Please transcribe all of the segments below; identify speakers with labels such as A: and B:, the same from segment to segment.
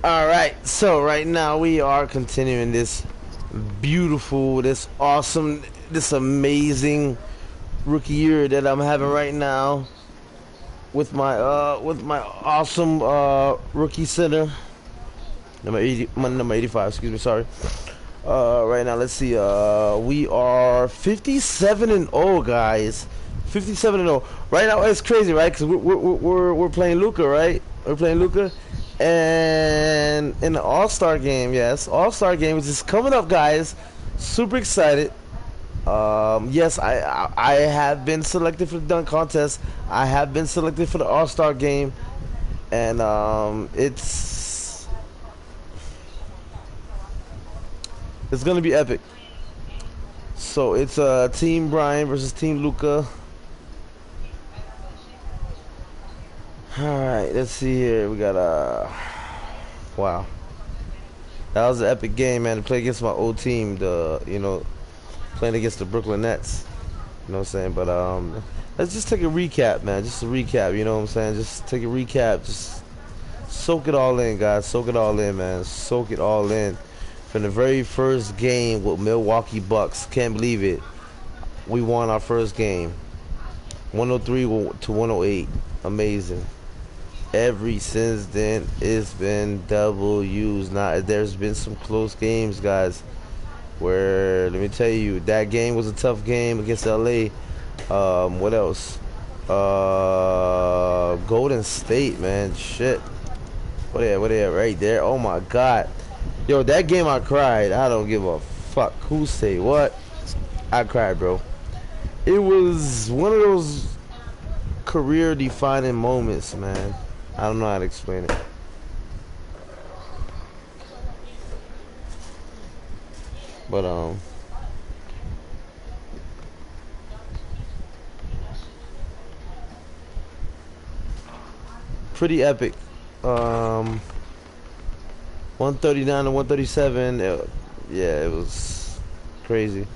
A: Alright, so right now we are continuing this beautiful, this awesome, this amazing rookie year that I'm having right now with my awesome rookie center. Number 85, excuse me, sorry. Right now, let's see. We are 57 and 0, guys. 57 and 0. Right now, it's crazy, right? Because we're playing Luca, right? We're playing Luca, and in the All Star game, yes, All Star game is just coming up, guys. Super excited. Yes, I have been selected for the dunk contest. I have been selected for the All Star game, and it's gonna be epic. So it's Team Brian versus Team Luca. All right, let's see here. We got wow, that was an epic game, man. To play against my old team, playing against the Brooklyn Nets. You know what I'm saying? But let's just take a recap, man. Just a recap. You know what I'm saying? Just take a recap. Just soak it all in, guys. Soak it all in, man. Soak it all in. From the very first game with Milwaukee Bucks, can't believe it. We won our first game, 103 to 108. Amazing. Every since then, it's been W's. Not there's been some close games, guys. Where let me tell you, that game was a tough game against LA. What else? Golden State, man. Shit. What they at right there? Oh my God. Yo, that game I cried. I don't give a fuck who say what. I cried, bro. It was one of those career-defining moments, man. I don't know how to explain it. But pretty epic. 139 to 137. Yeah, it was crazy.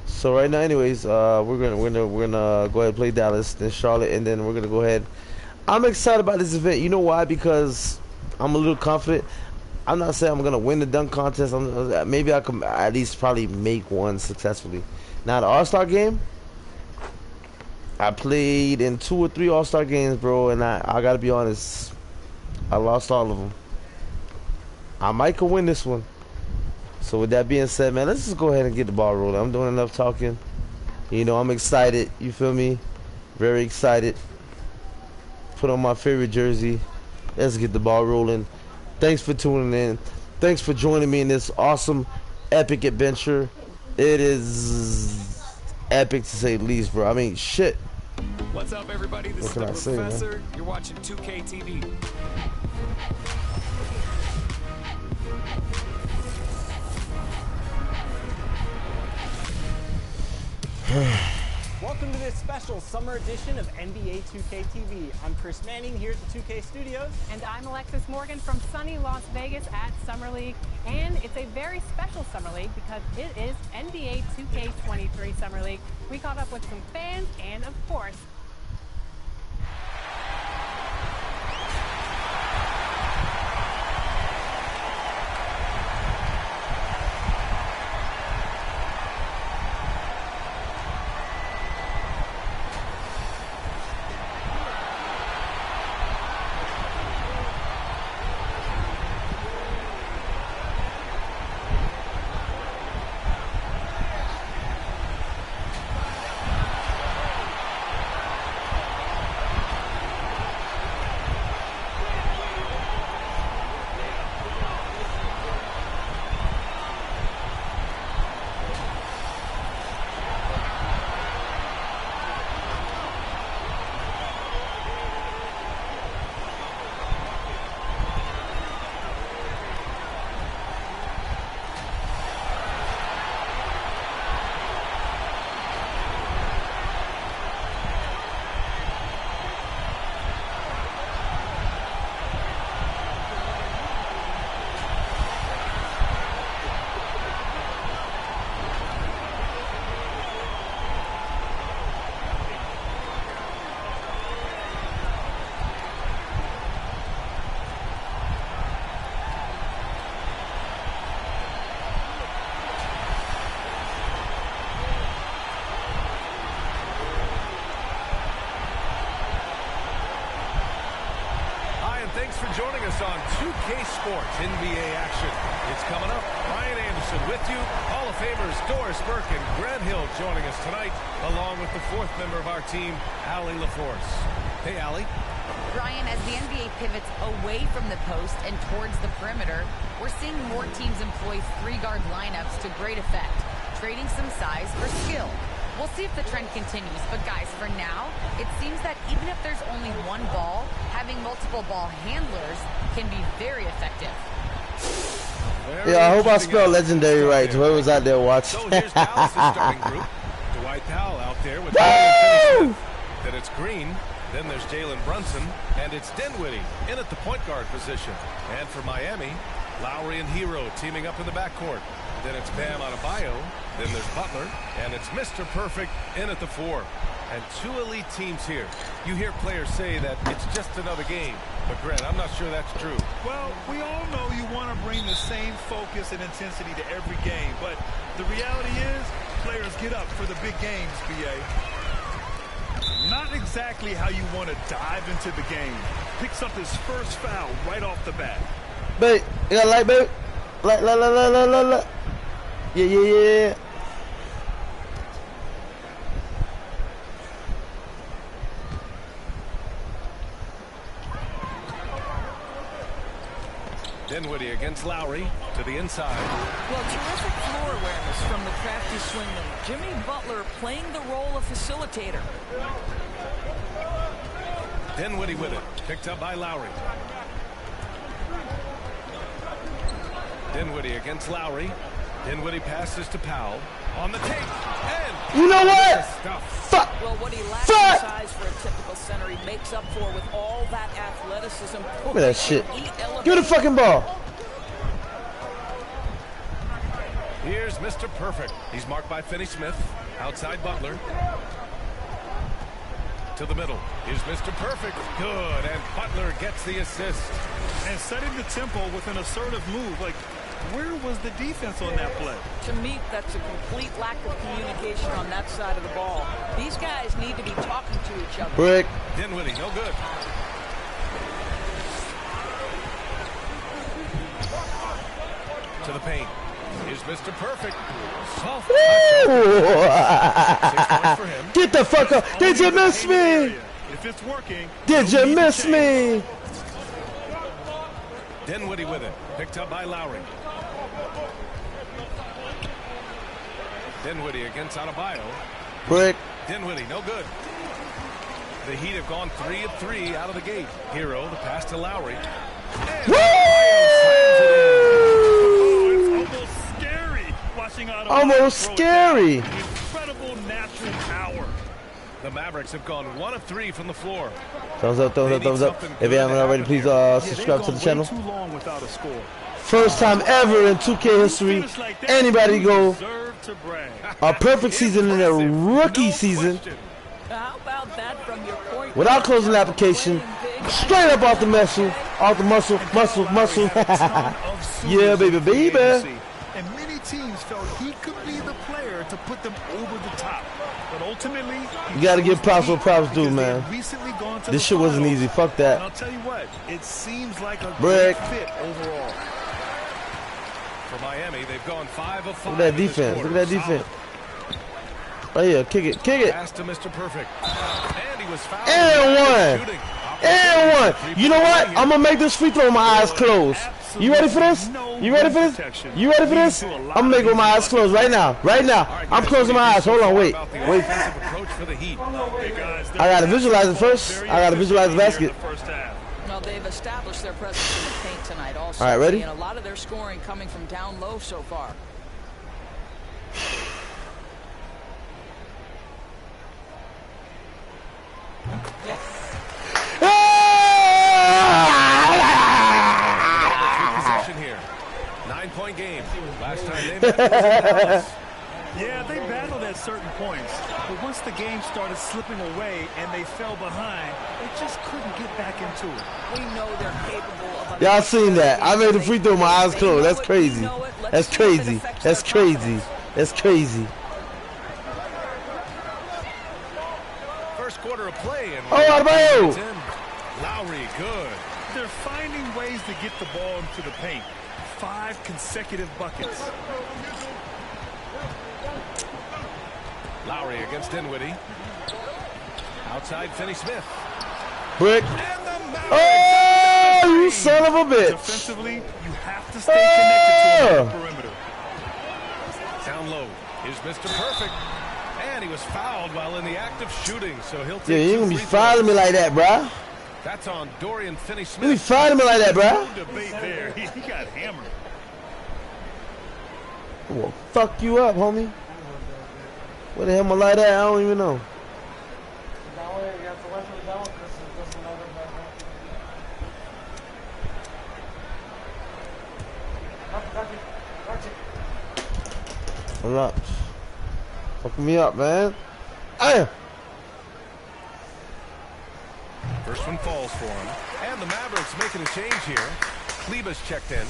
A: So right now, anyways, we're gonna go ahead and play Dallas, then Charlotte, and then we're gonna go ahead. I'm excited about this event. You know why? Because I'm a little confident. I'm not saying I'm gonna win the dunk contest. Maybe I can at least probably make one successfully. Now the All Star game, I played in 2 or 3 All Star games, bro, and I gotta be honest, I lost all of them. I might could win this one. So with that being said, man, let's just go ahead and get the ball rolling. I'm doing enough talking. You know, I'm excited. You feel me? Very excited. Put on my favorite jersey. Let's get the ball rolling. Thanks for tuning in. Thanks for joining me in this awesome, epic adventure. It is epic to say the least, bro. I mean, shit.
B: What's up, everybody? This is the Professor. You're watching 2K TV.
C: Welcome to this special summer edition of NBA 2K TV. I'm Chris Manning here at the 2K Studios.
D: And I'm Alexis Morgan from sunny Las Vegas at Summer League. And it's a very special Summer League because it is NBA 2K23 Summer League. We caught up with some fans and, of course,
E: joining us on 2K Sports NBA action. It's coming up. Ryan Anderson with you. Hall of Famers Doris Burke and Grant Hill joining us tonight, along with the fourth member of our team, Allie LaForce. Hey, Allie.
F: Ryan, as the NBA pivots away from the post and towards the perimeter, we're seeing more teams employ three-guard lineups to great effect, trading some size for skill. We'll see if the trend continues, but guys, for now, it seems that even if there's only one ball, having multiple ball handlers can be very effective.
A: Yeah, I hope I spelled legendary right to whoever was out there watching.
E: So here's Dallas' starting group. Dwight Powell out there with then it's Green. Then there's Jalen Brunson, and it's Dinwiddie in at the point guard position. And for Miami, Lowry and Hero teaming up in the backcourt. Then it's Bam Adebayo. Then there's Butler, and it's Mr. Perfect in at the 4. And two elite teams here. You hear players say that it's just another game. But, Grant, I'm not sure that's true.
G: Well, we all know you want to bring the same focus and intensity to every game. But the reality is, players get up for the big games, B.A. Not exactly how you want to dive into the game. Picks up his first foul right off the bat.
A: Babe, you got a light, babe? Light. Yeah.
E: Dinwiddie against Lowry to the inside.
H: Well, terrific floor awareness from the crafty swingman. Jimmy Butler playing the role of facilitator.
E: Dinwiddie with it. Picked up by Lowry. Dinwiddie against Lowry. Dinwiddie passes to Powell. On the take. And
A: you know what? Fuck.
H: Well, what he lacks in size for a typical center, he makes up for with all that athleticism.
A: Look at that shit. Give me the fucking ball.
E: Here's Mr. Perfect. He's marked by Finney-Smith. Outside Butler. To the middle. Here's Mr. Perfect. Good. And Butler gets the assist.
G: And setting the tempo with an assertive move. Like, where was the defense on that play?
H: To me, that's a complete lack of communication on that side of the ball. These guys need to be talking to each other.
A: Brick.
E: Dinwiddie, no good. To the paint. Here's Mr. Perfect. Soft touch. 6 points for him.
A: Get the fuck up. Did you miss me?
G: If it's working,
A: did you miss me?
E: Dinwiddie with it. Picked up by Lowry. Dinwiddie against Adebayo.
A: Brick.
E: Dinwiddie, no good. The Heat have gone 3 of 3 out of the gate. Hero, the pass to Lowry. And
A: woo!
G: Oh, it's almost scary watching Adebayo.
A: Almost scary.
G: Incredible natural power.
E: The Mavericks have gone 1 of 3 from the floor.
A: Thumbs up. If you haven't already, please subscribe to the channel.
G: Too long without a score.
A: First time ever in 2K history, anybody go a perfect season in their rookie season without closing the application, straight up off the muscle, muscle. Yeah, baby.
G: And many teams felt he could be the player to put them over the top. But ultimately,
A: you gotta give props where props due, man. This shit wasn't easy. Fuck that.
G: And I'll tell you what, it seems like a
A: great
G: fit overall.
E: For Miami, they've gone 5 of 5.
A: Look at that defense. Right here, kick it.
E: Pass to Mr. Perfect. And he was fouled.
A: And one. You know what? I'm gonna make this free throw with my eyes closed. You ready for this? You ready for this? I'm gonna make it with my eyes closed right now. I'm closing my eyes. Hold on, wait. I gotta visualize it first. I gotta visualize the basket.
H: Well, they've established their presence in the paint tonight also.
A: All right, ready?
H: And a lot of their scoring coming from down low so far.
E: Possession here. 9-point game. Last time they met was in Dallas.
G: Yeah, they battled at certain points, but once the game started slipping away and they fell behind, they just couldn't get back into it.
H: We know they're capable of.
A: Y'all seen that? I made the free throw with my eyes closed. That's crazy. That's crazy.
E: First quarter of play. And
A: Adebayo.
E: Lowry, good.
G: they're finding ways to get the ball into the paint. 5 consecutive buckets.
E: Lowry against Dinwiddie. Outside Finney-Smith.
A: Brick. Oh, you son of a bitch.
G: Defensively, you have to stay connected to him on the perimeter.
E: Down low. Here's Mr. Perfect. And he was fouled while in the act of shooting, so he'll take
A: Yeah, you ain't gonna be
E: free
A: fouling me like that, bruh.
E: That's on Dorian Finney-Smith.
A: You be fouling me like that, bruh.
G: No debate there. He got hammered.
A: Well, fuck you up, homie. Where the hell am I like that? I don't even know. Relax. Fucking me up, man. Hey.
E: First one falls for him. And the Mavericks making a change here. Kleber's checked in.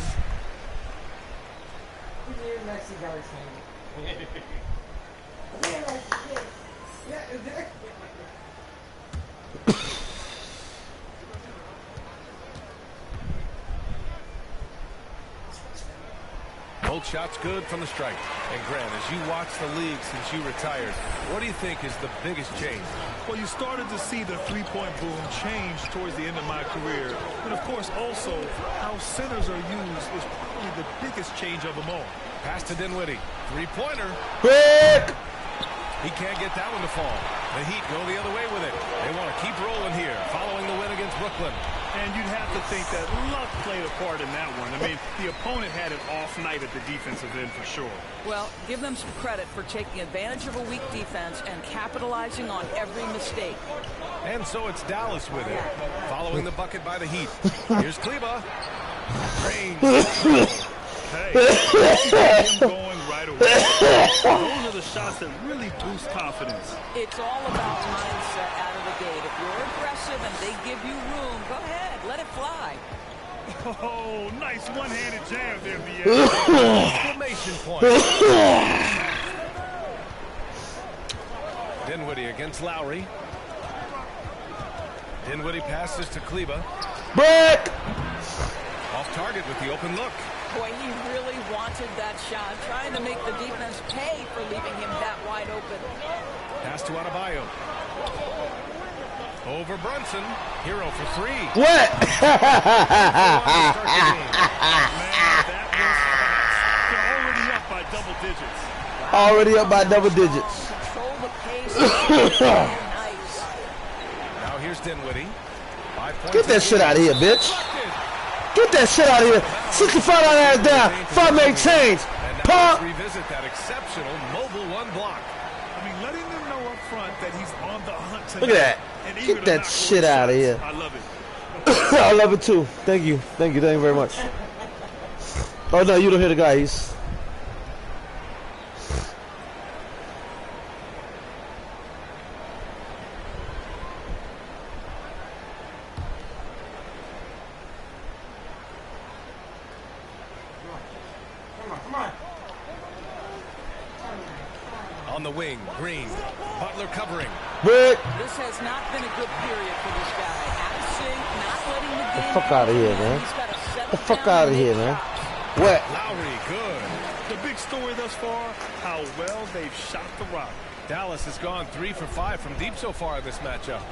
E: Both shots good from the stripe. And Grant, as you watch the league since you retired, what do you think is the biggest change?
G: Well, you started to see the three-point boom change towards the end of my career. And, of course, also how centers are used is probably the biggest change of them all.
E: Pass to Dinwiddie. Three-pointer.
A: Quick!
E: He can't get that one to fall. The Heat go the other way with it. They want to keep rolling here, following the win against Brooklyn.
G: And you'd have to think that luck played a part in that one. I mean, the opponent had an off night at the defensive end for sure.
H: Well, give them some credit for taking advantage of a weak defense and capitalizing on every mistake.
E: And so it's Dallas with it, following the bucket by the Heat. Here's Kleber. Range.
G: Hey, him going right away. Those are the shots that really boost confidence.
H: It's all about mindset out of the gate. If you're aggressive and they give you room, go ahead, let it fly.
G: Oh, nice one-handed jam there, BA.
E: Exclamation point. Dinwiddie against Lowry. Dinwiddie passes to Kleber.
A: Break!
E: Off target with the open look.
H: Boy, he really wanted that shot, trying to make the defense pay for leaving him that wide open.
E: Pass to Adebayo. Over Brunson. Hero for three.
A: What?
G: Man, that was fast. They're already up by double digits.
A: Already up by double digits.
H: Control the pace. Nice.
E: Now here's Dinwiddie. 5 points.
A: Get that shit out of here, bitch. Get that shit out of here. 65 on that down. 5 make change.
E: And now
A: Pump.
E: let's revisit that exceptional mobile one block.
G: I mean, letting them know up front that he's on the hunt tonight.
A: Look at that.
G: And eager
A: Get
G: to
A: that
G: knock
A: shit
G: those
A: out of
G: shots.
A: here.
G: I love it.
A: I love it too. Thank you. Thank you. Thank you very much. Oh, no, you don't hear the guy. He's...
E: On the wing, Green. Butler covering.
A: Brick!
H: This has not been a good period for this guy. Out of sync, not letting the game.
A: The fuck out of here, man.
H: He's got to settle
A: The fuck
H: down
A: out of
H: and
A: here,
H: make
A: man.
H: shots.
A: What?
E: Lowry, good.
G: The big story thus far, how well they've shot the rock.
E: Dallas has gone 3 for 5 from deep so far in this matchup.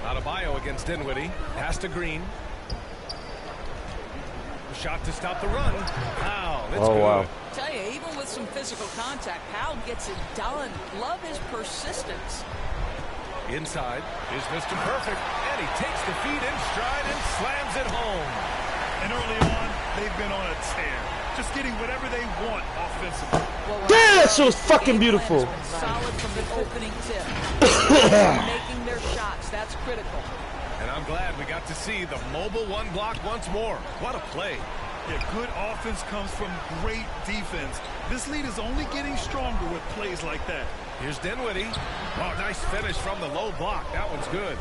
E: Adebayo against Dinwiddie. Pass to Green. Shot to stop the run. Wow, it's
A: Oh,
E: good.
A: wow.
H: Tell you, even with some physical contact, Powell gets it done. Love his persistence.
E: Inside is Mr. Perfect, and he takes the feet in stride and slams it home.
G: And early on, they've been on a tear. Just getting whatever they want offensively.
H: Well,
A: Damn, that shit was fucking beautiful.
H: Solid from the opening tip. Making their shots, that's critical.
E: And I'm glad we got to see the mobile one block once more. What a play.
G: Yeah, good offense comes from great defense. This lead is only getting stronger with plays like that.
E: Here's Dinwiddie. Oh, nice finish from the low block. That one's good.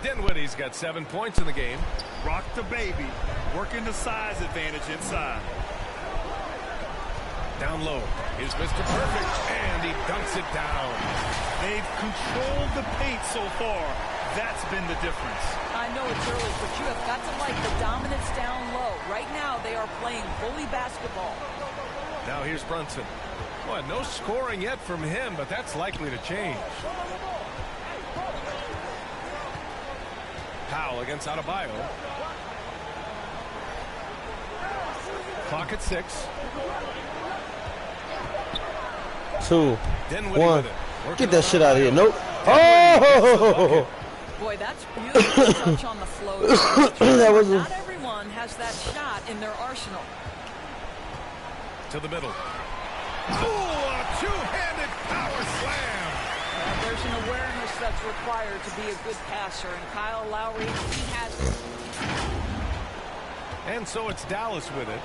E: Dinwiddie's got 7 points in the game.
G: Rock the baby, working the size advantage inside.
E: Down low. Here's Mr. Perfect, and he dunks it down.
G: They've controlled the paint so far. That's been the difference.
H: I know it's early, but you have got to like the dominance down low. Right now, they are playing bully basketball.
E: Now here's Brunson. Well, no scoring yet from him, but that's likely to change. Powell against Adebayo. Clock at 6.
A: 2,
E: Dinwiddie
A: 1.
E: with it.
A: Get that shit out of here. Nope. Oh!
H: Boy, that's beautiful touch on the float.
A: That was
H: Not everyone has that shot in their arsenal.
E: To the middle. Ooh, a two-handed power slam.
H: There's an awareness that's required to be a good passer, and Kyle Lowry, he has it.
E: And so it's Dallas with it.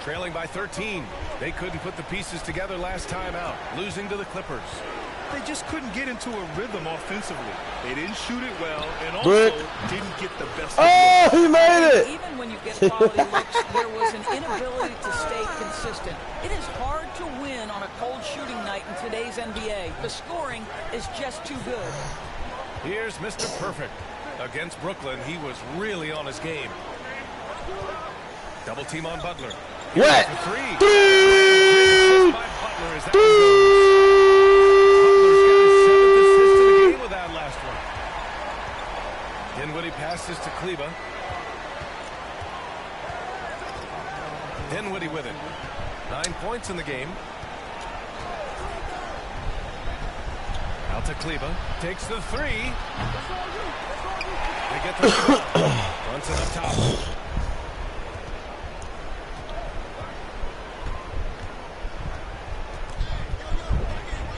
E: Trailing by 13. They couldn't put the pieces together last time out, losing to the Clippers.
G: They just couldn't get into a rhythm offensively. They didn't shoot it well, and also
A: Brick.
G: didn't get the best
A: Oh,
G: of
A: he made it!
H: Even when you get quality looks, there was an inability to stay consistent. It is hard to win on a cold shooting night in today's NBA. The scoring is just too good.
E: Here's Mr. Perfect. Against Brooklyn, he was really on his game. Double team on Butler.
A: What?
E: For 3.
A: Three!
E: By Butler as that Butler's got his 7th assist in the game with that last one. Dinwiddie passes to Kleba. Dinwiddie with it. 9 points in the game. Out to Kleba. Takes the 3. They get the rebound. Brunson up top.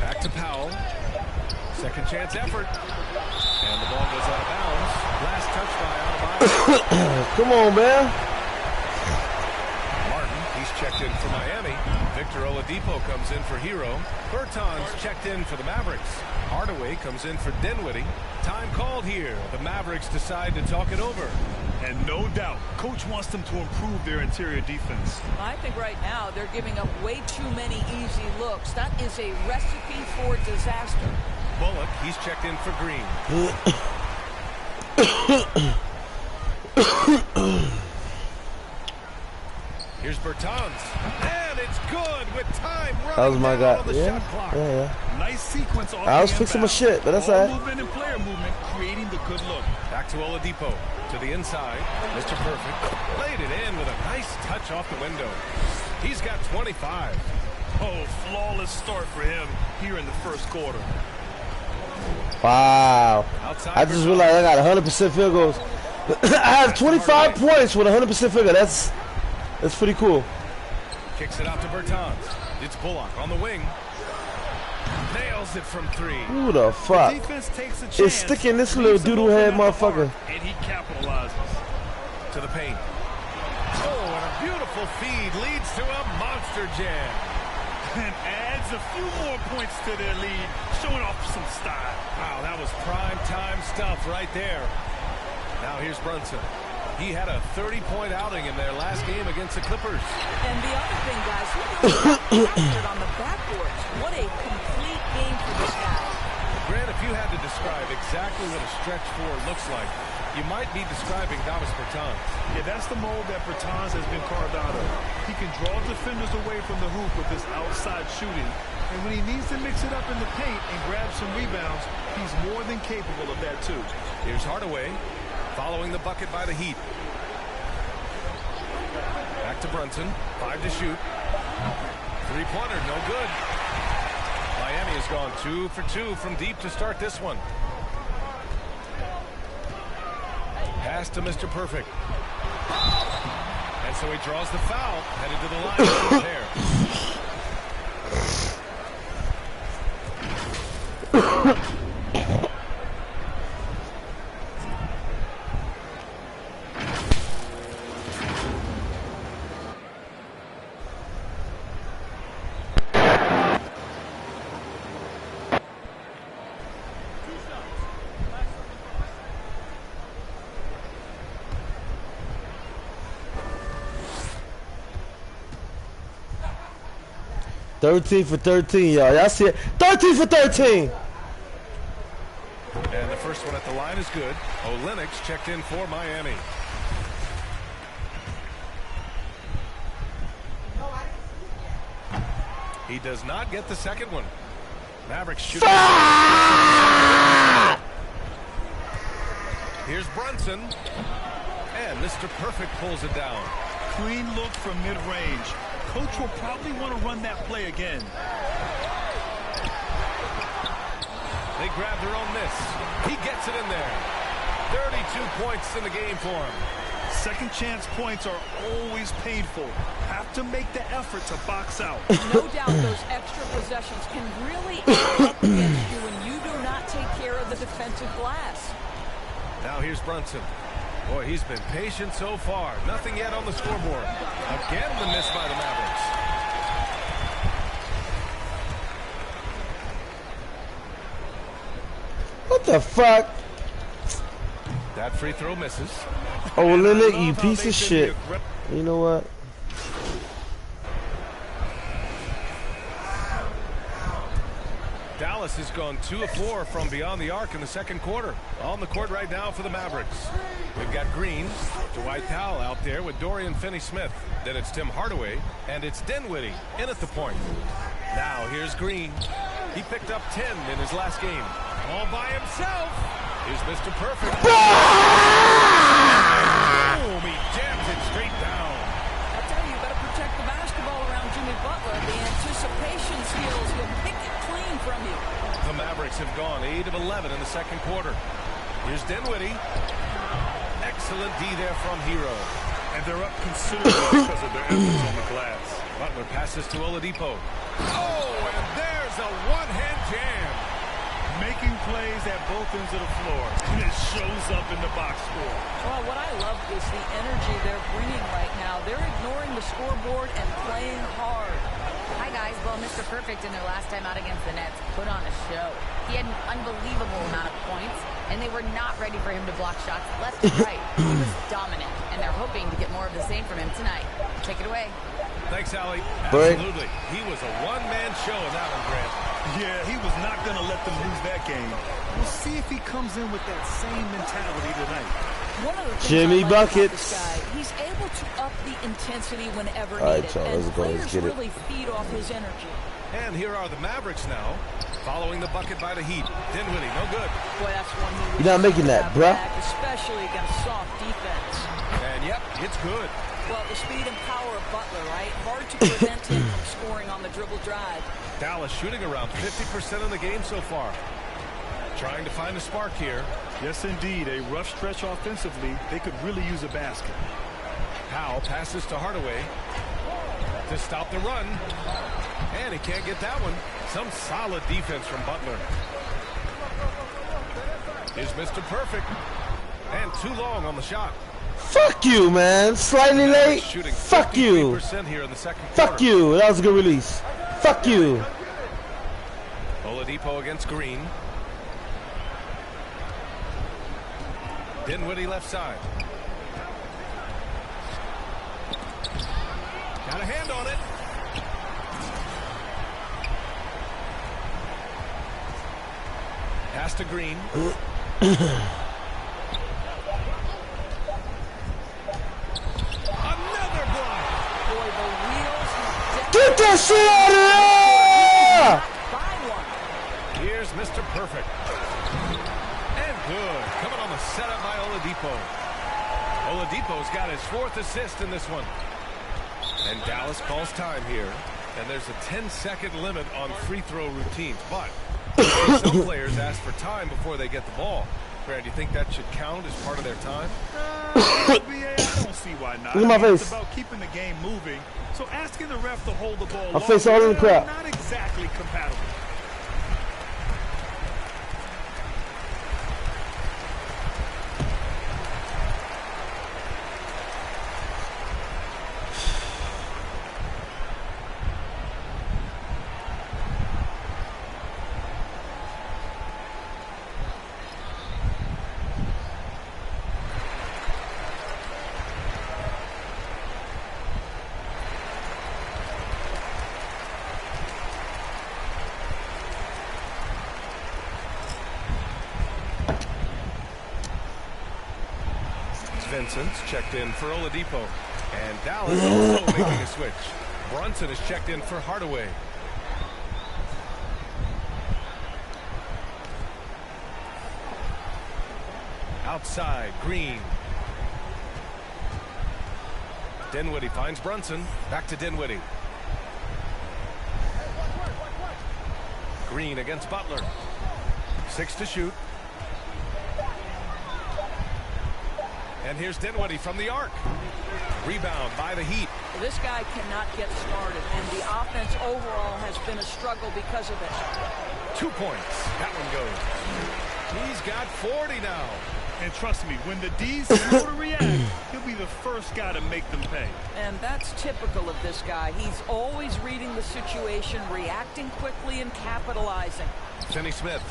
E: Back to Powell. Second chance effort. And the ball goes out of bounds. Last touch by Adebayo.
A: Come on, man.
E: Martin, he's checked in for Miami. Victor Oladipo comes in for Hero. Bertans checked in for the Mavericks. Hardaway comes in for Dinwiddie. Time called here. The Mavericks decide to talk it over.
G: And no doubt, coach wants them to improve their interior defense.
H: I think right now they're giving up way too many easy looks. That is a recipe for disaster.
E: Bullock, he's checked in for Green. Here's Bertans. And it's good with time running
A: That was my
E: down
A: guy.
E: on the
A: Yeah.
E: shot clock.
A: Yeah.
G: Nice sequence off
A: I was
G: the
A: fixing my
G: inbound.
A: shit, but that's
G: Ball
A: all right.
G: movement and player movement, creating the good look.
E: Back to Oladipo. To the inside. Mr. Perfect. Laid it in with a nice touch off the window. He's got 25.
G: Oh, flawless start for him here in the first quarter.
A: Wow.
E: Outside
A: I just
E: Bertans.
A: realized I got 100% field goals. I have 25 points with 100% field goal. That's pretty cool.
E: Kicks it out to Bertans. It's Bullock on the wing. Nails it from 3.
A: Who the fuck?
G: Defense takes a chance.
A: It's sticking this little doodle head motherfucker.
G: And he capitalizes.
E: To the paint. Oh, and a beautiful feed leads to a monster jam.
G: And adds a few more points to their lead, showing off some style.
E: Wow, that was prime time stuff right there. Now here's Brunson. He had a 30-point outing in their last game against the Clippers.
H: And the other thing, guys, he really got captured on the backboards. What a complete game for this guy.
E: Grant, if you had to describe exactly what a stretch 4 looks like, you might be describing Davis Bertans.
G: Yeah, that's the mold that Bertans has been carved out of. He can draw defenders away from the hoop with his outside shooting. And when he needs to mix it up in the paint and grab some rebounds, he's more than capable of that too.
E: Here's Hardaway following the bucket by the Heat. Back to Brunson. 5 to shoot. Three-pointer, no good. Miami has gone 2 for 2 from deep to start this one. Pass to Mr. Perfect. And so he draws the foul. Headed to the line there.
A: $13 for 13, y'all. Y'all see it? 13 for 13.
E: And the first one at the line is good. Olynyk checked in for Miami. He does not get the second one. Mavericks shooting. Here's Brunson. And Mr. Perfect pulls it down.
G: Clean look from mid-range. Coach will probably want to run that play again.
E: They grab their own miss. He gets it in there. 32 points in the game for him.
G: Second chance points are always painful. Have to make the effort to box out.
H: No doubt those extra possessions can really add up against you when you do not take care of the defensive glass.
E: Now here's Brunson. Boy, he's been patient so far. Nothing yet on the scoreboard. Again, the miss by the Mavericks.
A: What the fuck?
E: That free throw misses.
A: Oh, Lily, you piece of shit. You know what?
E: Dallas has gone 2 of 4 from beyond the arc in the second quarter. On the court right now for the Mavericks. We've got Green, Dwight Powell out there with Dorian Finney-Smith. Then it's Tim Hardaway, and it's Dinwiddie in at the point. Now here's Green. He picked up 10 in his last game. All by himself. Here's Mr. Perfect. Boom! He jams it straight down.
H: I tell you, you better protect the basketball around Jimmy Butler. The anticipation skills, he'll pick it clean from you.
E: The Mavericks have gone 8 of 11 in the second quarter. Here's Dinwiddie. Excellent D there from Hero.
G: And they're up considerably because of their efforts on the glass.
E: Butler passes to Oladipo. Oh, and there's a one-hand jam.
G: Making plays at both ends of the floor. And it shows up in the box score.
H: Well, what I love is the energy they're bringing right now. They're ignoring the scoreboard and playing hard.
F: Hi, guys. Well, Mr. Perfect in their last time out against the Nets put on a show. He had an unbelievable amount of points, and they were not ready for him to block shots left and right. He was dominant, and they're hoping to get more of the same from him tonight. Take it away.
E: Thanks, Allie.
A: Break.
E: Absolutely. He was a one-man show in that one, Grant.
G: Yeah, he was not going to let them lose that game. We'll see if he comes in with that same mentality tonight.
H: One of the things
A: Jimmy
H: I like about
A: Buckets.
H: this guy, he's able to up the intensity whenever
A: All right,
H: needed,
A: y'all,
H: and
A: let's go. Let's
H: players
A: get it.
H: really feed off his energy.
E: And here are the Mavericks now, following the bucket by the Heat. Dinwiddie, no good.
H: Boy, that's one he
A: You're not making that, bruh.
H: Especially against soft defense.
E: And yep, it's good.
H: Well, the speed and power of Butler, right? Hard to prevent him from scoring on the dribble drive.
E: Dallas shooting around 50% in the game so far. Trying to find a spark here.
G: Yes, indeed. A rough stretch offensively. They could really use a basket.
E: Powell passes to Hardaway to stop the run. And he can't get that one. Some solid defense from Butler. Here's Mr. Perfect. And too long on the shot.
A: Fuck you, man. Slightly late.
E: Shooting
A: Fuck you.
E: 53% here in the second
A: Fuck
E: quarter.
A: you. That was a good release. Fuck you.
E: Oladipo against Green. Dinwiddie left side. Got a hand on it. Pass to Green. Another block.
H: Boy, the wheels have
A: Get that shit out of
H: by one.
E: Here's Mr. Perfect. And good. Coming on the setup by Oladipo. Oladipo's got his 4th assist in this one. And Dallas calls time here. And there's a 10-second limit on free throw routines. But some players ask for time before they get the ball. Brad, do you think that should count as part of their time?
G: I don't see why not.
A: Look at my face.
G: It's about keeping the game moving. So asking the ref to hold the ball
A: My face all in the crap.
G: not exactly compatible.
E: Vincent's checked in for Oladipo. And Dallas also making a switch. Brunson is checked in for Hardaway. Outside, Green. Dinwiddie finds Brunson. Back to Dinwiddie. Green against Butler. 6 to shoot. And here's Dinwiddie from the arc. Rebound by the Heat.
H: This guy cannot get started, and the offense overall has been a struggle because of it.
E: 2 points. That one goes. He's got 40 now.
G: And trust me, when the D's slow to react, he'll be the first guy to make them pay.
H: And that's typical of this guy. He's always reading the situation, reacting quickly, and capitalizing.
E: Finney-Smith.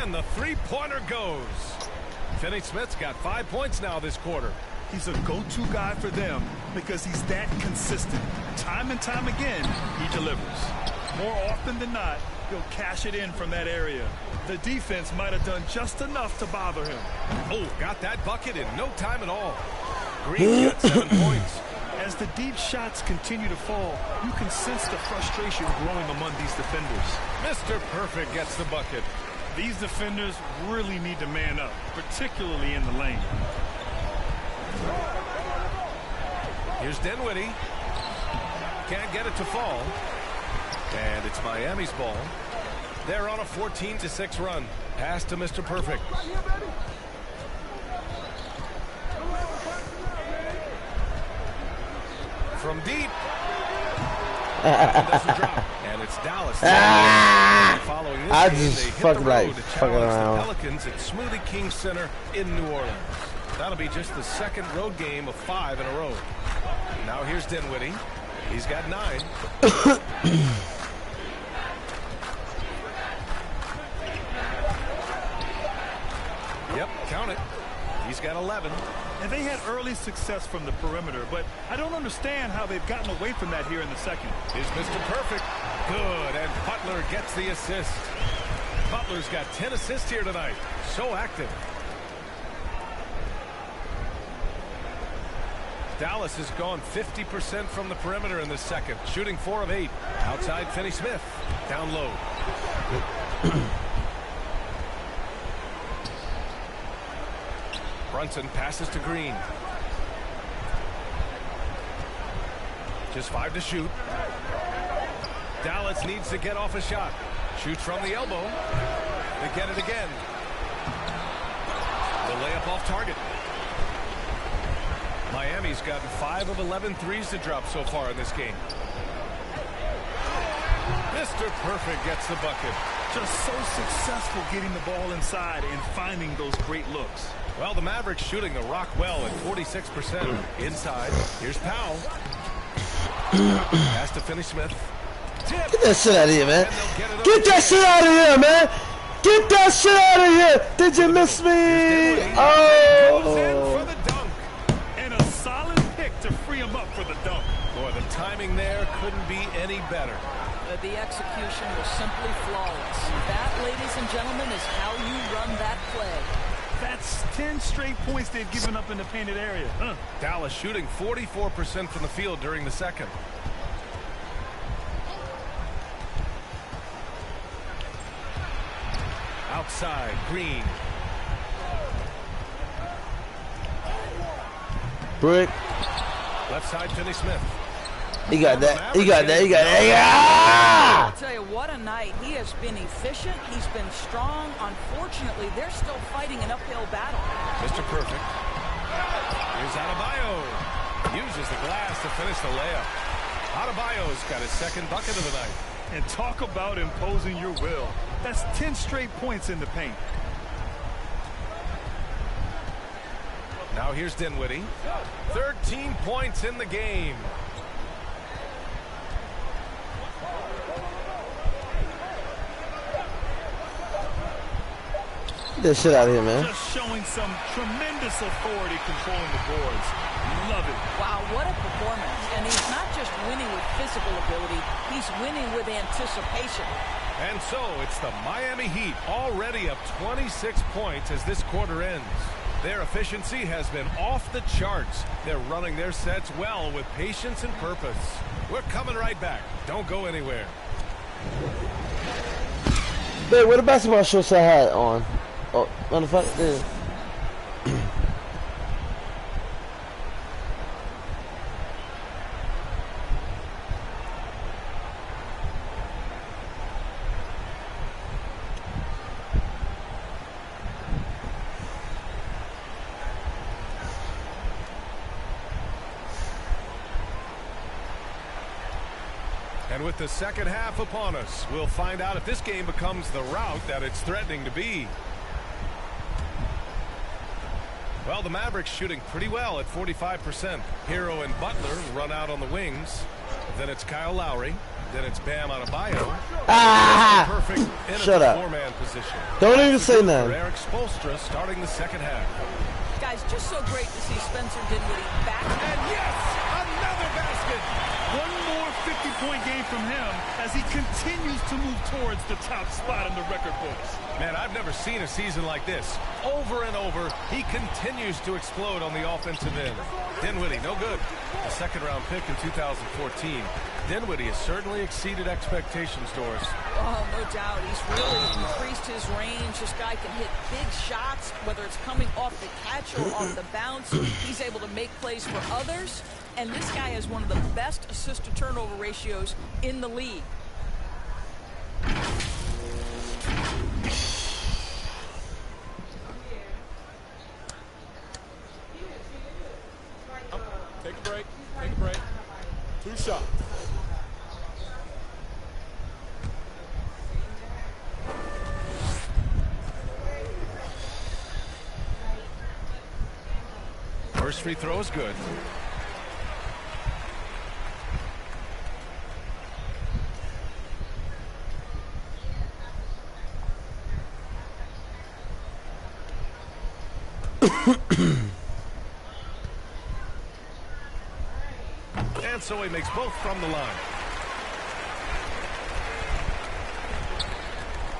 E: And the three-pointer goes. Finney-Smith's got 5 points now this quarter.
G: He's a go-to guy for them because he's that consistent. Time and time again, he delivers. More often than not, he'll cash it in from that area. The defense might have done just enough to bother him.
E: Oh, got that bucket in no time at all. Green's got 7 points.
G: As the deep shots continue to fall, you can sense the frustration growing among these defenders.
E: Mr. Perfect gets the bucket.
G: These defenders really need to man up, particularly in the lane.
E: Here's Dinwiddie. Can't get it to fall. And it's Miami's ball. They're on a 14-6 run. Pass to Mr. Perfect. From deep. Doesn't drop. And it's Dallas. Following this
A: I
E: game,
A: just
E: they hit
A: fucking
E: the road
A: like
E: to
A: fucking
E: challenge
A: around.
E: the Pelicans at Smoothie King Center in New Orleans. That'll be just the second road game of 5 in a row. Now here's Dinwiddie. He's got 9. Yep, count it. He's got 11.
G: And they had early success from the perimeter, but I don't understand how they've gotten away from that here in the second.
E: Here's Mr. Perfect. Good, and Butler gets the assist. Butler's got 10 assists here tonight. So active. Dallas has gone 50% from the perimeter in this second, shooting 4 of 8. Outside, Finney-Smith. Down low. Brunson passes to Green. Just 5 to shoot. Dallas needs to get off a shot. Shoots from the elbow. They get it again. The layup off target. Miami's gotten 5 of 11 threes to drop so far in this game. Mr. Perfect gets the bucket.
G: Just so successful getting the ball inside and finding those great looks.
E: Well, the Mavericks shooting the rock well at 46%. Inside, here's Powell. Pass to Finney-Smith.
A: Get that shit out of here, man. Get that shit out of here, man. Get that shit out of here. Did you miss me? Oh.
E: For the dunk.
G: And a solid pick to free him up for the dunk.
E: Boy, the timing there couldn't be any better.
H: The execution was simply flawless. That, ladies and gentlemen, is how you run that play.
G: That's 10 straight points they've given up in the painted area.
E: Dallas shooting 44% from the field during the second. Outside, Green.
A: Brick.
E: Left side, Finney-Smith.
A: He got that. He got that. He got that. Yeah!
H: I'll tell you, what a night. He has been efficient. He's been strong. Unfortunately, they're still fighting an uphill battle.
E: Mr. Perfect. Here's Adebayo. Uses the glass to finish the layup. Adebayo's got his second bucket of the night.
G: And talk about imposing your will. That's 10 straight points in the paint.
E: Now here's Dinwiddie. 13 points in the game.
A: Get that shit out of here, man.
G: Just showing some tremendous authority controlling the boards. Love it.
H: Wow, what a performance. And he's not just winning with physical ability, he's winning with anticipation.
E: And so it's the Miami Heat already up 26 points as this quarter ends. Their efficiency has been off the charts. They're running their sets well with patience and purpose. We're coming right back. Don't go anywhere.
A: Wait, what the basketball shorts I had on? Oh, on the front there.
E: And with the second half upon us, we'll find out if this game becomes the rout that it's threatening to be. Well, the Mavericks shooting pretty well at 45%. Hero and Butler run out on the wings. Then it's Kyle Lowry. Then it's Bam Adebayo. Perfect in
A: Shut
E: a
A: up.
E: four-man position.
A: Don't even say
E: For
A: nothing.
E: Eric Spoelstra starting the second half.
H: Guys, just so great to see Spencer Dinwiddie back.
E: And yes, another basket.
G: One more 50-point game from him as he continues to move towards the top spot in the record books.
E: Man, I've never seen a season like this. Over and over, he continues to explode on the offensive end. Dinwiddie, no good. A second-round pick in 2014. Dinwiddie has certainly exceeded expectations, Doris.
H: Oh, no doubt. He's really increased his range. This guy can hit big shots, whether it's coming off the catch or off the bounce. He's able to make plays for others. And this guy has one of the best assist-to-turnover ratios in the league.
B: Take a break. Take a break. 2 shots.
E: First free throw is good. And so he makes both from the line.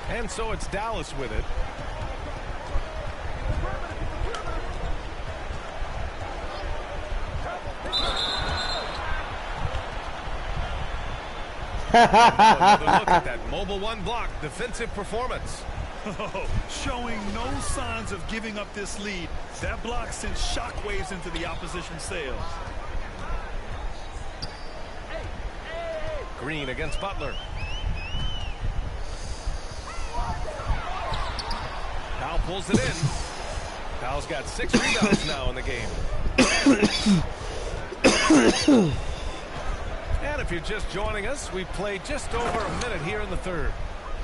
E: And so it's Dallas with it. Another look at that mobile one block defensive performance.
G: Showing no signs of giving up this lead. That block sends shockwaves into the opposition sails.
E: Green against Butler. Powell pulls it in. Powell's got 6 rebounds now in the game. And if you're just joining us, we've played just over a minute here in the third.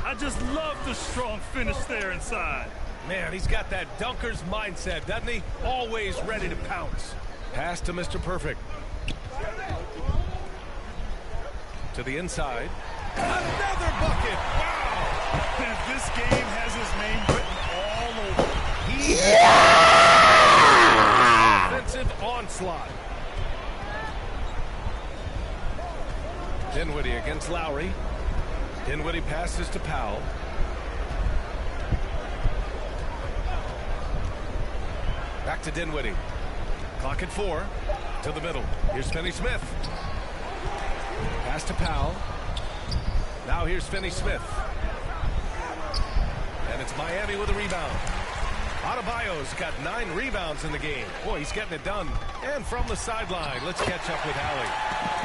G: I just love the strong finish there inside.
E: Man, he's got that dunker's mindset, doesn't he? Always ready to pounce. Pass to Mr. Perfect. To the inside. Another bucket. Wow.
G: And this game has his name written all over.
E: Offensive onslaught. Dinwiddie against Lowry. Dinwiddie passes to Powell. Back to Dinwiddie. Clock at 4. To the middle. Here's Finney-Smith. Pass to Powell. Now here's Finney-Smith. And it's Miami with a rebound. Adebayo's got 9 rebounds in the game. Boy, he's getting it done. And from the sideline, let's catch up with Allie.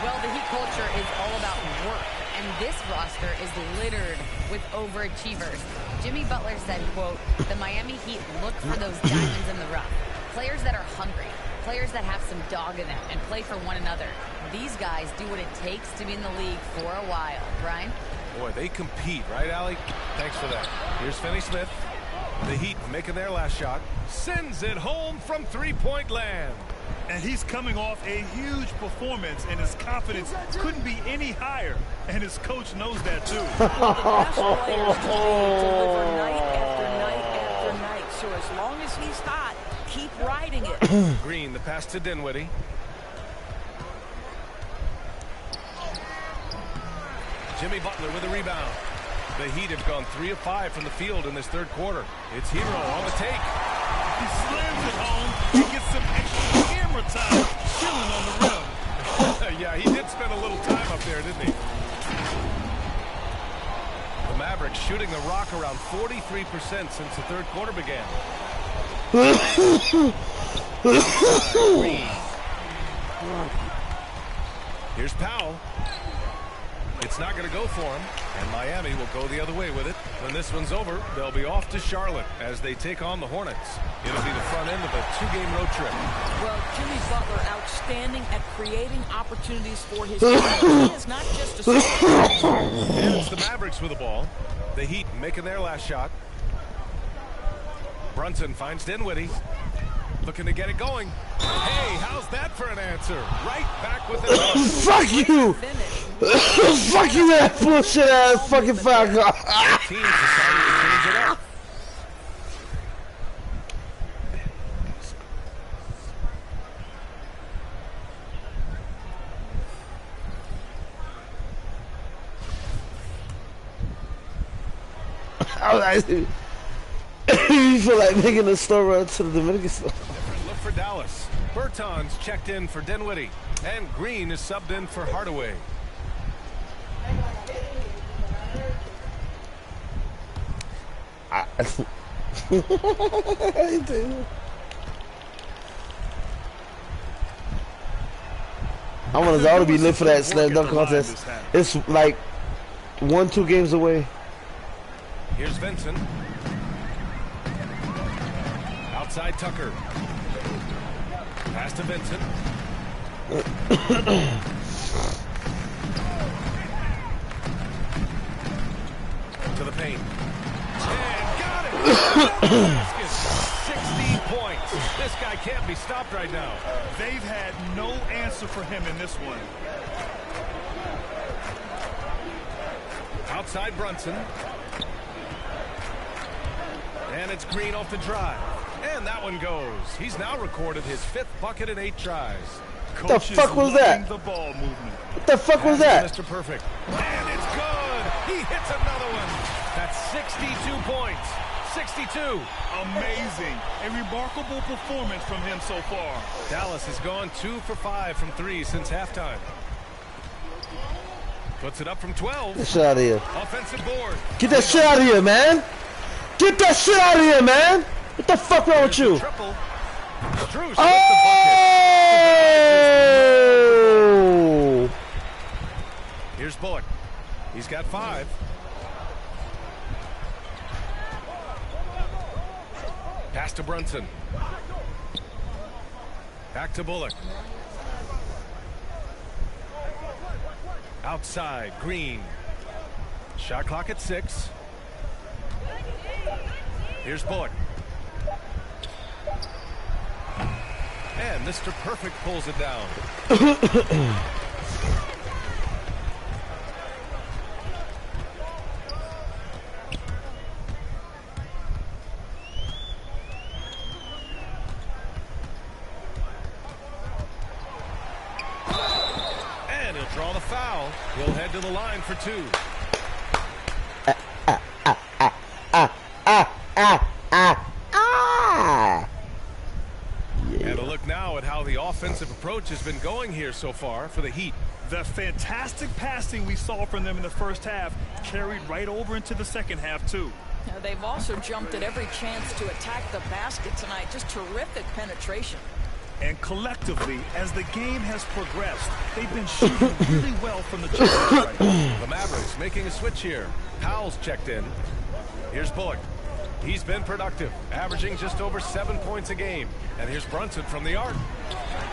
F: Well, the Heat culture is all about work, and this roster is littered with overachievers. Jimmy Butler said, quote, the Miami Heat look for those diamonds in the rough. Players that are hungry, players that have some dog in them and play for one another. These guys do what it takes to be in the league for a while. Brian?
E: Boy, they compete, right, Allie? Thanks for that. Here's Finney-Smith. The Heat making their last shot. Sends it home from three-point land.
G: And he's coming off a huge performance, and his confidence couldn't be any higher. And his coach knows that, too.
H: Well, the best players today deliver night after night after night. So as long as he's hot, keep riding it.
E: Green, the pass to Dinwiddie. Jimmy Butler with a rebound. The Heat have gone 3 of 5 from the field in this third quarter. It's Hero on the take.
G: He slams it home and gets some extra camera time chilling on the rim.
E: Yeah, he did spend a little time up there, didn't he? The Mavericks shooting the rock around 43% since the third quarter began. Here's Powell. It's not going to go for him, and Miami will go the other way with it. When this one's over, they'll be off to Charlotte as they take on the Hornets. It'll be the front end of a two-game road trip.
H: Well, Jimmy Butler outstanding at creating opportunities for his team. He is not just a scorer.
E: And it's the Mavericks with the ball. The Heat making their last shot. Brunson finds Dinwiddie. Looking to get it going. Hey, how's that for an answer? Right back with it.
A: Fuck you! Fuck you, that bullshit ass fucking foul call.
E: Teams decided to change it up.
A: You feel like making a store run to the Dominican store.
E: Different look for Dallas. Bertans checked in for Dinwiddie. And Green is subbed in for Hardaway.
A: I want us all to be lit for that slam dunk contest. It's like 1-2 games away.
E: Here's Vincent. Outside Tucker. Pass to Vincent. To the paint. And got it! 60 points. This guy can't be stopped right now.
G: They've had no answer for him in this one.
E: Outside Brunson. And it's Green off the drive. And that one goes. He's now recorded his 5th bucket in 8 tries.
A: What the fuck was that?
G: The ball movement.
A: What the fuck was that?
E: Mr. Perfect. And it's good. He hits another one. That's 62 points. 62.
G: Amazing. A remarkable performance from him so far.
E: Dallas has gone 2 for 5 from 3 since halftime. Puts it up from 12.
A: Get that shit out of here.
E: Offensive board.
A: Get that shit out of here, man. Get that shit out of here, man. What the fuck wrong with you?
E: Triple. Strus
A: Oh!
E: Here's Bullock. He's got 5. Pass to Brunson. Back to Bullock. Outside, Green. Shot clock at 6. Here's Bullock. And Mr. Perfect pulls it down. And he'll draw the foul. He'll head to the line for 2. And a look now at how the offensive approach has been going here so far for the Heat.
G: The fantastic passing we saw from them in the first half carried right over into the second half, too.
H: Now, they've also jumped at every chance to attack the basket tonight. Just terrific penetration.
G: And collectively, as the game has progressed, they've been shooting really well from the jump right.
E: The Mavericks making a switch here. Powell's checked in. Here's Bullock. He's been productive, averaging just over 7 points a game. And here's Brunson from the arc.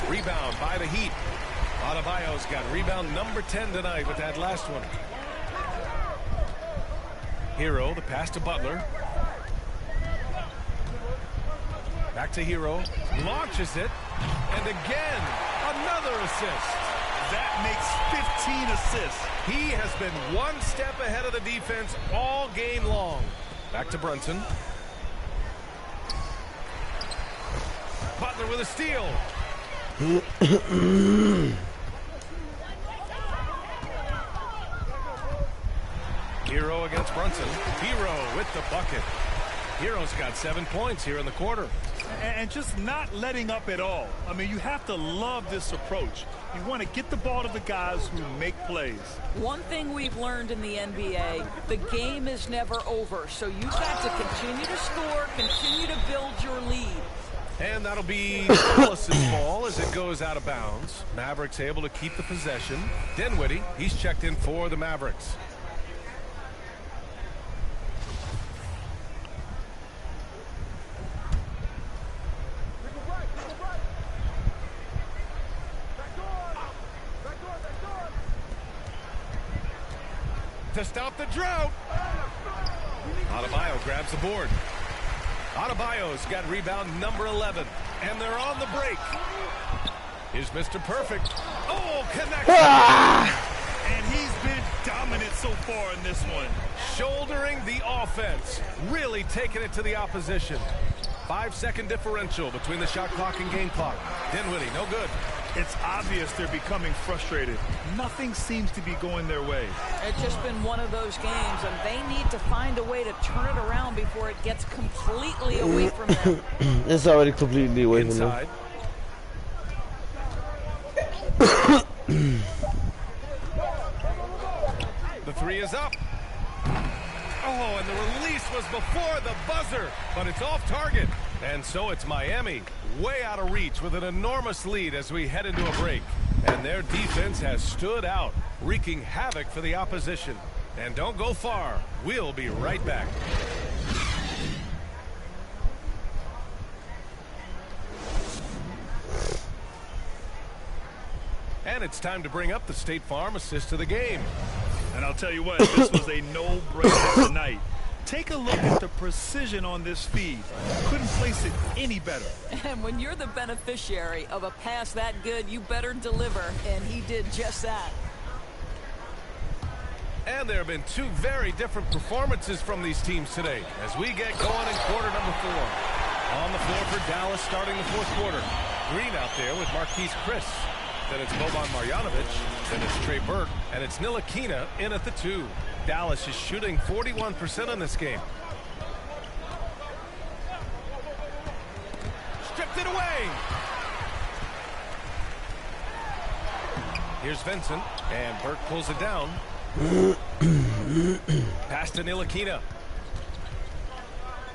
E: Rebound by the Heat. Adebayo's got rebound number 10 tonight with that last one. Hero, the pass to Butler. Back to Hero. Launches it. And again, another assist.
G: That makes 15 assists.
E: He has been one step ahead of the defense all game long. Back to Brunson. Butler with a steal. Hero against Brunson. Hero with the bucket. Hero's got 7 points here in the quarter.
G: And just not letting up at all. I mean, you have to love this approach. You want to get the ball to the guys who make plays.
H: One thing we've learned in the NBA, the game is never over. So you've got to continue to score, continue to build your lead.
E: And that'll be Dallas's ball as it goes out of bounds. Mavericks able to keep the possession. Dinwiddie, he's checked in for the Mavericks. To stop the drought. Adebayo grabs the board. Adebayo's got rebound number 11. And they're on the break. Here's Mr. Perfect. Oh, connection.
G: And he's been dominant so far in this one.
E: Shouldering the offense. Really taking it to the opposition. 5-second differential between the shot clock and game clock. Dinwiddie, no good.
G: It's obvious they're becoming frustrated. Nothing seems to be going their way.
H: It's just been one of those games, and they need to find a way to turn it around before it gets completely away from them.
A: It's already completely away
E: Inside.
A: from them.
E: The three is up. Oh, and the release was before the buzzer, but it's off target. And so it's Miami, way out of reach with an enormous lead as we head into a break. And their defense has stood out, wreaking havoc for the opposition. And don't go far. We'll be right back. And it's time to bring up the State Farm assist of the game.
G: And I'll tell you what, this was a no-brainer tonight. Take a look at the precision on this feed. Couldn't place it any better.
H: And when you're the beneficiary of a pass that good, you better deliver. And he did just that.
E: And there have been two very different performances from these teams today as we get going in quarter number 4. On the floor for Dallas starting the fourth quarter. Green out there with Marquise Chris. Then it's Boban Marjanovic. Then it's Trey Burke. And it's Ntilikina in at the 2. Dallas is shooting 41% in this game. Stripped it away. Here's Vincent. And Burke pulls it down. Pass to Ntilikina.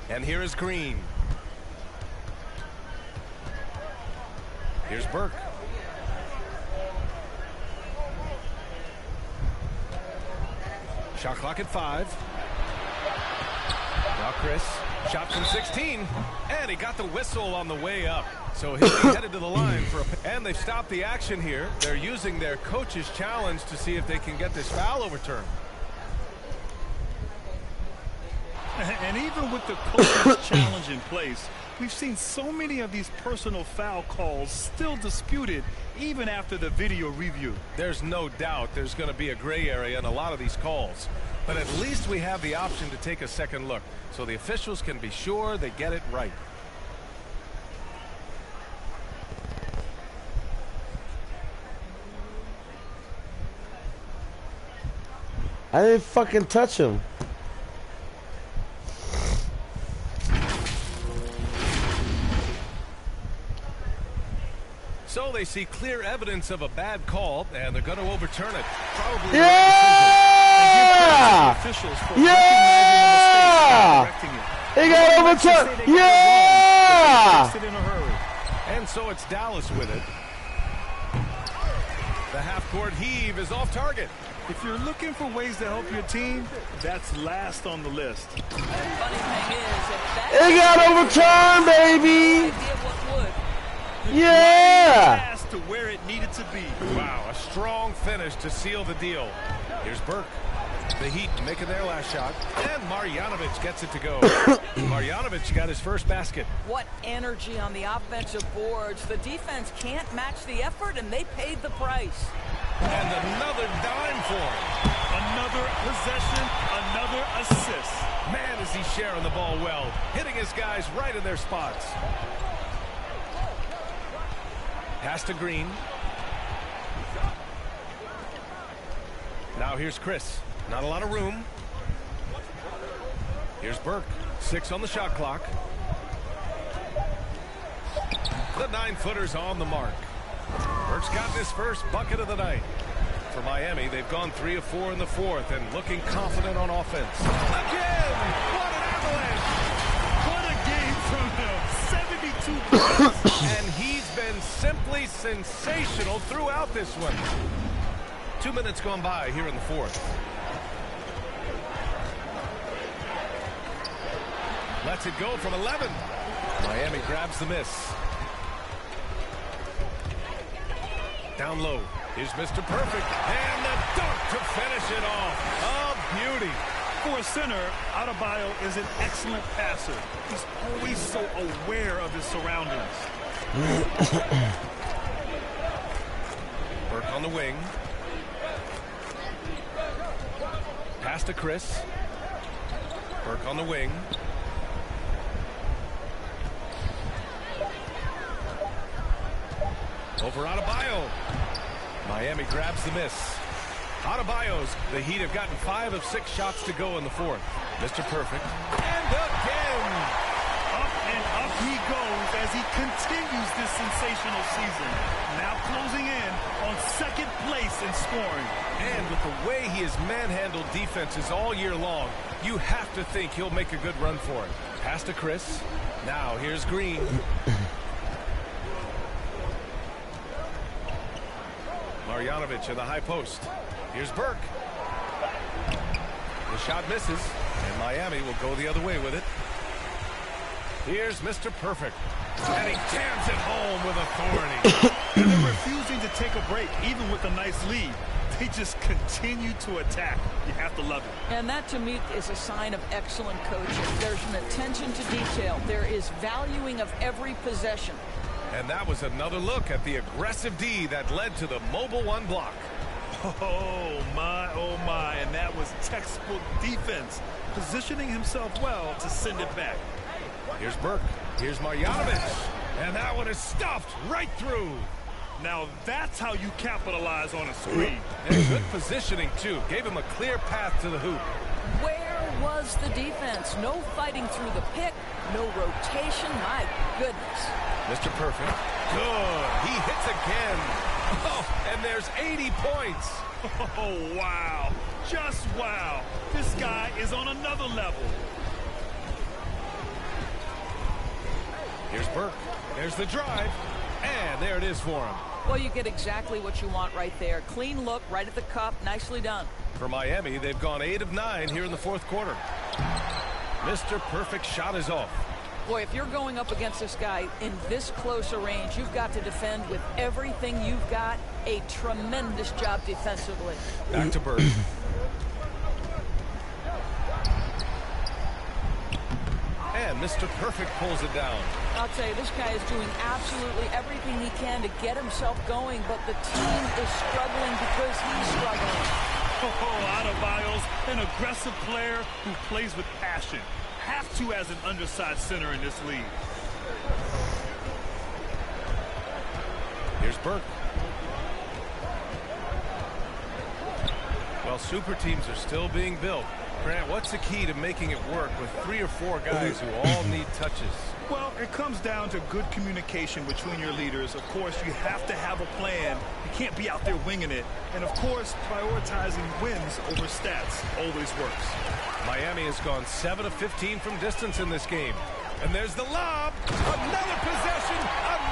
E: And here is Green. Here's Burke. Shot clock at 5. Now Chris, shot from 16, and he got the whistle on the way up. So he'll be headed to the line for and they've stopped the action here. They're using their coach's challenge to see if they can get this foul overturned.
G: And even with the coach's challenge in place, we've seen so many of these personal foul calls still disputed even after the video review.
E: There's no doubt there's going to be a gray area in a lot of these calls. But at least we have the option to take a second look so the officials can be sure they get it right.
A: I didn't fucking touch him.
E: So they see clear evidence of a bad call, and they're going to overturn it. Probably
A: yeah! Yeah! They got overturned. Yeah!
E: And so it's Dallas with it. The half-court heave is off target.
G: If you're looking for ways to help your team, that's last on the list.
H: And funny thing is,
A: it got overturned, baby. Yeah!
G: To where it needed to be.
E: Wow, a strong finish to seal the deal. Here's Burke. The Heat making their last shot. And Marjanovic gets it to go. Marjanovic got his first basket.
H: What energy on the offensive boards. The defense can't match the effort, and they paid the price.
E: And another dime for him.
G: Another possession, another assist.
E: Man, is he sharing the ball well. Hitting his guys right in their spots. Pass to Green. Now here's Chris. Not a lot of room. Here's Burke. 6 on the shot clock. The 9-footer's on the mark. Burke's gotten his first bucket of the night. For Miami, they've gone 3 of 4 in the fourth and looking confident on offense. Again! What an avalanche!
G: What a game from him. 72 points.
E: And he's been simply sensational throughout this one. 2 minutes gone by here in the fourth. Lets it go from 11. Miami grabs the miss. Down low. Here's Mr. Perfect. And the dunk to finish it off. A beauty.
G: For a center, Adebayo is an excellent passer. He's always so aware of his surroundings.
E: Burke on the wing. Pass to Chris. Burke on the wing. Over Adebayo. Miami grabs the miss. Adebayo's. The Heat have gotten 5 of 6 shots to go in the fourth. Mr. Perfect. And again.
G: Up and up he goes as he continues this sensational season. Now closing in on second place in scoring.
E: And with the way he has manhandled defenses all year long, you have to think he'll make a good run for it. Pass to Chris. Now here's Green. Marjanovic in the high post. Here's Burke. The shot misses, and Miami will go the other way with it. Here's Mr. Perfect. And he jams it home with authority.
G: And they're refusing to take a break, even with a nice lead. They just continue to attack. You have to love it.
H: And that, to me, is a sign of excellent coaching. There's an attention to detail. There is valuing of every possession.
E: And that was another look at the aggressive D that led to the mobile one block.
G: Oh my, and that was textbook defense, positioning himself well to send it back.
E: Here's Burke. Here's Marjanovic. And that one is stuffed right through.
G: Now that's how you capitalize on a screen.
E: And good positioning, too. Gave him a clear path to the hoop.
H: Where was the defense? No fighting through the pick, no rotation. My goodness.
E: Mr. Perfect. Good. He hits again. Oh, and there's 80 points.
G: Oh, wow. Just wow. This guy is on another level.
E: Here's Burke. There's the drive. And there it is for him.
H: Well, you get exactly what you want right there. Clean look, right at the cup. Nicely done.
E: For Miami, they've gone 8 of 9 here in the fourth quarter. Mr. Perfect shot is off.
H: Boy, if you're going up against this guy in this close a range, you've got to defend with everything you've got. A tremendous job defensively.
E: Back to Burke. And Mr. Perfect pulls it down.
H: I'll tell you, this guy is doing absolutely everything he can to get himself going, but the team is struggling because he's struggling.
G: Oh, Adebayo's an aggressive player who plays with passion. Have to as an undersized center in this league.
E: Here's Burke. Well, super teams are still being built. Grant, what's the key to making it work with 3 or 4 guys who all need touches?
G: Well, it comes down to good communication between your leaders. Of course, you have to have a plan. You can't be out there winging it. And, of course, prioritizing wins over stats always works.
E: Miami has gone 7 of 15 from distance in this game. And there's the lob. Another possession.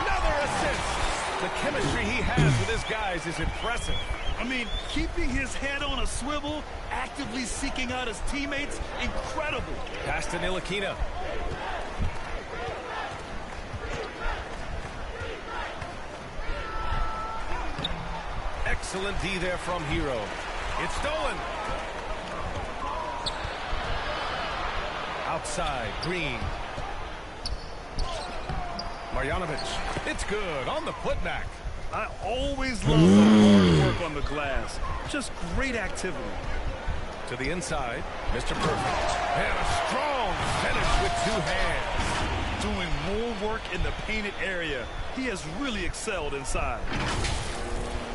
E: Another assist. The chemistry he has with his guys is impressive.
G: I mean, keeping his head on a swivel, actively seeking out his teammates, incredible.
E: Pass to Ntilikina. Excellent D there from Hero. It's stolen. Outside, Green. Marjanovic. It's good on the putback.
G: I always love the hard work on the glass. Just great activity.
E: To the inside, Mr. Perfect. And a strong finish with 2 hands.
G: Doing more work in the painted area. He has really excelled inside.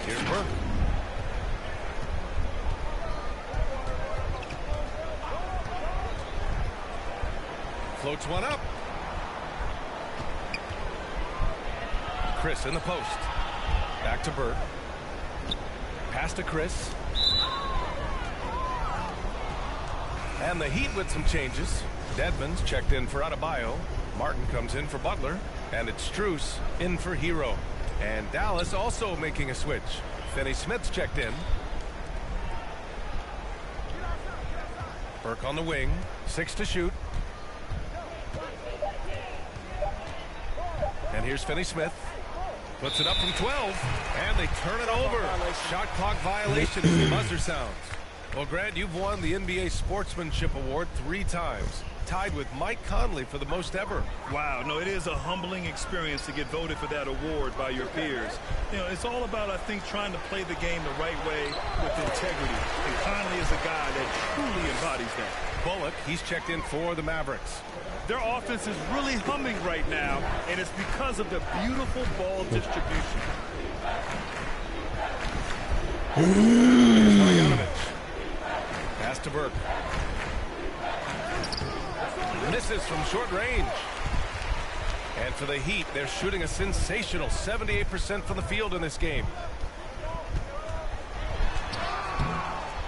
E: Here's Burke. Floats one up. Chris in the post. Back to Burke. Pass to Chris. And the Heat with some changes. Dedmon's checked in for Adebayo. Martin comes in for Butler. And it's Strus in for Hero. And Dallas also making a switch. Finney Smith's checked in. Burke on the wing. 6 to shoot. And here's Finney Smith. Puts it up from 12. And they turn it over. Shot clock violation as the buzzer sounds. Well, Grant, you've won the NBA Sportsmanship Award 3 times. Tied with Mike Conley for the most ever.
G: Wow, no, it is a humbling experience to get voted for that award by your peers. You know, it's all about, I think, trying to play the game the right way with integrity. And Conley is a guy that truly embodies that.
E: Bullock, he's checked in for the Mavericks.
G: Their offense is really humming right now, and it's because of the beautiful ball distribution.
E: Here's Marjanovic. Pass to Burke. Misses from short range. And for the Heat, they're shooting a sensational 78% from the field in this game.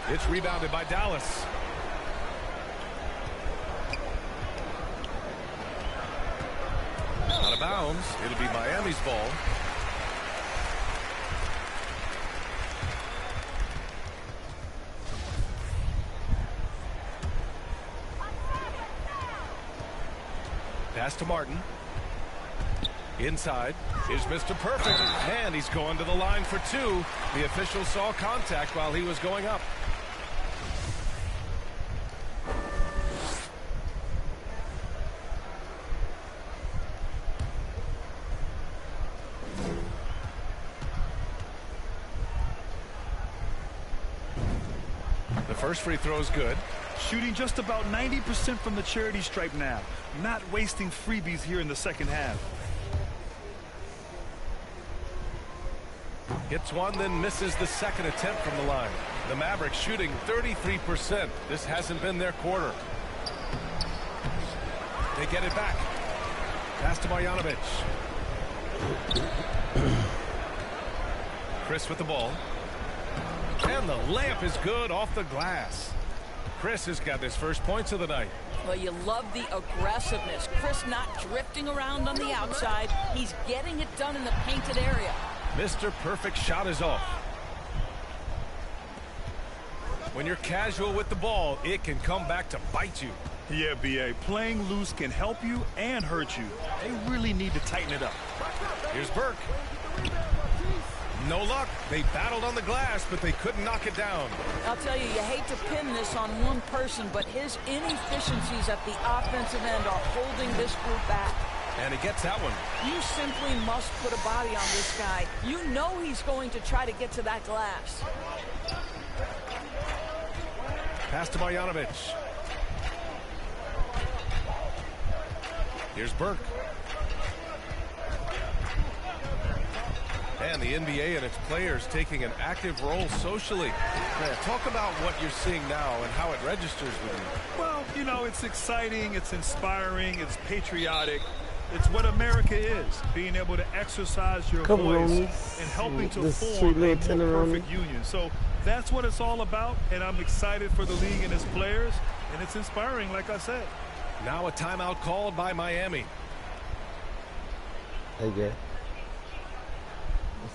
E: It's rebounded by Dallas. Out of bounds. It'll be Miami's ball. Pass to Martin. Inside is Mr. Perfect. And he's going to the line for 2. The official saw contact while he was going up. The first free throw is good.
G: Shooting just about 90% from the charity stripe now. Not wasting freebies here in the second half.
E: Hits one, then misses the second attempt from the line. The Mavericks shooting 33%. This hasn't been their quarter. They get it back. Pass to Marjanovic. Chris with the ball. And the layup is good off the glass. Chris has got his first points of the night.
H: Well, you love the aggressiveness. Chris not drifting around on the outside. He's getting it done in the painted area.
E: Mr. Perfect shot is off. When you're casual with the ball, it can come back to bite you.
G: Yeah, B.A. Playing loose can help you and hurt you. They really need to tighten it up.
E: Here's Burke. No luck. They battled on the glass, but they couldn't knock it down.
H: I'll tell you, you hate to pin this on one person, but his inefficiencies at the offensive end are holding this group back.
E: And he gets that one.
H: You simply must put a body on this guy. You know he's going to try to get to that glass.
E: Pass to Marjanovic. Here's Burke. And the NBA and its players taking an active role socially. Talk about what you're seeing now and how it registers with you.
G: Well, you know, it's exciting, it's inspiring, it's patriotic. It's what America is, being able to exercise your voice and helping to form a more perfect union. So that's what it's all about, and I'm excited for the league and its players, and it's inspiring, like I said.
E: Now a timeout called by Miami.
A: Okay.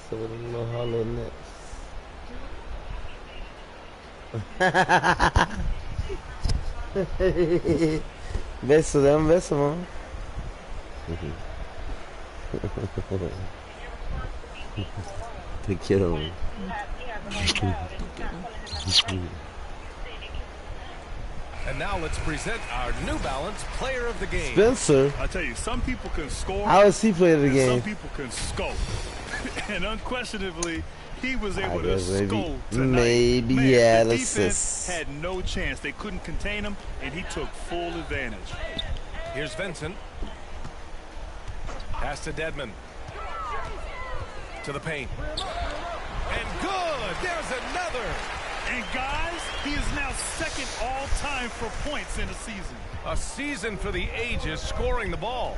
A: So we don't know how to next. Beso, dame un beso, mamá. Te quiero.
E: And now let's present our New Balance Player of the Game.
A: Spencer.
G: I tell you, some people can score.
A: How is he player of the game?
G: Some people can scope. And unquestionably, he was able to scope tonight.
A: Maybe
G: Man,
A: he had
G: the
A: assists.
G: defense had no chance. They couldn't contain him, and he took full advantage.
E: Here's Vincent. Pass to Dedmon. To the paint. And good! There's another!
G: And guys, he is now second all-time for points in a season.
E: A season for the ages, scoring the ball.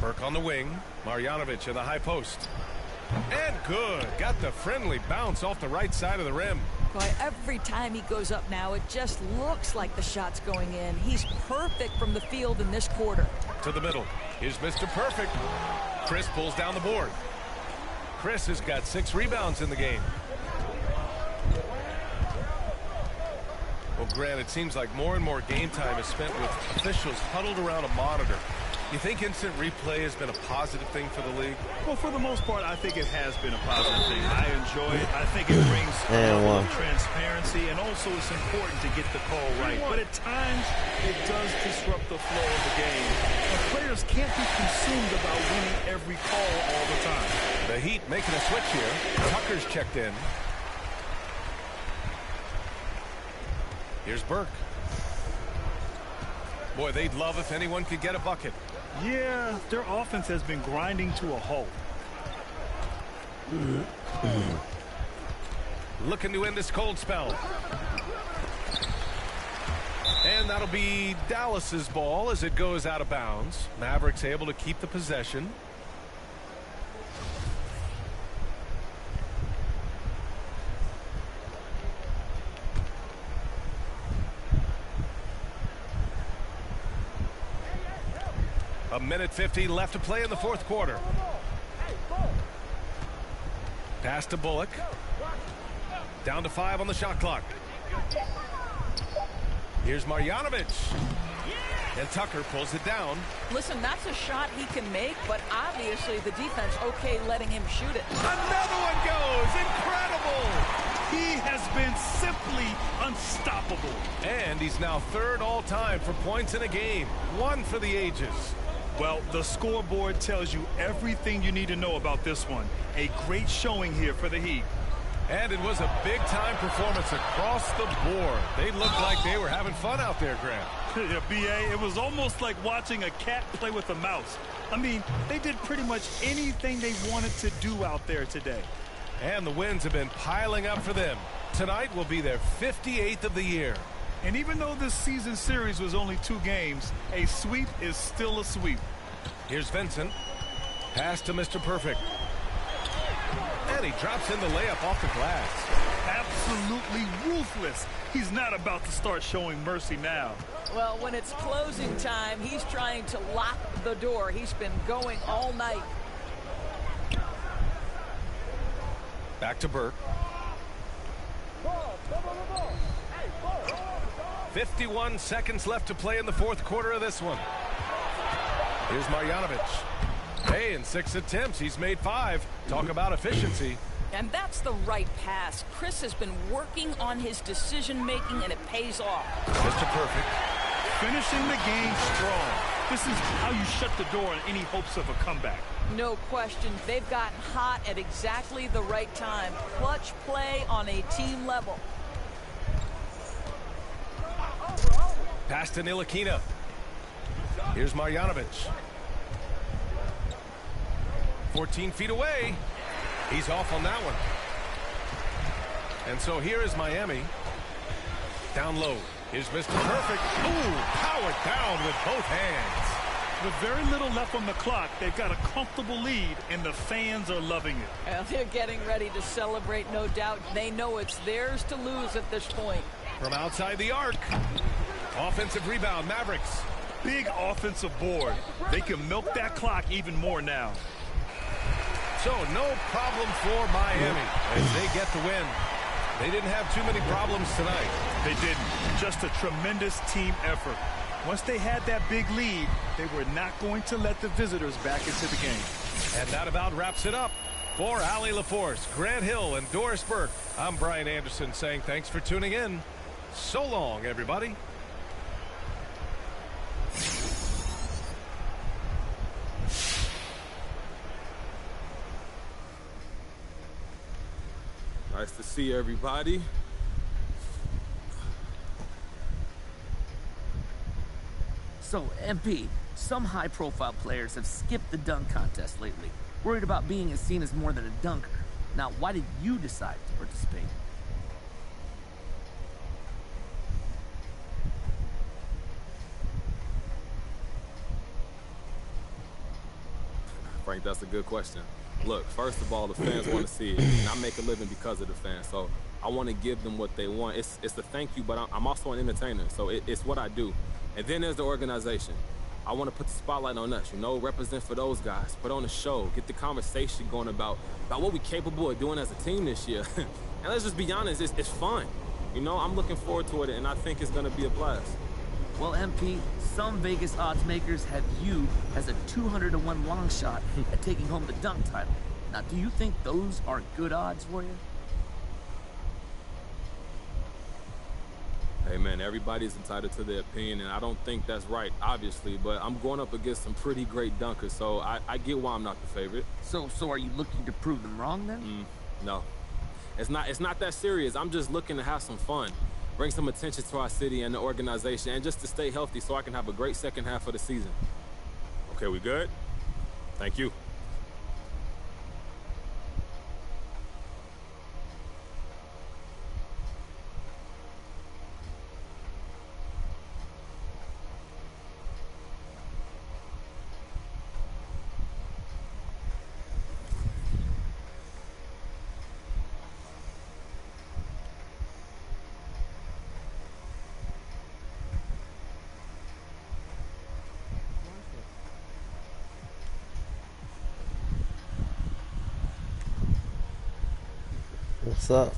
E: Burke on the wing. Marjanovic in the high post. And good. Got the friendly bounce off the right side of the rim.
H: Boy, every time he goes up now, it just looks like the shot's going in. He's perfect from the field in this quarter.
E: To the middle. Here's Mr. Perfect. Chris pulls down the board. Chris has got 6 rebounds in the game. Well, Grant, it seems like more and more game time is spent with officials huddled around a monitor. You think instant replay has been a positive thing for the league?
G: Well, for the most part, I think it has been a positive thing. I enjoy it. I think it brings transparency, and also it's important to get the call right. But at times, it does disrupt the flow of the game. And players can't be consumed about winning every call all the time.
E: The Heat making a switch here. Tucker's checked in. Here's Burke. Boy, they'd love if anyone could get a bucket.
G: Yeah, their offense has been grinding to a halt.
E: Looking to end this cold spell. And that'll be Dallas's ball as it goes out of bounds. Mavericks able to keep the possession. A minute 50 left to play in the fourth quarter. Pass to Bullock. Down to 5 on the shot clock. Here's Marjanovic. And Tucker pulls it down.
H: Listen, that's a shot he can make, but obviously the defense okay letting him shoot it.
E: Another one goes. Incredible.
G: He has been simply unstoppable.
E: And he's now 3rd all-time for points in a game. 1 for the ages.
G: Well, the scoreboard tells you everything you need to know about this one. A great showing here for the Heat.
E: And it was a big-time performance across the board. They looked like they were having fun out there, Grant.
G: Yeah, B.A., it was almost like watching a cat play with a mouse. I mean, they did pretty much anything they wanted to do out there today.
E: And the wins have been piling up for them. Tonight will be their 58th of the year.
G: And even though this season series was only 2 games, a sweep is still a sweep.
E: Here's Vincent. Pass to Mr. Perfect. And he drops in the layup off the glass.
G: Absolutely ruthless. He's not about to start showing mercy now.
H: Well, when it's closing time, he's trying to lock the door. He's been going all night.
E: Back to Burke. 51 seconds left to play in the fourth quarter of this one. Here's Marjanovic. Hey, in 6 attempts, he's made 5. Talk about efficiency.
H: And that's the right pass. Chris has been working on his decision-making, and it pays off.
E: Mr. Perfect.
G: Finishing the game strong. This is how you shut the door on any hopes of a comeback.
H: No question. They've gotten hot at exactly the right time. Clutch play on a team level.
E: Pass to Ntilikina. Here's Marjanovic. 14 feet away. He's off on that one. And so here is Miami. Down low. Here's Mr. Perfect. Ooh, powered down with both hands.
G: With very little left on the clock, they've got a comfortable lead, and the fans are loving it.
H: Well, they're getting ready to celebrate, no doubt. They know it's theirs to lose at this point.
E: From outside the arc. Offensive rebound, Mavericks.
G: Big offensive board. They can milk that clock even more now.
E: So no problem for Miami as they get the win. They didn't have too many problems tonight.
G: They didn't. Just a tremendous team effort. Once they had that big lead, they were not going to let the visitors back into the game.
E: And that about wraps it up. For Allie LaForce, Grant Hill, and Doris Burke, I'm Brian Anderson saying thanks for tuning in. So long, everybody.
I: Nice to see everybody.
J: So, MP, some high-profile players have skipped the dunk contest lately, worried about being seen as more than a dunker. Now, why did you decide to participate?
I: Frank, that's a good question. Look, first of all, the fans want to see it, and I make a living because of the fans. So I want to give them what they want. It's a thank you, but I'm also an entertainer, so it's what I do. And then there's the organization. I want to put the spotlight on us, you know, represent for those guys, put on a show, get the conversation going about what we're capable of doing as a team this year. And let's just be honest, it's fun. You know, I'm looking forward to it, and I think it's going to be a blast.
J: Well, MP, some Vegas odds makers have you as a 200-to-1 long shot at taking home the dunk title. Now, do you think those are good odds for you?
I: Hey, man, everybody's entitled to their opinion, and I don't think that's right, obviously, but I'm going up against some pretty great dunkers, so I get why I'm not the favorite.
J: So are you looking to prove them wrong, then?
I: No. It's not that serious. I'm just looking to have some fun, bring some attention to our city and the organization, and just to stay healthy so I can have a great second half of the season. Okay, we good? Thank you.
A: What's up?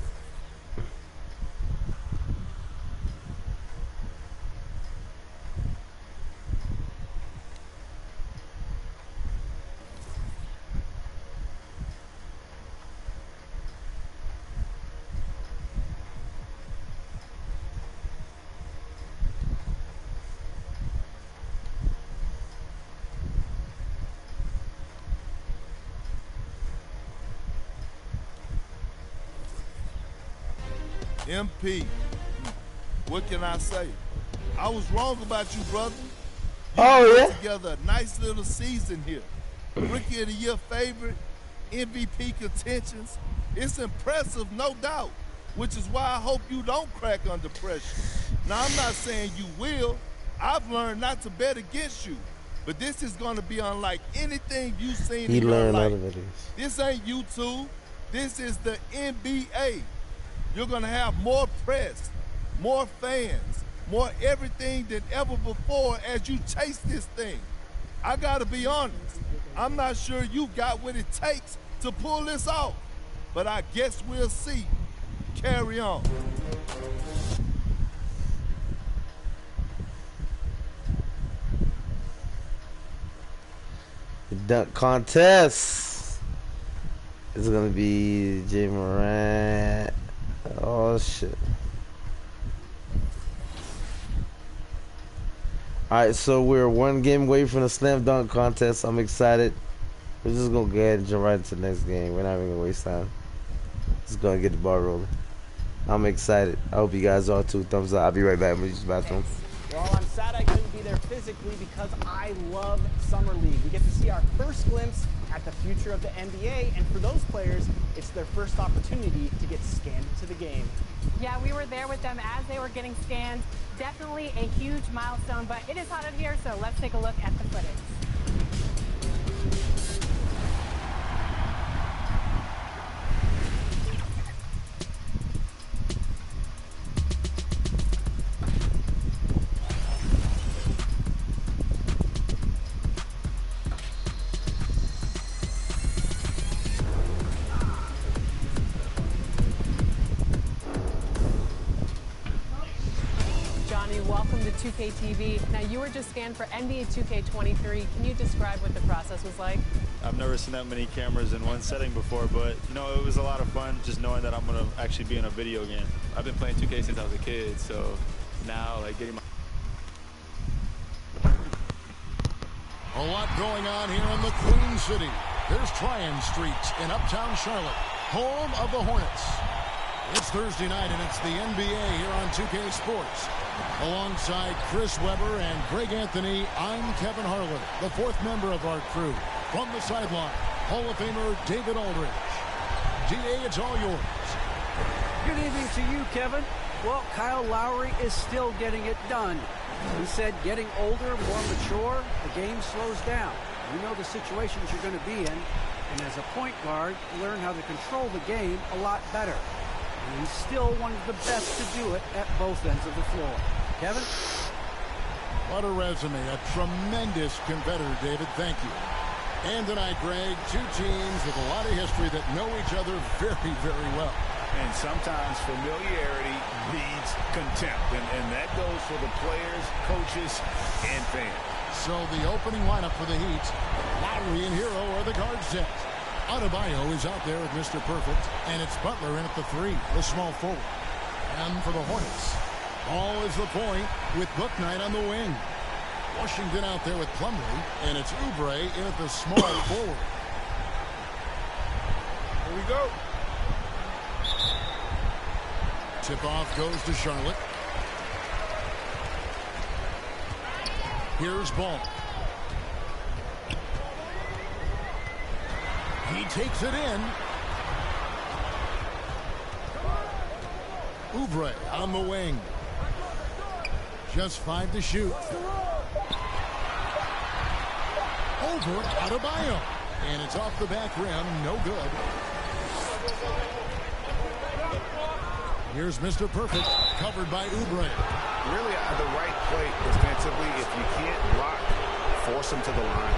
K: MP, what can I say? I was wrong about you, brother.
A: You
K: put together a nice little season here. Rookie of the Year favorite, MVP contentions. It's impressive, no doubt, which is why I hope you don't crack under pressure. Now, I'm not saying you will. I've learned not to bet against you, but this is going to be unlike anything you've seen in your life. This ain't YouTube. This is the NBA. You're going to have more press, more fans, more everything than ever before as you chase this thing. I got to be honest. I'm not sure you got what it takes to pull this off, but I guess we'll see. Carry on.
A: The dunk contest is going to be Jay Morant. Oh shit. Alright, so we're one game away from the slam dunk contest. I'm excited. We're just gonna go ahead and jump right into the next game. We're not even gonna waste time. Just gonna get the ball rolling. I'm excited. I hope you guys are too. Thumbs up. I'll be right back. I'm gonna use the bathroom.
C: Well, I'm sad I couldn't be there physically because I love Summer League. We get to see our first glimpse at the future of the NBA, and for those players, it's their first opportunity to get scanned into the game.
D: Yeah, we were there with them as they were getting scanned. Definitely a huge milestone, but it is hot in here, so let's take a look at the footage. Welcome to 2K TV. Now, you were just scanned for NBA 2K23. Can you describe what the process was like?
L: I've never seen that many cameras in one setting before, but, you know, it was a lot of fun just knowing that I'm going to actually be in a video game.
M: I've been playing 2K since I was a kid, so now, like, getting my...
N: A lot going on here in the Queen City. There's Tryon Street in Uptown Charlotte, home of the Hornets. It's Thursday night, and it's the NBA here on 2K Sports. Alongside Chris Webber and Greg Anthony, I'm Kevin Harlan, the fourth member of our crew. From the sideline, Hall of Famer David Aldridge. DA, it's all yours.
O: Good evening to you, Kevin. Well, Kyle Lowry is still getting it done. He said getting older, more mature, the game slows down. You know the situations you're going to be in, and as a point guard, you learn how to control the game a lot better. And he's still one of the best to do it at both ends of the floor. Kevin?
N: What a resume. A tremendous competitor, David. Thank you. And tonight, Greg, two teams with a lot of history that know each other very, very well.
G: And sometimes familiarity breeds contempt. And that goes for the players, coaches, and fans.
N: So the opening lineup for the Heat, Lowry and Hero are the guard set. Adebayo is out there with Mr. Perfect, and it's Butler in at the 3, the small forward. And for the Hornets, Ball is the point with Bouknight on the wing. Washington out there with Plumlee, and it's Oubre in at the small forward.
G: Here we go.
N: Tip-off goes to Charlotte. Here's Ball. He takes it in. Oubre on the wing. Just 5 to shoot. Over Adebayo. And it's off the back rim. No good. Here's Mr. Perfect. Covered by Oubre.
G: Really the right play defensively. If you can't block, force him to the line.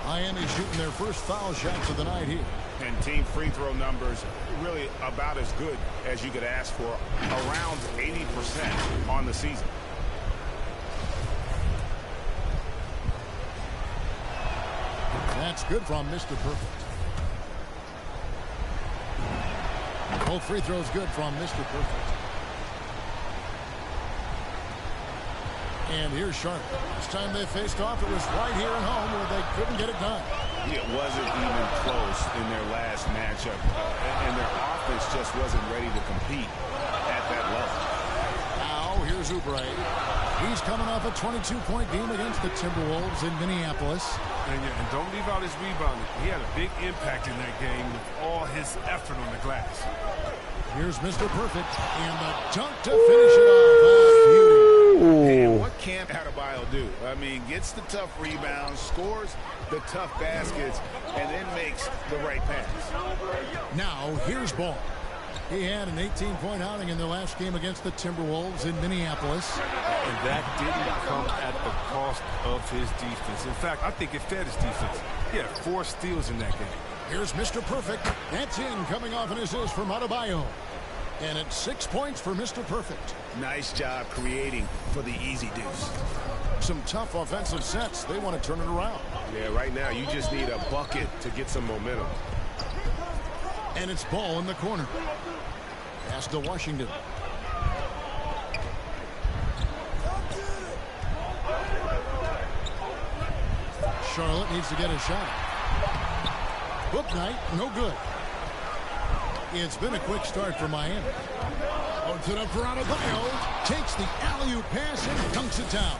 N: Miami shooting their first foul shots of the night here.
G: And team free throw numbers really about as good as you could ask for. Around 80% on the season.
N: That's good from Mr. Perfect. Both free throws good from Mr. Perfect. And here's Charlotte. This time they faced off, it was right here at home where they couldn't get it done.
G: It wasn't even close in their last matchup. And their offense just wasn't ready to compete at that level.
N: Now here's Oubre. He's coming off a 22-point game against the Timberwolves in Minneapolis.
P: And don't leave out his rebounding. He had a big impact in that game with all his effort on the glass.
N: Here's Mr. Perfect, and the dunk to finish it off. Beauty.
G: And what can't Adebayo do? I mean, gets the tough rebounds, scores the tough baskets, and then makes the right pass.
N: Now here's Ball. He had an 18-point outing in their last game against the Timberwolves in Minneapolis.
P: And that didn't come at the cost of his defense. In fact, I think it fed his defense. He had 4 steals in that game.
N: Here's Mr. Perfect. That's in, coming off an assist from Adebayo. And it's 6 points for Mr. Perfect.
G: Nice job creating for the easy deuce.
N: Some tough offensive sets. They want to turn it around.
Q: Yeah, right now you just need a bucket to get some momentum.
N: And it's Ball in the corner. Pass to Washington. Charlotte needs to get a shot. Bouknight, no good. It's been a quick start for Miami. Puts it up for Adebayo. Takes the alley-oop pass and dunks it down.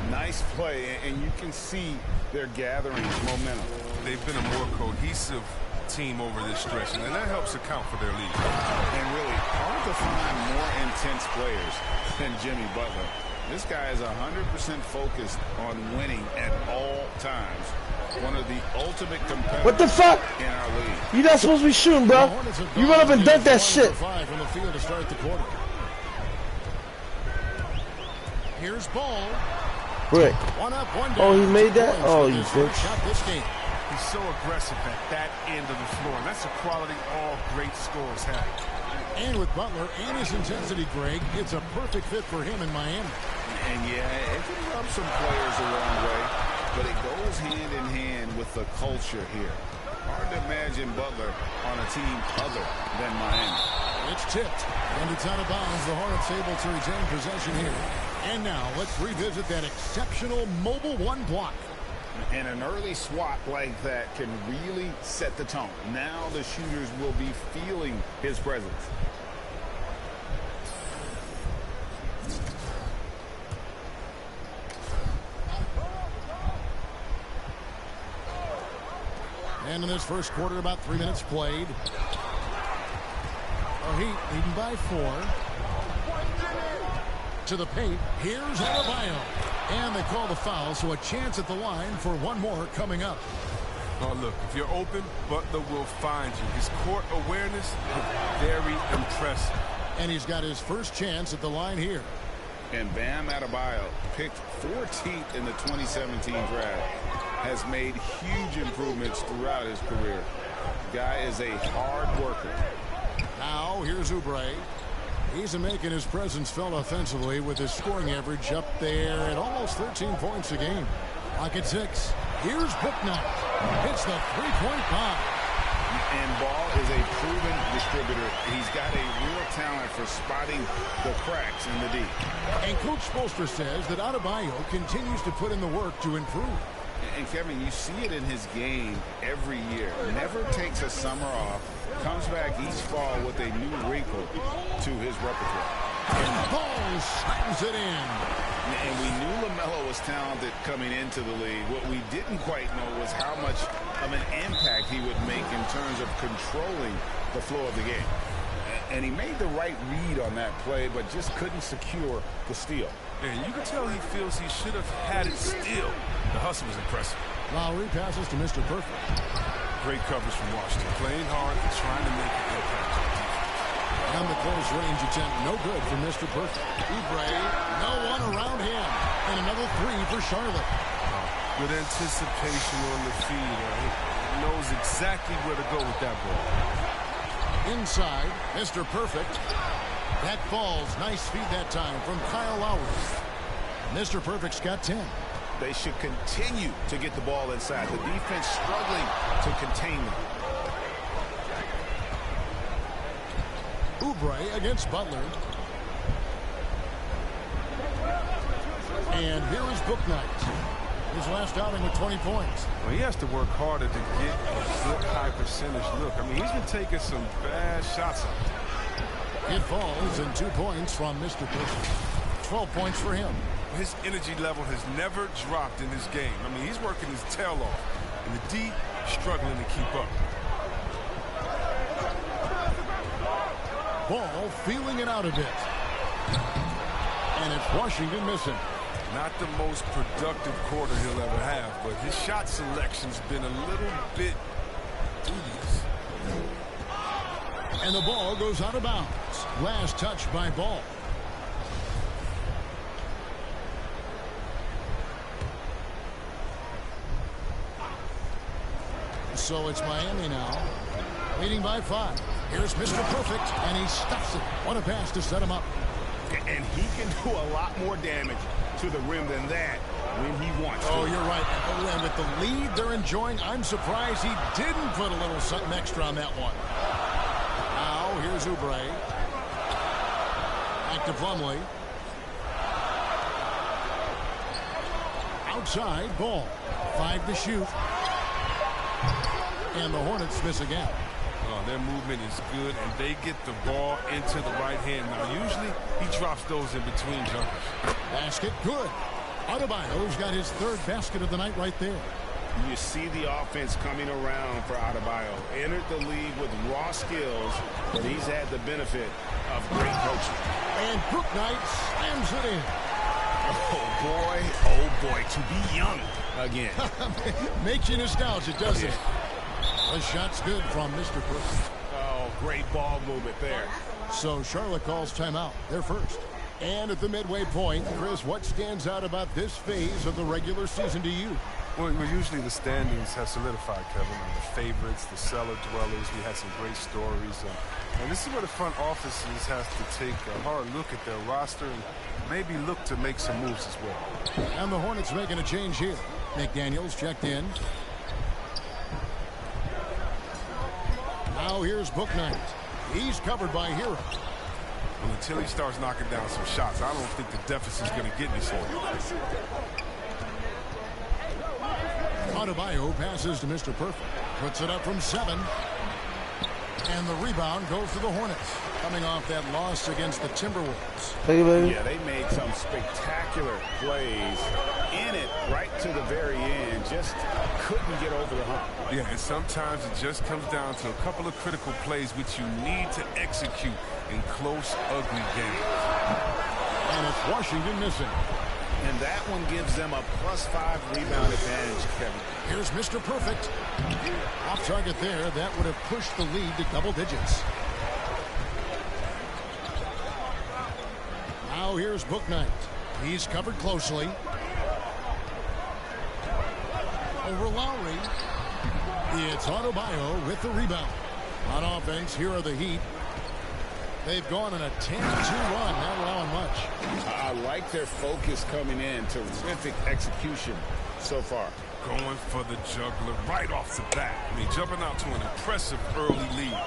G: Nice play, and you can see they're gathering momentum.
P: They've been a more cohesive team over this stretch, and that helps account for their lead.
G: And really, hard to find more intense players than Jimmy Butler. This guy is 100% focused on winning at all times. One of the ultimate competitors.
A: What the fuck?
G: In our league.
A: You're not supposed to be shooting, bro. You run up and dunk that shit.
N: 5 from the field to start the quarter. Here's Ball.
A: Rick.
N: One up, one down.
A: Oh, he made that? Oh, you bitch.
N: This game.
P: He's so aggressive at that end of the floor, and that's a quality all great scorers have.
N: And with Butler and his intensity, Greg, it's a perfect fit for him in Miami.
G: And yeah, it can rub some players the wrong way, but it goes hand in hand with the culture here. Hard to imagine Butler on a team other than Miami.
N: It's tipped, and it's out of bounds. The Hornets able to retain possession here. And now let's revisit that exceptional mobile one block.
G: And an early swat like that can really set the tone. Now the shooters will be feeling his presence.
N: And in this first quarter, about 3 minutes played. Heat leading by 4. To the paint. Here's Adebayo. And they call the foul, so a chance at the line for one more coming up.
P: Oh, look, if you're open, Butler will find you. His court awareness, very impressive.
N: And he's got his first chance at the line here.
R: And Bam Adebayo, picked 14th in the 2017 draft, has made huge improvements throughout his career. The guy is a hard worker.
N: Now, here's Oubre. He's making his presence felt offensively with his scoring average up there at almost 13 points a game. Rocket 6. Here's Bouknight. Hits the three-point bomb.
R: And Ball is a proven distributor. He's got a real talent for spotting the cracks in the D.
N: And Coach Spoelstra says that Adebayo continues to put in the work to improve.
R: And Kevin, you see it in his game every year. Never takes a summer off. Comes back each fall with a new wrinkle to his repertoire.
N: And Ball slams it in.
R: And we knew LaMelo was talented coming into the league. What we didn't quite know was how much of an impact he would make in terms of controlling the flow of the game. And he made the right read on that play, but just couldn't secure the steal.
P: And you can tell he feels he should have had it still. The hustle was impressive.
N: Lowry passes to Mr. Perfect.
P: Great coverage from Washington. Playing hard and trying to make an impact.
N: And the close range attempt, no good for Mr. Perfect. Oubre, no one around him. And another three for Charlotte.
P: Good anticipation on the feed. He knows exactly where to go with that ball.
N: Inside, Mr. Perfect. That falls. Nice feed that time from Kyle Lowry. Mr. Perfect's got 10.
R: They should continue to get the ball inside. The defense struggling to contain them.
N: Oubre against Butler. And here is Bouknight. His last outing with 20 points.
P: Well, he has to work harder to get a good high percentage look. I mean, he's been taking some bad shots out there.
N: It falls and 2 points from Mr. Perfect. 12 points for him.
P: His energy level has never dropped in his game. I mean, he's working his tail off. And the D struggling to keep up.
N: Ball feeling it out a bit. And it's Washington missing.
P: Not the most productive quarter he'll ever have, but his shot selection's been a little bit dubious.
N: And the ball goes out of bounds. Last touch by Ball. So it's Miami now, leading by 5. Here's Mr. Perfect, and he stuffs it. What a pass to set him up.
R: And he can do a lot more damage to the rim than that when he wants to.
N: Oh, you're right. And with the lead they're enjoying, I'm surprised he didn't put a little something extra on that one. Now, here's Oubre. Back to Plumlee. Outside, Ball. 5 to shoot. And the Hornets miss again.
P: Oh, their movement is good, and they get the ball into the right hand. Now, usually he drops those in between jumpers.
N: Basket, good. Adebayo's got his 3rd basket of the night right there.
R: You see the offense coming around for Adebayo. Entered the league with raw skills, but he's had the benefit of great coaching.
N: And Bouknight slams it in.
R: Oh boy, to be young again.
N: Makes you nostalgic, doesn't it? The shot's good from Mr. Perfect.
R: Oh, great ball movement there.
N: So Charlotte calls timeout. They're first. And at the midway point, Chris, what stands out about this phase of the regular season to you?
P: Well, usually the standings have solidified, Kevin. The favorites, the cellar dwellers. We had some great stories. And this is where the front offices has to take a hard look at their roster and maybe look to make some moves as well.
N: And the Hornets making a change here. McDaniels checked in. Now here's Bouknight. He's covered by Hero.
P: Well, until he starts knocking down some shots, I don't think the deficit's going to get any slower.
N: Adebayo passes to Mr. Perfect. Puts it up from 7. And the rebound goes to the Hornets. Coming off that loss against the Timberwolves.
A: Hey, baby.
R: Yeah, they made some spectacular plays in it right to the very end. Just couldn't get over the hump.
P: Yeah, and sometimes it just comes down to a couple of critical plays which you need to execute in close, ugly games.
N: And it's Washington missing.
R: And that one gives them a +5 rebound advantage, Kevin.
N: Here's Mr. Perfect. Off target there. That would have pushed the lead to double digits. Now here's Bouknight. He's covered closely. Over Lowry. It's Adebayo with the rebound. On offense, here are the Heat. They've gone on a 10-2 run, not allowing much.
R: I like their focus coming in. Terrific execution so far.
P: Going for the juggler right off the bat. I mean, jumping out to an impressive early lead.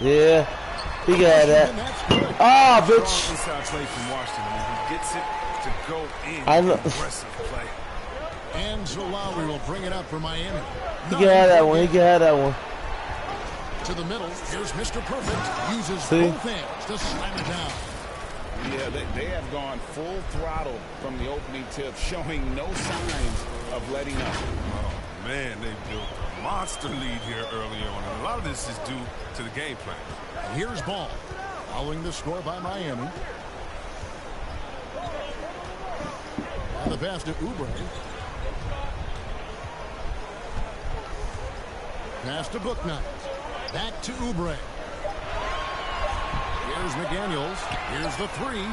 A: Yeah, he got that. Ah, bitch.
P: Strong inside play from Washington. I mean, he gets it to go in.
A: I know.
P: Aggressive play.
N: Angelo Lowry will bring it up for Miami.
A: He can have that one. He can have that one.
N: To the middle. Here's Mr. Perfect. Uses both hands to slam it down.
R: Yeah, they have gone full throttle from the opening tip, showing no signs of letting up.
P: Oh, man, they built a monster lead here early on. And a lot of this is due to the game plan.
N: Here's Ball. Following the score by Miami. And the pass to Oubre. Pass to Bouknight. Back to Oubre. Here's McDaniels. Here's the three.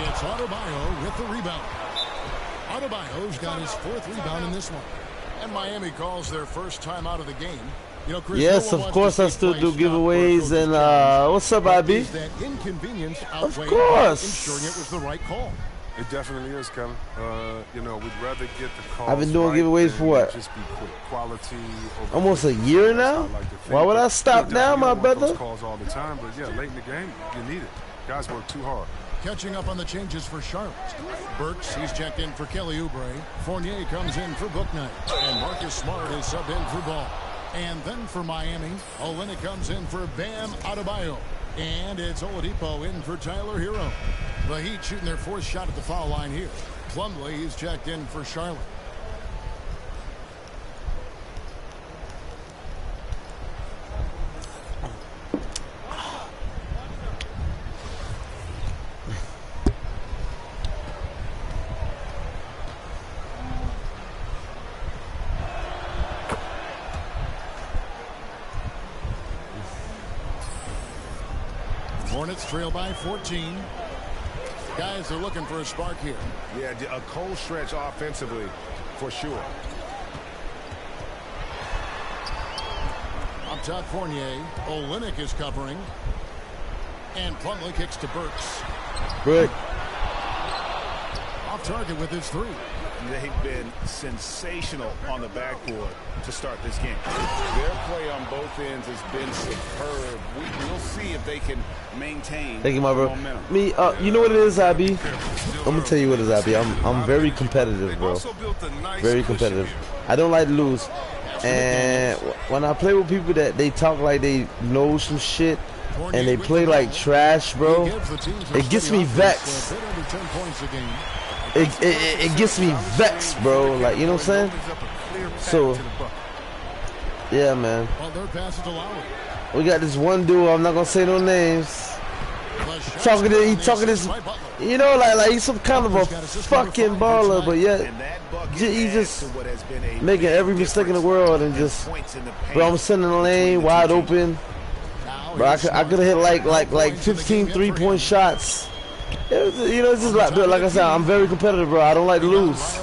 N: It's Adebayo with the rebound. Adebayo's got his 4th rebound in this one. And Miami calls their first time out of the game. You know, Chris,
A: yes, of course I still do giveaways. And what's up, IB?
N: That inconvenience
A: of course.
N: Ensuring it was the right call.
P: It definitely is, Kevin. You know, we'd rather get the calls.
A: I've been doing giveaways for what?
P: Just be quick. Quality.
A: Almost a year now? Why would I stop now, my brother?
P: Calls all the time, but yeah, late in the game, you need it. Guys work too hard.
N: Catching up on the changes for Charlotte. Burks, he's checked in for Kelly Oubre. Fournier comes in for Bouknight. And Marcus Smart is subbed in for Ball. And then for Miami, Olynyk comes in for Bam Adebayo. And it's Oladipo in for Tyler Hero. The Heat shooting their 4th shot at the foul line here. Plumlee is checked in for Charlotte. Hornets trail by 14. Guys are looking for a spark here.
R: Yeah, a cold stretch offensively, for sure.
N: Up top, Fournier. Olynyk is covering. And Plumlee kicks to Burks.
A: Good.
N: Off target with his 3.
R: They've been sensational on the backboard to start this game. Their play on both ends has been superb. We'll see if they can maintain
A: Thank you, my bro.
R: momentum.
A: Me, you know what it is, IB? I'm gonna tell you what it is, IB. I'm very competitive, bro. Very competitive. I don't like to lose. And when I play with people that they talk like they know some shit and they play like trash, bro, it gets me vexed. It gets me vexed, bro. Like, you know what I'm saying? So, yeah, man. We got this one dude. I'm not gonna say no names. He talking this, you know, like he's some kind of a fucking baller, but yet he's just making every mistake in the world and just, bro. I'm sitting in the lane wide open, bro. I could have hit like 15 3-point shots. It was, you know, it's just like I said, I'm very competitive, bro. I don't like to lose.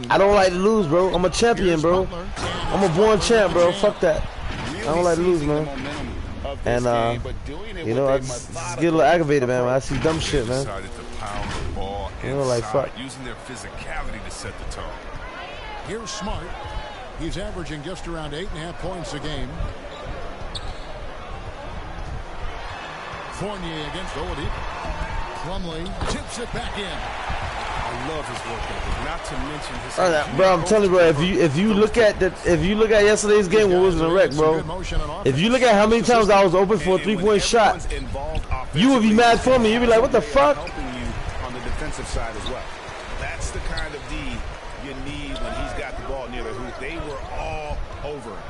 A: I don't like to lose, bro. I'm a champion, bro. I'm a born champ, bro. Fuck that. I don't like to lose, man. And you know, I just get a little aggravated, man, when I see dumb shit, man. You know, like fuck.
P: Using their physicality to set the tone.
N: Here's Smart. He's averaging just around 8.5 points a game. Fournier against Oladipo. Plumlee tips it back in.
P: I love his work ethic, not to mention his.
A: All right, bro, I'm telling you, bro. If you look at yesterday's game, what was in the wreck, bro? If you look at how many times I was open for a 3-point shot, you would be mad for me. You'd be like, what the fuck?
R: Helping you on the defensive side as well. That's the kind of D you need when he's got the ball near the hoop. They were all over him.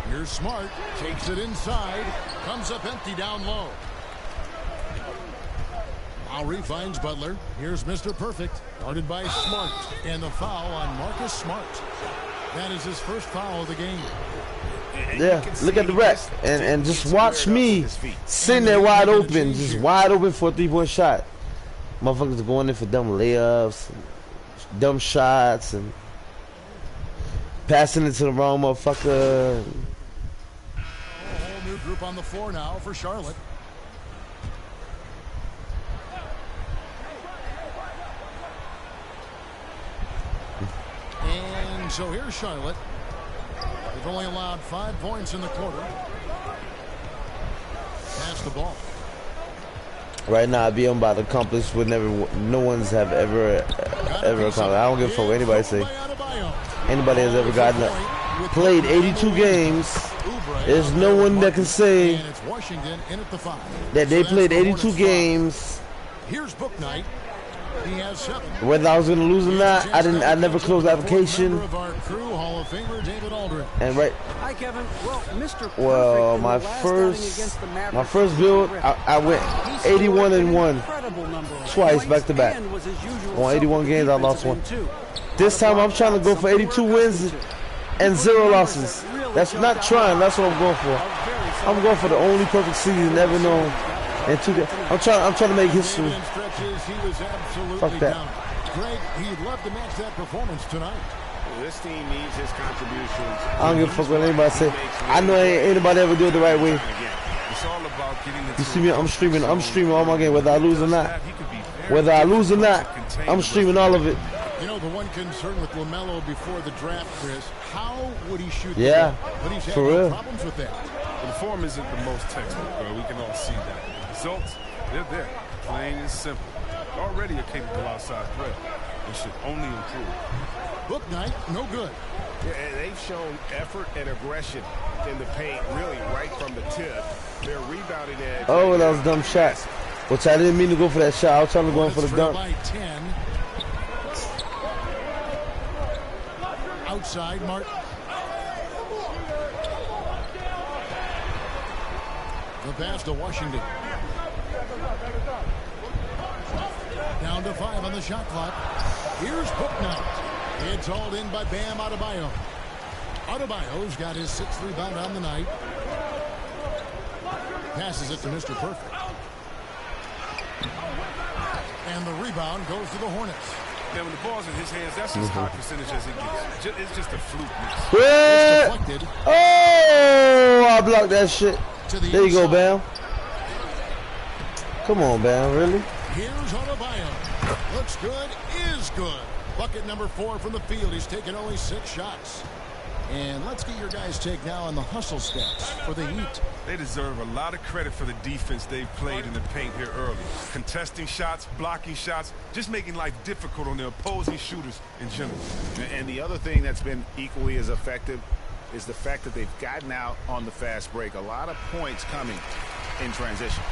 N: Here's Smart, takes it inside, comes up empty down low. Lowry finds Butler. Here's Mr. Perfect. Guarded by Smart. And the foul on Marcus Smart. That is his first foul of the game.
A: Yeah, look at the rep. And just watch me sitting there wide open. Just wide open for a 3-point shot. Motherfuckers are going in for dumb layups, dumb shots, and passing it to the wrong motherfucker.
N: A whole new group on the floor now for Charlotte. And so here's Charlotte. They've only allowed 5 points in the quarter. Pass the ball.
A: Right now, I'd be about to accomplish what no one's have ever accomplished. I don't give a fuck what anybody say. Anybody has ever played 82 games. There's no one that can say that they played 82 games.
N: Here's Book Night. He has 7.
A: Whether I was gonna lose or not, I never closed the application. And right.
O: Hi, Kevin.
A: Well, my first build, I went 81-1 twice back to back. On 81 games, I lost 1. This time, I'm trying to go for 82 wins and 0 losses. That's not trying. That's what I'm going for. I'm going for the only perfect season ever known. And I'm trying to make history. Fuck that.
N: Greg, he'd love to match that performance tonight.
Q: This team needs his contributions.
A: I don't give a fuck what anybody say. I know ain't anybody ever do it the right way.
P: It's all about getting
A: You see me? I'm streaming all my games, whether I lose or not. Whether I lose or not, I'm streaming all of it.
N: You know, the one concern with LaMelo before the draft, Chris, how would he shoot the
A: Yeah,
N: ball? But he's had
A: for
N: no
A: real.
N: problems with that.
P: The form isn't the most textbook, but we can all see that. The results, they're there. Plain and simple. Already a capable outside threat. It should only improve.
N: Book Night, no good.
Q: Yeah, and they've shown effort and aggression in the paint, really right from the tip. They're rebounding edge.
A: Oh, that was a dumb shot. Which I didn't mean to go for that shot. I was trying to go in for the dunk.
N: By 10. Outside, Martin. The pass to Washington. Down to 5 on the shot clock. Here's Book Night. It's hauled in by Bam Adebayo. Adebayo's got his 6th rebound on the night. Passes it to Mr. Perfect. And the rebound goes to the Hornets.
P: Yeah, when the ball's in his hands, that's as high percentage as it gets. It's just a fluke miss.
A: Yeah. Oh, I blocked that shit. There you go, Bam. Come on, Bam, really?
N: Here's Adebayo. Looks good, is good. Bucket number 4 from the field. He's taken only 6 shots. And let's get your guys' take now on the hustle stats for the Heat.
P: They deserve a lot of credit for the defense they've played in the paint here early. Contesting shots, blocking shots, just making life difficult on the opposing shooters in general.
R: And the other thing that's been equally as effective is the fact that they've gotten out on the fast break. A lot of points coming in transition.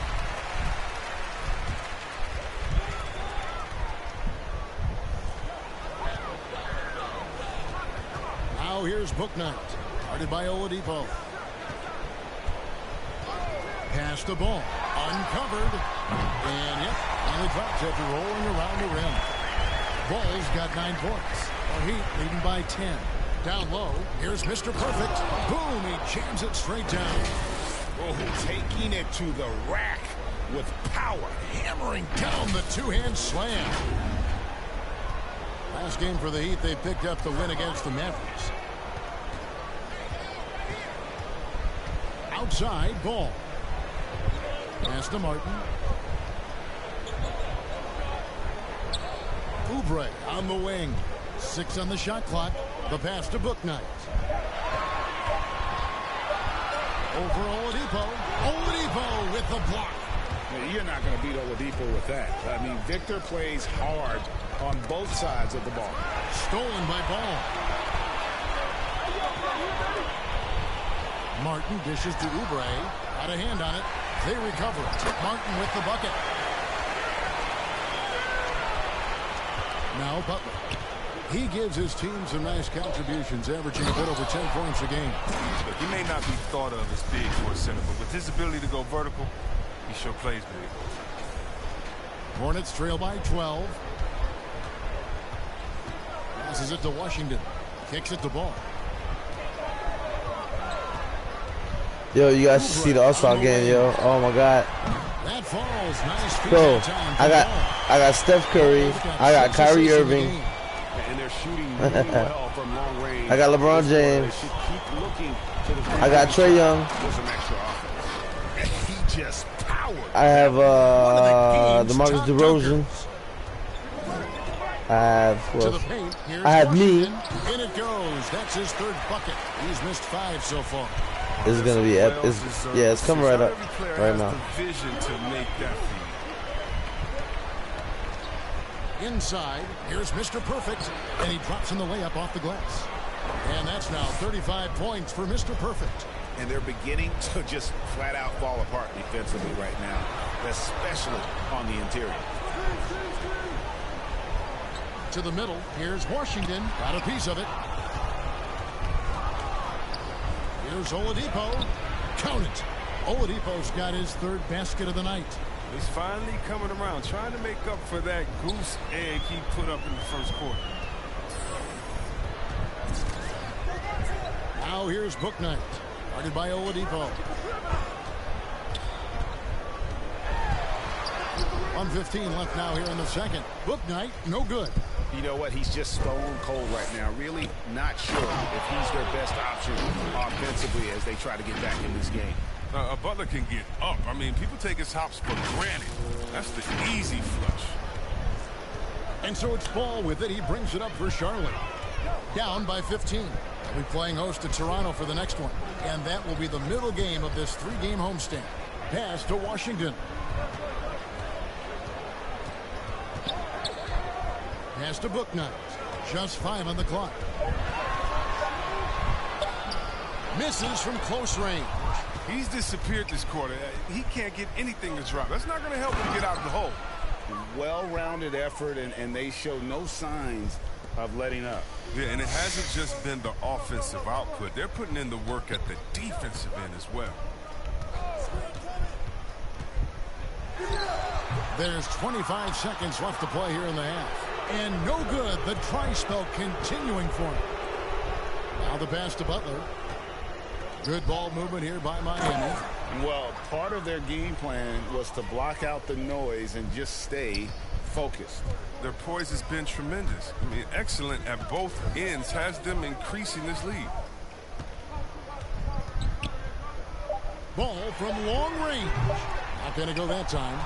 N: Now here's Book Night. Guarded by Oladipo. Pass the ball. Uncovered. And yep, finally drops after rolling around the rim. Ball's got 9 points. Our Heat leading by 10. Down low. Here's Mr. Perfect. Boom, he jams it straight down.
R: Oh, taking it to the rack with power.
N: Hammering down the 2-hand slam. Last game for the Heat, they picked up the win against the Mavericks. Outside, ball. Pass to Martin. Oubre on the wing. 6 on the shot clock. The pass to Book Night. Over Oladipo. Oladipo with the block.
R: You're not going to beat Oladipo with that. I mean, Victor plays hard on both sides of the ball.
N: Stolen by Ball. Martin dishes to Oubre. Got a hand on it. They recover it. Martin with the bucket. Now Butler. He gives his team some nice contributions, averaging a bit over 10 points a game.
P: Look, he may not be thought of as big for a center, but with his ability to go vertical, he sure plays big.
N: Hornets trail by 12. Passes it to Washington. Kicks it to Ball.
A: Yo, you guys should see the All-Star game, yo. Oh my God.
N: That falls. Nice.
A: Bro, I got Steph Curry. I got Kyrie Irving.
Q: And they're shooting really well from long range.
A: I got LeBron James. I got Trae Young.
Q: He just powered.
A: I have DeMarcus DeRozan. I have me.
N: In it goes. That's his third bucket. He's missed 5 so far.
A: This is gonna be epic. Yeah, it's coming right up right now.
P: Vision to make that feed.
N: Inside, here's Mr. Perfect, and he drops in the layup off the glass. And that's now 35 points for Mr. Perfect.
R: And they're beginning to just flat out fall apart defensively right now, especially on the interior.
N: To the middle, here's Washington, got a piece of it. Here's Oladipo. Count it. Oladipo's got his third basket of the night.
P: He's finally coming around, trying to make up for that goose egg he put up in the first quarter.
N: Now here's Bouknight. Guarded by Oladipo. 1:15 left now here in the second. Bouknight, no good.
R: You know what? He's just stone cold right now. Really not sure if he's their best option offensively as they try to get back in this game.
P: Butler can get up. I mean, people take his hops for granted. That's the easy flush.
N: And so it's Ball with it. He brings it up for Charlotte. Down by 15. They'll be playing host to Toronto for the next one. And that will be the middle game of this 3-game homestand. Pass to Washington. Pass to Bouknight. Just 5 on the clock. Misses from close range.
P: He's disappeared this quarter. He can't get anything to drop. That's not going to help him get out of the hole.
R: Well-rounded effort, and they show no signs of letting up.
P: Yeah, and it hasn't just been the offensive output. They're putting in the work at the defensive end as well.
N: There's 25 seconds left to play here in the half. And no good. The try spell continuing for him. Now the pass to Butler. Good ball movement here by Miami.
R: Well, part of their game plan was to block out the noise and just stay focused.
P: Their poise has been tremendous. I mean, excellent at both ends, has them increasing this lead.
N: Ball from long range. Not going to go that time.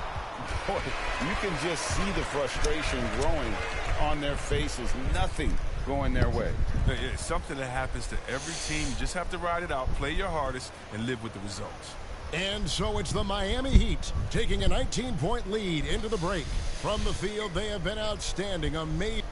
R: Boy, you can just see the frustration growing on their faces. Nothing going their way.
P: It's something that happens to every team. You just have to ride it out, play your hardest, and live with the results.
N: And so it's the Miami Heat taking a 19-point lead into the break. From the field, they have been outstanding. Amazing.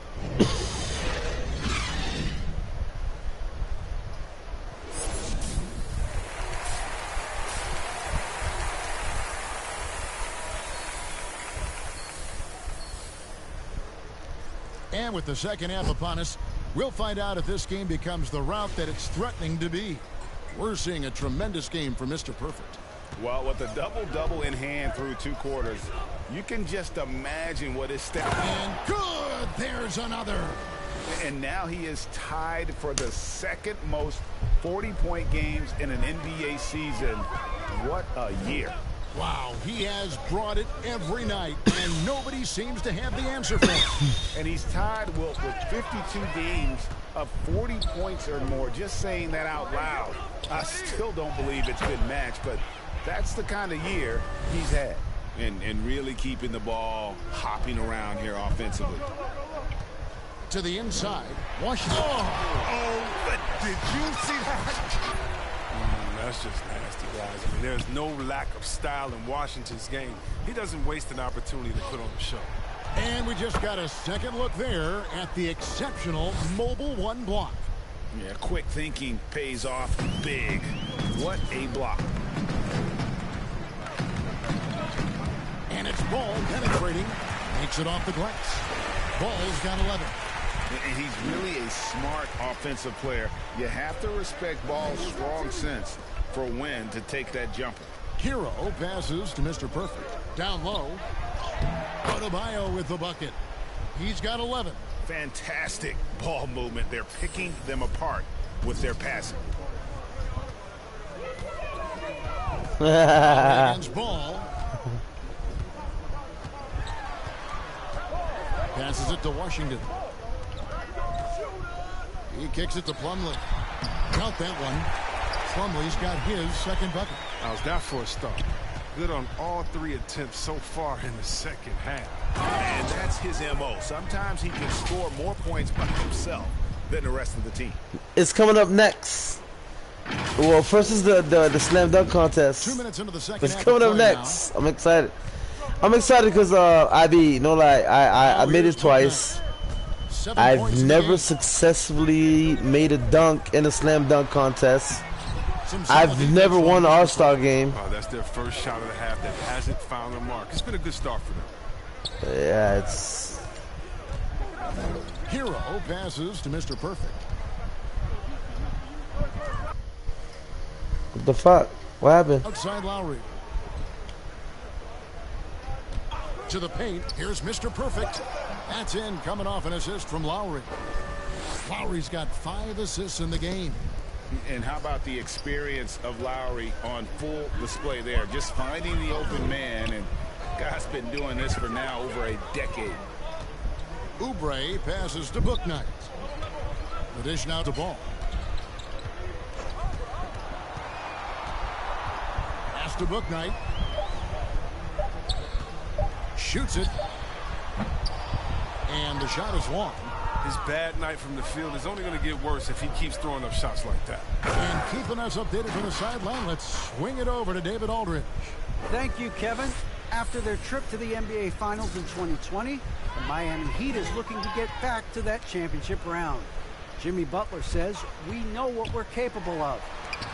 N: And with the second half upon us, we'll find out if this game becomes the route that it's threatening to be. We're seeing a tremendous game from Mr. Perfect.
R: Well, with a double-double in hand through 2 quarters, you can just imagine what his step.
N: And good! There's another.
R: And now he is tied for the second most 40-point games in an NBA season. What a year.
N: Wow, he has brought it every night, and nobody seems to have the answer for him.
R: And he's tied with 52 games of 40 points or more. Just saying that out loud, I still don't believe it's been matched, but that's the kind of year he's had. And really keeping the ball hopping around here offensively.
N: To the inside, Washington.
P: Oh, did you see that? That's just nasty, guys. I mean, there's no lack of style in Washington's game. He doesn't waste an opportunity to put on the show.
N: And we just got a second look there at the exceptional mobile 1 block.
R: Yeah, quick thinking pays off big. What a block.
N: And it's Ball penetrating. Makes it off the glass. Ball's got 11.
R: And he's really a smart offensive player. You have to respect Ball's strong sense for when to take that jumper.
N: Hero passes to Mr. Perfect. Down low. Adebayo with the bucket. He's got 11.
R: Fantastic ball movement. They're picking them apart with their passing.
N: Against Ball. Passes it to Washington. He kicks it to Plumlee. Count that one. Plumlee's got his second bucket.
P: How's that for a start? Good on all 3 attempts so far in the second half.
R: And that's his MO. Sometimes he can score more points by himself than the rest of the team.
A: It's coming up next. Well, first is the slam dunk contest.
N: 2 minutes into the second
A: It's
N: half
A: coming
N: of
A: up
N: play
A: next. I'm excited. I'm excited because IB, no lie, I made it twice. I've never successfully made a dunk in a slam dunk contest. I've never won an All-Star game.
P: That's their first shot of the half that hasn't found their mark. It's been a good start for them.
A: Yeah, it's...
N: Hero passes to Mr. Perfect.
A: What the fuck? What happened?
N: Outside Lowry. To the paint. Here's Mr. Perfect. That's in, coming off an assist from Lowry. Lowry's got 5 assists in the game.
R: And how about the experience of Lowry on full display there? Just finding the open man, and guy's been doing this for now over a decade.
N: Oubre passes to Bouknight. The dish now to Ball. Pass to Bouknight. Shoots it. And the shot is long.
P: His bad night from the field is only going to get worse if he keeps throwing up shots like that.
N: And keeping us updated from the sideline, let's swing it over to David Aldridge.
O: Thank you, Kevin. After their trip to the NBA Finals in 2020, the Miami Heat is looking to get back to that championship round. Jimmy Butler says, we know what we're capable of.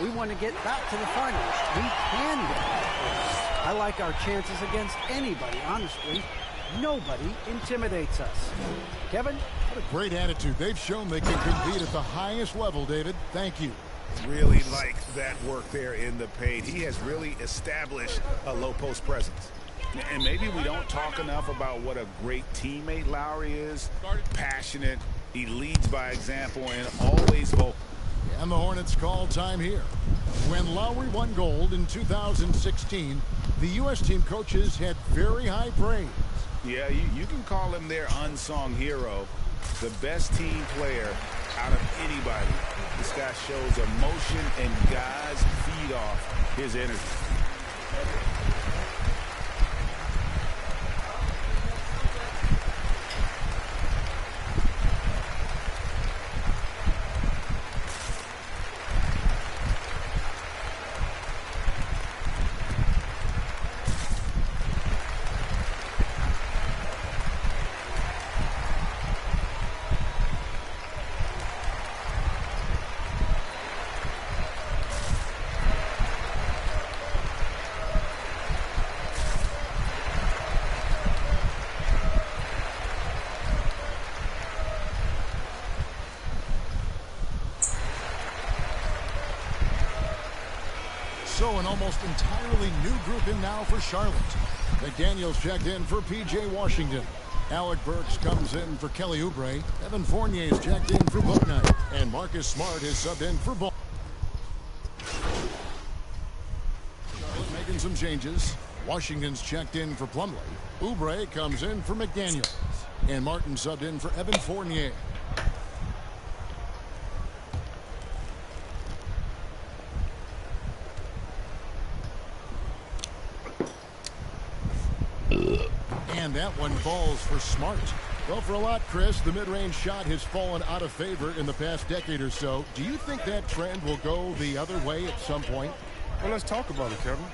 O: We want to get back to the finals. We can get there. I like our chances against anybody, honestly. Nobody intimidates us. Kevin?
N: What a great attitude. They've shown they can compete at the highest level, David. Thank you.
R: Really like that work there in the paint. He has really established a low post presence. And maybe we don't talk enough about what a great teammate Lowry is. Passionate. He leads by example and always vocal.
N: And the Hornets call time here. When Lowry won gold in 2016, the U.S. team coaches had very high praise.
R: Yeah, you can call him their unsung hero. The best team player out of anybody. This guy shows emotion, and guys feed off his energy.
N: So an almost entirely new group in now for Charlotte. McDaniels checked in for P.J. Washington. Alec Burks comes in for Kelly Oubre. Evan Fournier's checked in for Bouknight. And Marcus Smart is subbed in for Ball. Charlotte making some changes. Washington's checked in for Plumlee. Oubre comes in for McDaniels. And Martin subbed in for Evan Fournier. And that one falls for Smart. Well, for a lot, Chris, the mid-range shot has fallen out of favor in the past decade or so. Do you think that trend will go the other way at some point?
P: Well, let's talk about it, Kevin.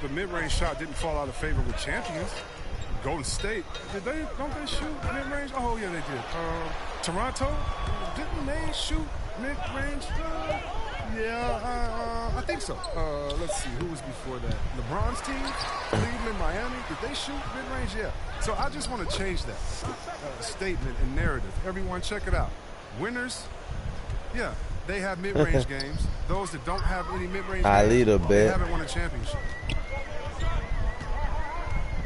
P: The mid-range shot didn't fall out of favor with champions. Golden State, don't they shoot mid-range? Oh, yeah, they did. Toronto, didn't they shoot mid-range? I think so. Let's see, who was before that? LeBron's team, Cleveland, Miami, did they shoot mid-range? Yeah. So I just want to change that statement and narrative. Everyone check it out. Winners, yeah, they have mid-range games. Those that don't have any mid-range games, they haven't won a championship.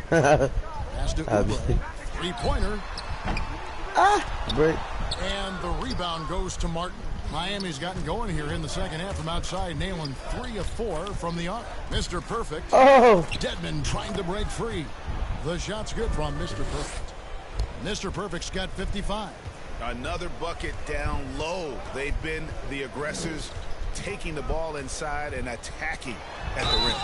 N: Pass to Oubre. Three-pointer.
A: Break.
N: And the rebound goes to Martin. Miami's gotten going here in the second half from outside, nailing 3 of 4 from the arc. Mr. Perfect.
A: Oh!
N: Dedmon trying to break free. The shot's good from Mr. Perfect. Mr. Perfect's got 55.
R: Another bucket down low. They've been the aggressors, taking the ball inside and attacking at the rim.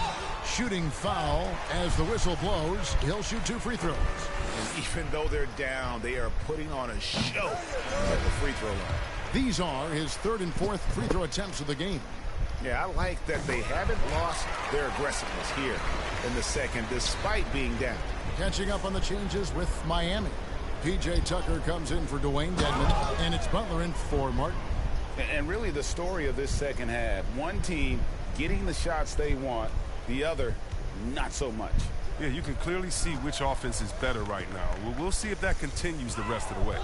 N: Shooting foul as the whistle blows. He'll shoot 2 free throws.
R: And even though they're down, they are putting on a show at the free throw line.
N: These are his 3rd and 4th free throw attempts of the game.
R: Yeah, I like that they haven't lost their aggressiveness here in the second, despite being down.
N: Catching up on the changes with Miami. P.J. Tucker comes in for Dwayne Dedmon, and it's Butler in for Martin.
R: And really the story of this second half, one team getting the shots they want, the other not so much.
P: Yeah, you can clearly see which offense is better right now. We'll see if that continues the rest of the way.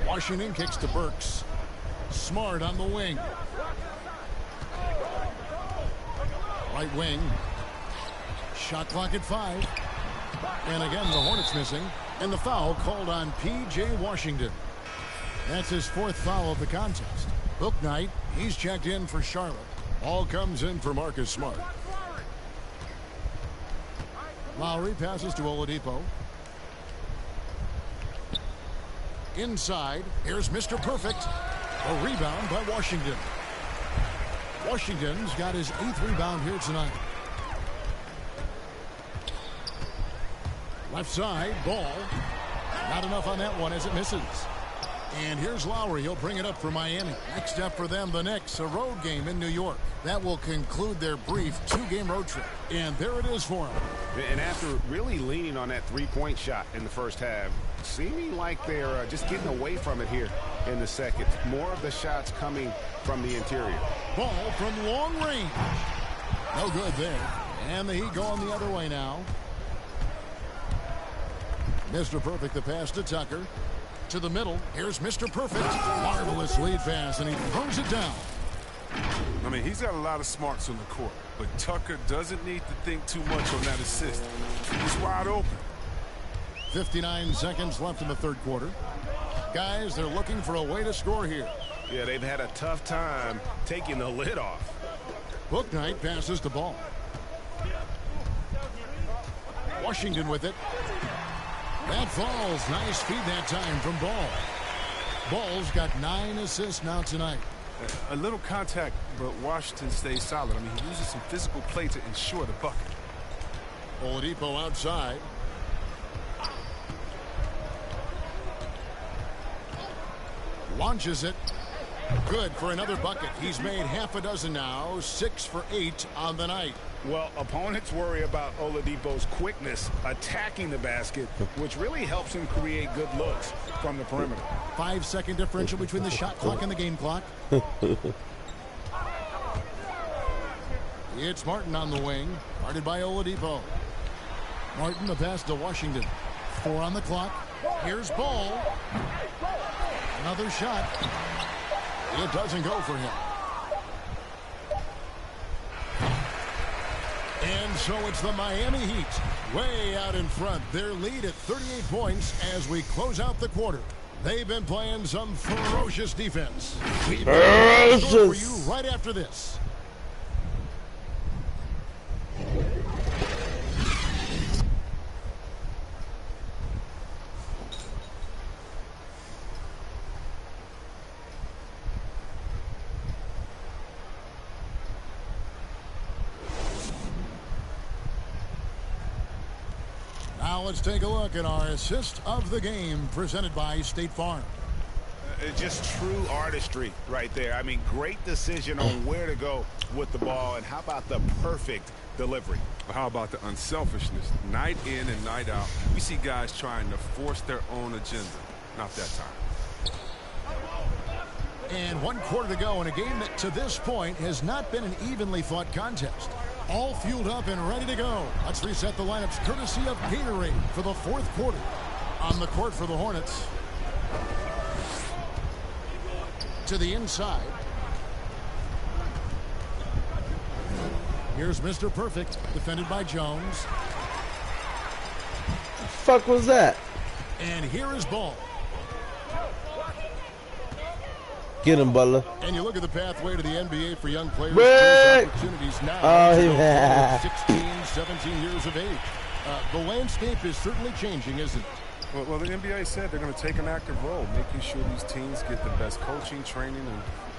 N: Washington kicks to Burks. Smart on the wing. Right wing. Shot clock at 5. And again, the Hornets missing. And the foul called on P.J. Washington. That's his 4th foul of the contest. Bouknight, he's checked in for Charlotte. All comes in for Marcus Smart. Lowry passes to Oladipo. Inside, here's Mr. Perfect. A rebound by Washington. Washington's got his 8th rebound here tonight. Left side, Ball. Not enough on that one as it misses. And here's Lowry. He'll bring it up for Miami. Next up for them, the Knicks, a road game in New York. That will conclude their brief 2-game road trip. And there it is for them.
Q: And after really leaning on that three-point shot in the first half, seeming like they're just getting away from it here in the second. More of the shots coming from the interior.
N: Ball from long range. No good there. And the Heat going the other way now. Mr. Perfect, the pass to Tucker. To the middle. Here's Mr. Perfect. Marvelous lead pass, and he throws it down.
P: I mean, he's got a lot of smarts on the court, but Tucker doesn't need to think too much on that assist. He's wide open.
N: 59 seconds left in the 3rd quarter. Guys, they're looking for a way to score here.
Q: Yeah, they've had a tough time taking the lid off.
N: Bouknight passes the Ball. Washington with it. That falls. Nice feed that time from Ball. Ball's got 9 assists now tonight.
P: A little contact, but Washington stays solid. I mean, he uses some physical play to ensure the bucket.
N: Oladipo outside. Launches it. Good for another bucket. He's made half a dozen now. 6 for 8 on the night.
R: Well, opponents worry about Oladipo's quickness attacking the basket, which really helps him create good looks from the perimeter.
N: 5-second differential between the shot clock and the game clock. It's Martin on the wing, guarded by Oladipo. Martin, the pass to Washington. 4 on the clock. Here's Ball. Another shot. It doesn't go for him. And so it's the Miami Heat way out in front. Their lead at 38 points as we close out the quarter. They've been playing some ferocious defense. We've got a story for you right after this. Now let's take a look at our assist of the game presented by State Farm.
R: Just true artistry right there. I mean, great decision on where to go with the ball, and how about the perfect delivery?
P: How about the unselfishness? Night in and night out, we see guys trying to force their own agenda. Not that time.
N: And 1 quarter to go in a game that to this point has not been an evenly fought contest. All fueled up and ready to go. Let's reset the lineups courtesy of Gatorade for the 4th quarter. On the court for the Hornets. To the inside. Here's Mr. Perfect, defended by Jones.
A: The fuck was that?
N: And here is Ball.
A: Get him, Butler.
N: And you look at the pathway to the NBA for young players.
A: Break!
N: Opportunities now.
A: Oh, yeah.
N: 16, 17 years of age. The landscape is certainly changing, isn't it?
P: Well, the NBA said they're going to take an active role, making sure these teams get the best coaching, training,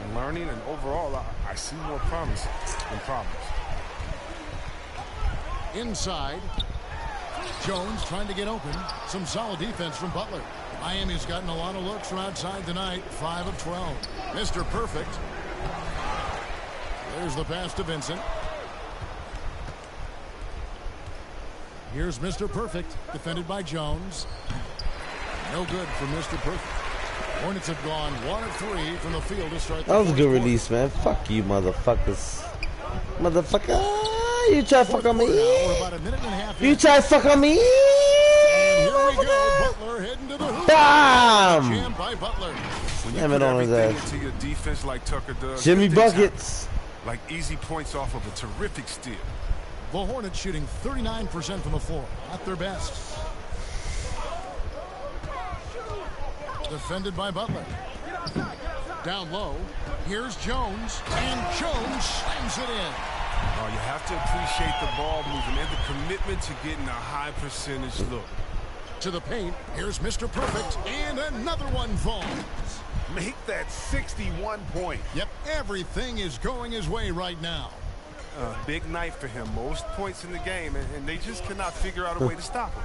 P: and learning. And overall, I see more promise than problems.
N: Inside. Jones trying to get open. Some solid defense from Butler. Miami's gotten a lot of looks from outside tonight. 5 of 12. Mr. Perfect. There's the pass to Vincent. Here's Mr. Perfect, defended by Jones. No good for Mr. Perfect. Hornets have gone 1 of 3 from the field to start the
A: That was a good
N: fourth
A: release, man. Fuck you, motherfuckers. Motherfucker. You try to fuck on me. You try to fuck on me.
N: And here we go. Butler heading to the hoop.
A: Bam!
N: Jammed by Butler.
A: Damn it on his ass.
P: Into your defense like Tucker does.
A: Jimmy
P: Good things
A: Buckets.
P: happen, like easy points off of a terrific steal.
N: The Hornets shooting 39% from the floor. At their best. Defended by Butler. Down low. Here's Jones. And Jones slams it in.
P: Oh, you have to appreciate the ball movement and the commitment to getting a high percentage look.
N: To the paint. Here's Mr. Perfect. And another one falls.
Q: Make that 61 point.
N: Yep, everything is going his way right now.
P: Big night for him. Most points in the game, and they just cannot figure out a way to stop him.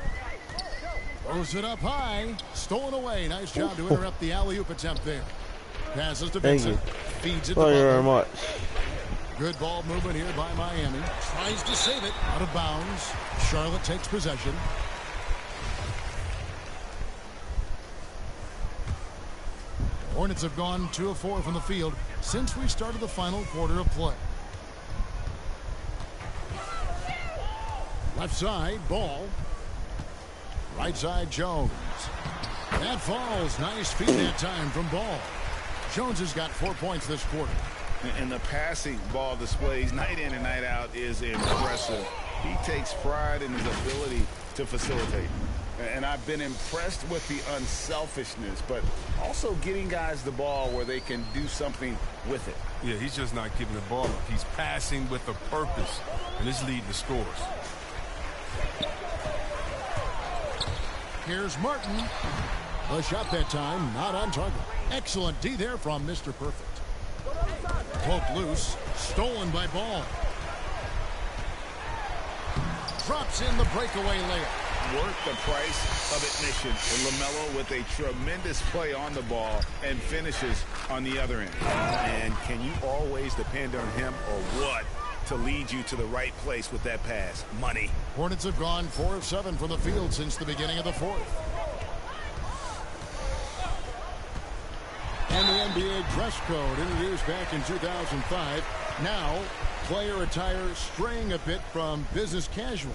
N: Throws it up high. Stolen away. Nice job to interrupt the alley-oop attempt there. Passes to
A: Thank
N: Vincent.
A: you.
N: Feeds it to
A: Thank you
N: Butler.
A: very much.
N: Good ball movement here by Miami. Tries to save it. Out of bounds. Charlotte takes possession. Hornets have gone 2 of 4 from the field since we started the final quarter of play. Left side, Ball. Right side, Jones. That falls. Nice feed that time from Ball. Jones has got 4 points this quarter.
R: And the passing ball displays night in and night out is impressive. He takes pride in his ability to facilitate. And I've been impressed with the unselfishness, but also getting guys the ball where they can do something with it.
P: Yeah, he's just not giving the ball up. He's passing with a purpose, and it's leading to scores.
N: Here's Martin. The shot that time, not on target. Excellent D there from Mr. Perfect. Poked loose. Stolen by Ball. Drops in the breakaway layup.
R: Worth the price of admission. And LaMelo with a tremendous play on the ball and finishes on the other end. And can you always depend on him or what to lead you to the right place with that pass? Money.
N: Hornets have gone 4 of 7 from the field since the beginning of the fourth. And the NBA dress code introduced back in 2005. Now, player attire straying a bit from business casual.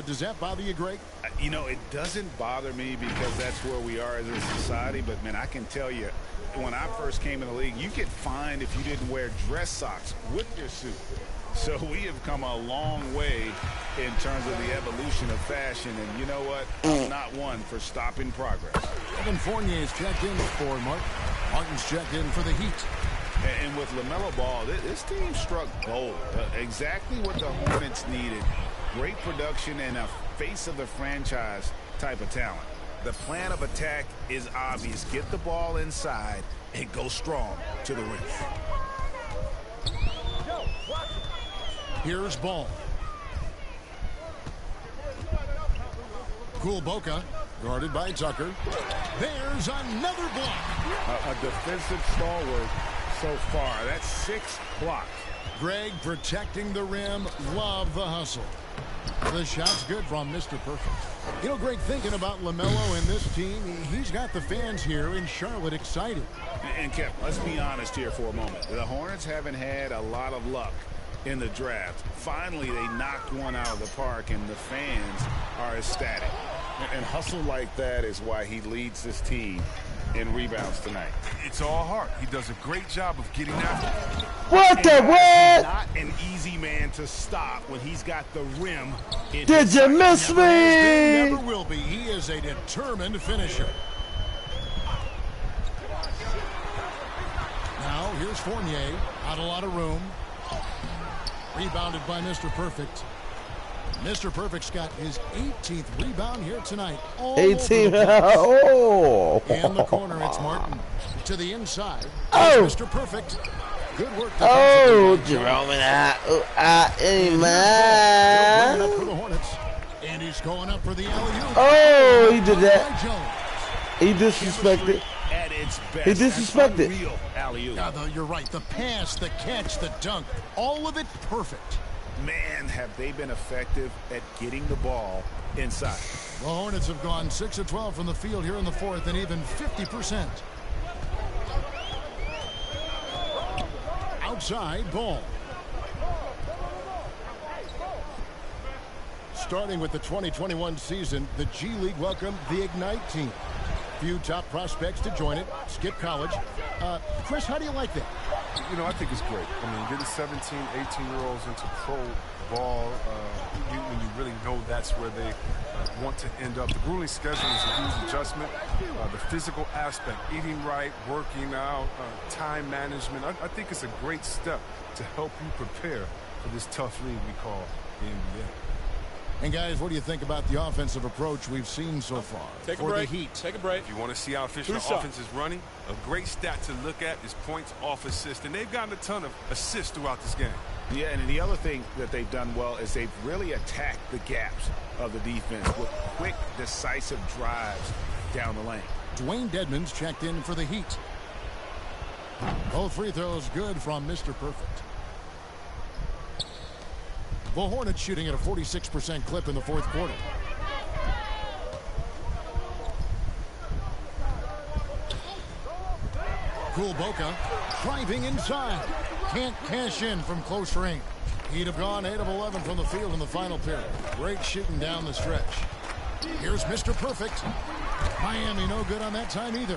N: Does that bother you, Greg?
R: You know, it doesn't bother me because that's where we are as a society. But, man, I can tell you, when I first came in the league, you get fined if you didn't wear dress socks with your suit. So we have come a long way in terms of the evolution of fashion. And you know what? I'm not one for stopping progress.
N: Evan Fournier's checked in for Martin. Martin's checked in for the Heat.
R: And with LaMelo Ball, this team struck gold. Exactly what the Hornets needed. Great production and a face of the franchise type of talent. The plan of attack is obvious. Get the ball inside and go strong to the rim.
N: Here's Ball. Kuliboka, guarded by Tucker. There's another block.
R: A defensive stalwart so far. That's 6 blocks.
N: Greg protecting the rim. Love the hustle. The shot's good from Mr. Perfect. You know, Greg, thinking about LaMelo and this team, he's got the fans here in Charlotte excited.
R: And Kev, let's be honest here for a moment. The Hornets haven't had a lot of luck in the draft. Finally, they knocked one out of the park, and the fans are ecstatic. And hustle like that is why he leads this team in rebounds tonight.
P: It's all heart. He does a great job of getting after it.
A: What the what?
R: Not an easy man to stop when he's got the rim.
A: Did you miss me?
N: Never will be. He is a determined finisher. Now here's Fournier. Not a lot of room. Rebounded by Mr. Perfect. Mr. Perfect's got his 18th rebound here tonight.
A: 18. Oh.
N: In the corner, it's Martin. To the inside.
A: Oh.
N: Mr. Perfect. Good work.
A: Oh, Jerome man.
N: Up for the Hornets. And he's going up for the alley-oop.
A: Oh, he did that. He disrespected.
R: At its best.
A: He disrespected.
N: Yeah, you're right. The pass, the catch, the dunk. All of it perfect.
R: Man, have they been effective at getting the ball inside.
N: The Hornets have gone 6 of 12 from the field here in the fourth and even 50%. Outside ball. Starting with the 2021 season, the G League welcomed the Ignite team. Few top prospects to join it. Skip college. Chris, how do you like that?
P: You know, I think it's great. I mean, getting 17, 18-year-olds into pro ball, when you really know that's where they want to end up. The grueling schedule is a huge adjustment. The physical aspect, eating right, working out, time management, I think it's a great step to help you prepare for this tough league we call the NBA.
N: And guys, what do you think about the offensive approach we've seen so far?
E: Take a
N: for
E: break.
N: the Heat?
E: Take a break.
P: If you want to see how efficient the offense is running, a great stat to look at is points off assist. And they've gotten a ton of assists throughout this game.
R: Yeah, and the other thing that they've done well is they've really attacked the gaps of the defense with quick, decisive drives down the lane.
N: Dwayne Dedmon's checked in for the Heat. Both free throws good from Mr. Perfect. The Hornets shooting at a 46% clip in the fourth quarter. Kulboka driving inside. Can't cash in from close range. He'd have gone 8 of 11 from the field in the final period. Great shooting down the stretch. Here's Mr. Perfect. Miami no good on that time either.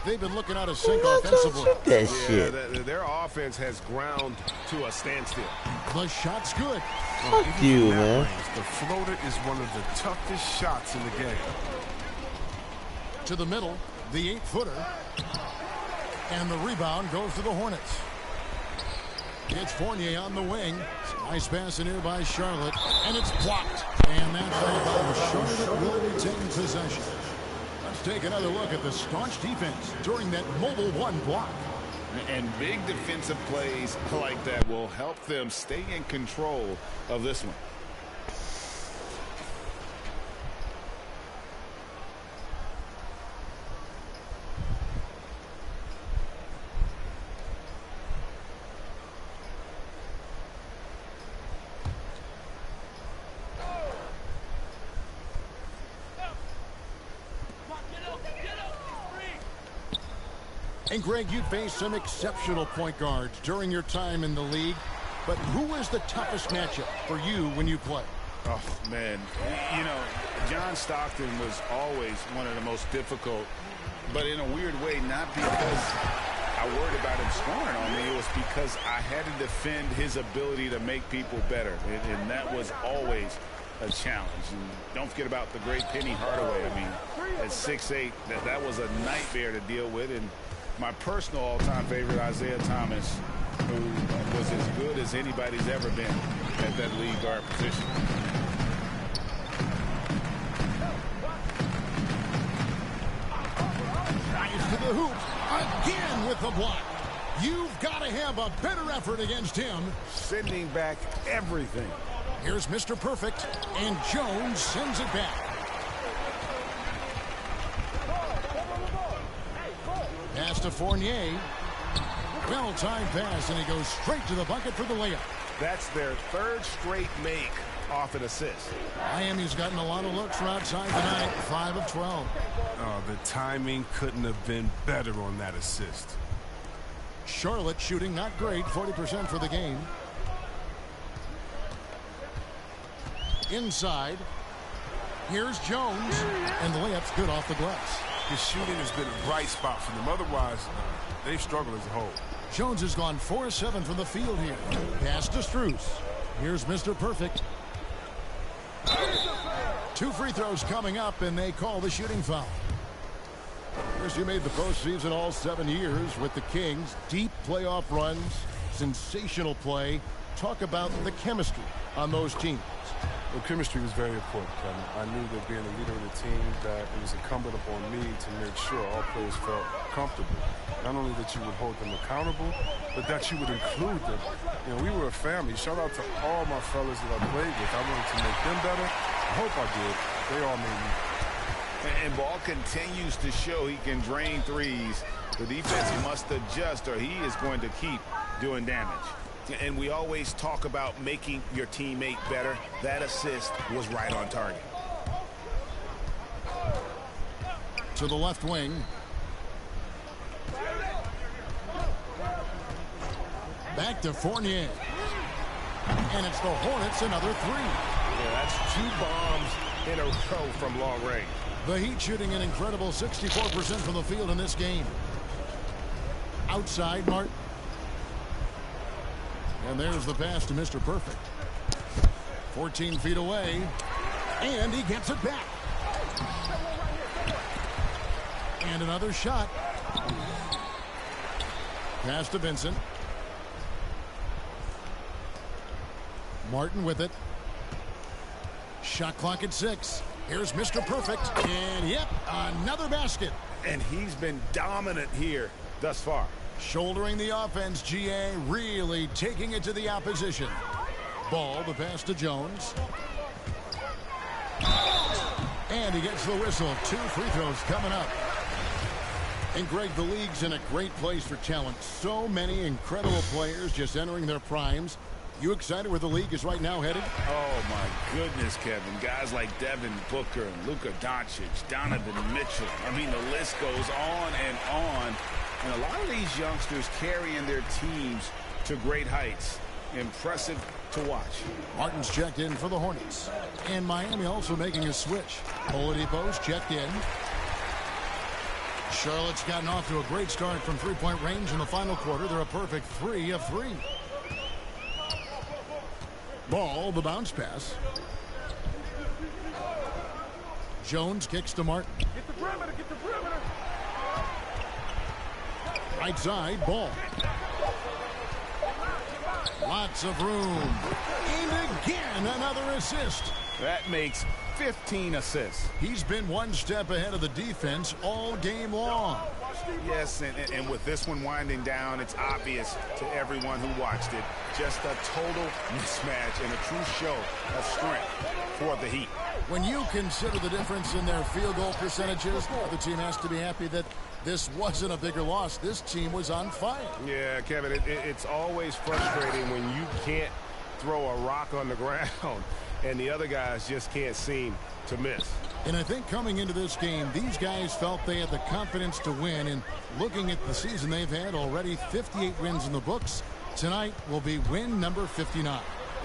N: They've been looking out of sync offensively.
R: Their offense has ground to a standstill.
N: The shot's good.
A: Fuck you, man.
P: The floater is one of the toughest shots in the game.
N: To the middle, the 8-footer. And the rebound goes to the Hornets. It's Fournier on the wing. Nice pass in here by Charlotte. And it's blocked. And that's how Charlotte will retain possession. Let's take another look at the staunch defense during that mobile one block.
R: And big defensive plays like that will help them stay in control of this one.
N: And Greg, you faced some exceptional point guards during your time in the league, but who is the toughest matchup for you when you play?
R: Oh, man. You know, John Stockton was always one of the most difficult, but in a weird way, not because I worried about him scoring on me. It was because I had to defend his ability to make people better, and that was always a challenge. And don't forget about the great Penny Hardaway. I mean, at 6'8", that was a nightmare to deal with. And my personal all-time favorite, Isaiah Thomas, who was as good as anybody's ever been at that lead guard position.
N: Nice to the hoop. Again with the block. You've got to have a better effort against him.
R: Sending back everything.
N: Here's Mr. Perfect, and Jones sends it back. Pass to Fournier. Well-timed pass, and he goes straight to the bucket for the layup.
R: That's their third straight make off an assist.
N: Miami's gotten a lot of looks from outside tonight, 5 of 12.
P: Oh, the timing couldn't have been better on that assist.
N: Charlotte shooting not great, 40% for the game. Inside. Here's Jones. And the layup's good off the glass.
P: His shooting has been a bright spot for them. Otherwise, they've struggled as a whole.
N: Jones has gone 4-7 from the field here. Pass to Strus. Here's Mr. Perfect. 2 free throws coming up, and they call the shooting foul. First, he made the postseason all 7 years with the Kings. Deep playoff runs, sensational play. Talk about the chemistry on those teams.
P: Well, chemistry was very important, Kevin. I knew that being a leader of the team, that it was incumbent upon me to make sure all players felt comfortable. Not only that you would hold them accountable, but that you would include them. You know, we were a family. Shout out to all my fellas that I played with. I wanted to make them better. I hope I did. They all made me.
R: And Ball continues to show he can drain threes. The defense must adjust or he is going to keep doing damage. And we always talk about making your teammate better. That assist was right on target.
N: To the left wing. Back to Fournier. And it's the Hornets, another 3.
Q: Yeah, that's 2 bombs in a row from long range.
N: The Heat shooting an incredible 64% from the field in this game. Outside, Martin. And there's the pass to Mr. Perfect. 14 feet away. And he gets it back. And another shot. Pass to Vincent. Martin with it. Shot clock at 6. Here's Mr. Perfect. And yep, another basket.
R: And he's been dominant here thus far.
N: Shouldering the offense, GA really taking it to the opposition. Ball, the pass to Jones. And he gets the whistle. 2 free throws coming up. And Greg, the league's in a great place for talent. So many incredible players just entering their primes. You excited where the league is right now headed?
R: Oh, my goodness, Kevin. Guys like Devin Booker and Luka Doncic, Donovan Mitchell. I mean, the list goes on and on. And a lot of these youngsters carrying their teams to great heights. Impressive to watch.
N: Martin's checked in for the Hornets. And Miami also making a switch. Oladipo's checked in. Charlotte's gotten off to a great start from three-point range in the final quarter. They're a perfect 3 of 3. Ball, the bounce pass. Jones kicks to Martin.
G: Get the perimeter, get the perimeter.
N: Right side, Ball. Lots of room. And again, another assist.
Q: That makes 15 assists.
N: He's been one step ahead of the defense all game long.
R: Yes, and with this one winding down, it's obvious to everyone who watched it. Just a total mismatch and a true show of strength for the Heat.
N: When you consider the difference in their field goal percentages, the team has to be happy that this wasn't a bigger loss. This team was on fire.
Q: Yeah, Kevin, it's always frustrating when you can't throw a rock on the ground and the other guys just can't seem to miss.
N: And I think coming into this game, these guys felt they had the confidence to win. And looking at the season they've had, already 58 wins in the books. Tonight will be win number 59.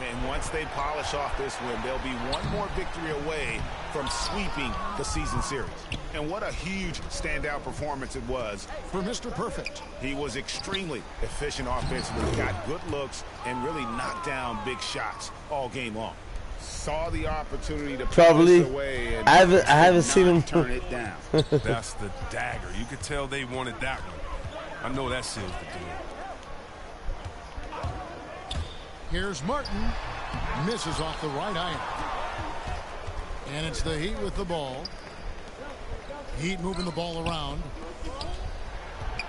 R: And once they polish off this win, they'll be one more victory away from sweeping the season series. And what a huge standout performance it was
N: for Mr. Perfect.
R: He was extremely efficient offensively, got good looks, and really knocked down big shots all game long. Saw the opportunity to
A: probably
R: push away and
A: I haven't seen him
R: turn it down.
P: That's the dagger. You could tell they wanted that one. I know that seals the deal.
N: Here's Martin. Misses off the right iron. And it's the Heat with the ball. Heat moving the ball around.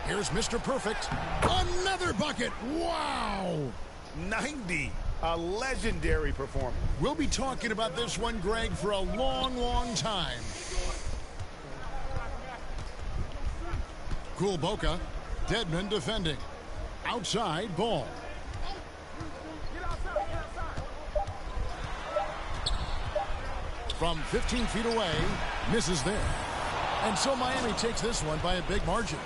N: Here's Mr. Perfect. Another bucket. Wow.
R: 90. A legendary performance.
N: We'll be talking about this one, Greg, for a long, long time. Kulboka. Dedmon defending. Outside, Ball. From 15 feet away, misses there. And so Miami takes this one by a big margin.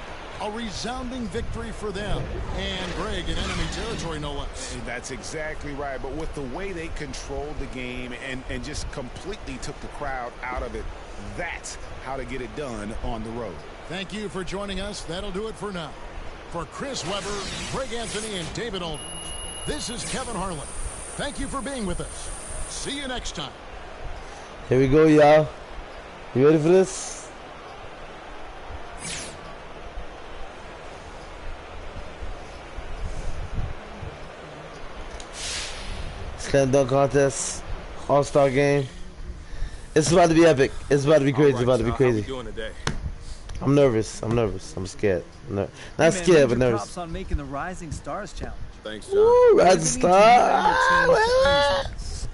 N: A resounding victory for them. And, Greg, in enemy territory, no less.
Q: That's exactly right. But with the way they controlled the game and just completely took the crowd out of it, that's how to get it done on the road.
N: Thank you for joining us. That'll do it for now. For Chris Webber, Greg Anthony, and David Aldridge, this is Kevin Harlan. Thank you for being with us. See you next time.
A: Here we go, y'all. You ready for this? Slam dunk contest, All-Star game. It's about to be epic. It's about to be crazy. It's about to be crazy.
I: How we doing today?
A: I'm nervous. I'm scared. Not scared,
S: Hey, man,
A: but
S: major
A: nervous.
S: props on making the Rising Stars Challenge.
I: Thanks, John.
A: Woo, Rising
S: What do you need to do on your team to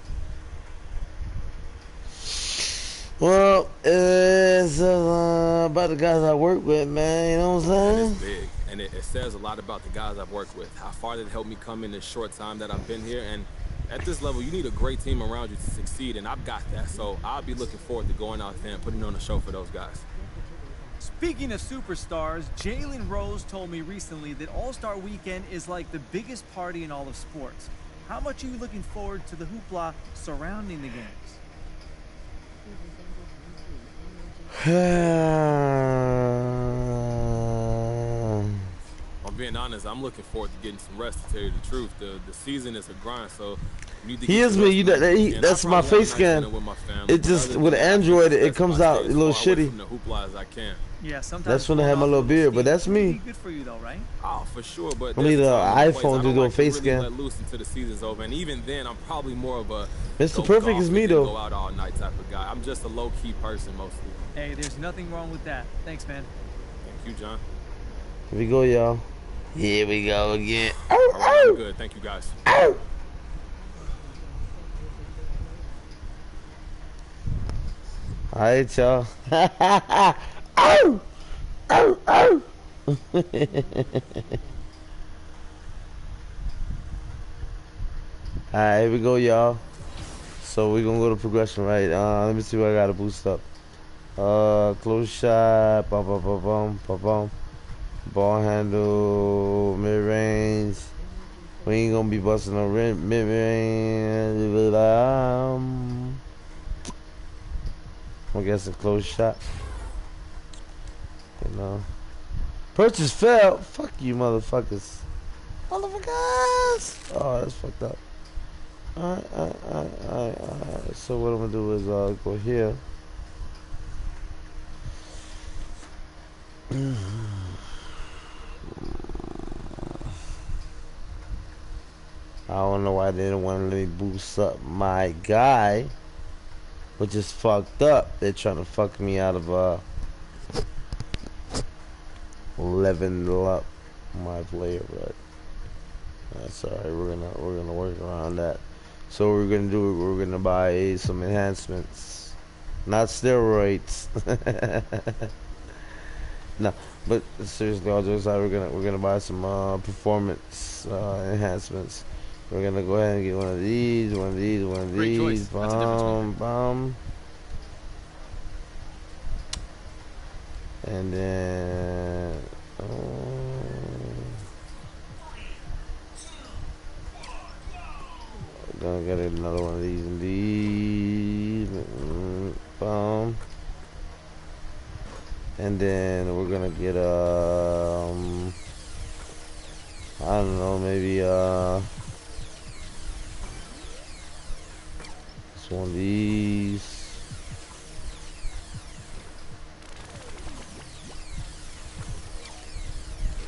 A: Well, it's about the guys I work with, man. You know what I'm saying?
I: It's big, and it says a lot about the guys I've worked with, how far they've helped me come in this short time that I've been here. And at this level, you need a great team around you to succeed, and I've got that. So I'll be looking forward to going out there and putting on a show for those guys.
S: Speaking of superstars, Jalen Rose told me recently that All-Star Weekend is like the biggest party in all of sports. How much are you looking forward to the hoopla surrounding the games?
I: I'm being honest, I'm looking forward to getting some rest, to tell you the truth. The season is a grind, so you need to
A: He
I: get
A: is
I: some
A: me.
I: rest.
A: You know,
I: And
A: that's
I: I
A: my
I: probably
A: face
I: want a nice
A: scan.
I: dinner with my family.
A: It just
I: Other
A: with
I: than that,
A: Android, it
I: that's
A: comes
I: my
A: out a
I: stay as
A: little
I: far away
A: shitty.
I: from the hoopla as I can.
S: Yeah, sometimes
A: That's when I
S: going
A: had my
S: off
A: little
S: the
A: beard, but
S: steam
A: that's
S: can be
A: me.
S: good for you though, right?
I: Oh, for sure, but
A: I need
I: there's
A: an
I: times and
A: iPhone
I: places I
A: to
I: don't
A: do a
I: like
A: face
I: really
A: scan.
I: let loose until the season's over, and even then, I'm probably more of a
A: Mr.
I: go
A: Perfect
I: golf
A: is me,
I: and then
A: though.
I: Go out all night type of guy. I'm just a low-key person mostly.
S: Hey, there's nothing wrong with that. Thanks, man.
I: Thank you, John.
A: Here we go, y'all. Here we go again.
I: All right, I'm good. Thank you, guys.
A: All right, y'all. Ow! Ow! Ow! Alright, here we go, y'all. So we're gonna go to progression, right? Let me see what I gotta boost up. Close shot, bum bum bum bum bum bum. Ball handle, mid range. We ain't gonna be busting no mid range. I'm guessing close shot. You know. Purchase failed. Fuck you, motherfuckers. Motherfuckers. Oh, that's fucked up. Alright. So what I'm gonna do is go here. I don't know why they didn't want to let me boost up my guy, which is fucked up. They're trying to fuck me out of level up my player, but that's alright. We're gonna work around that. So what we're gonna do, we're gonna buy some enhancements, not steroids. No, but seriously, all jokes aside, we're gonna buy some performance enhancements. We're gonna go ahead and get one of these, one of these, one of
S: Great choice.
A: these.
S: That's a difference
A: Bomb. And then gonna get another one of these and these. Bomb. And then we're gonna get I don't know, maybe it's one of these.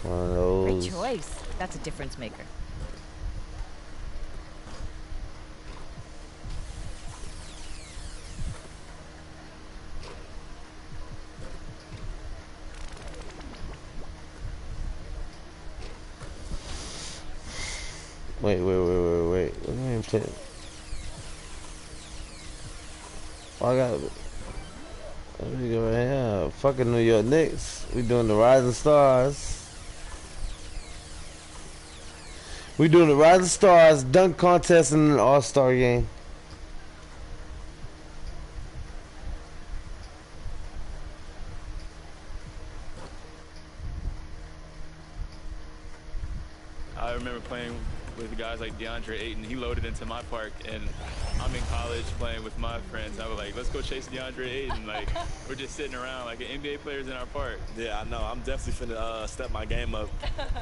A: One of those.
F: Great choice. That's a difference maker.
A: Wait. What do you mean play? I got it. Let me go right here. Fucking New York Knicks. We doing the Rising Stars. We doing the Rising Stars dunk contest in an All-Star game.
M: I remember playing with guys like DeAndre Ayton. He loaded into my park, and I'm in college playing with my friends. I was like, let's go chase DeAndre Ayton. Like, we're just sitting around like NBA players in our park.
T: Yeah, I know. I'm definitely finna step my game up.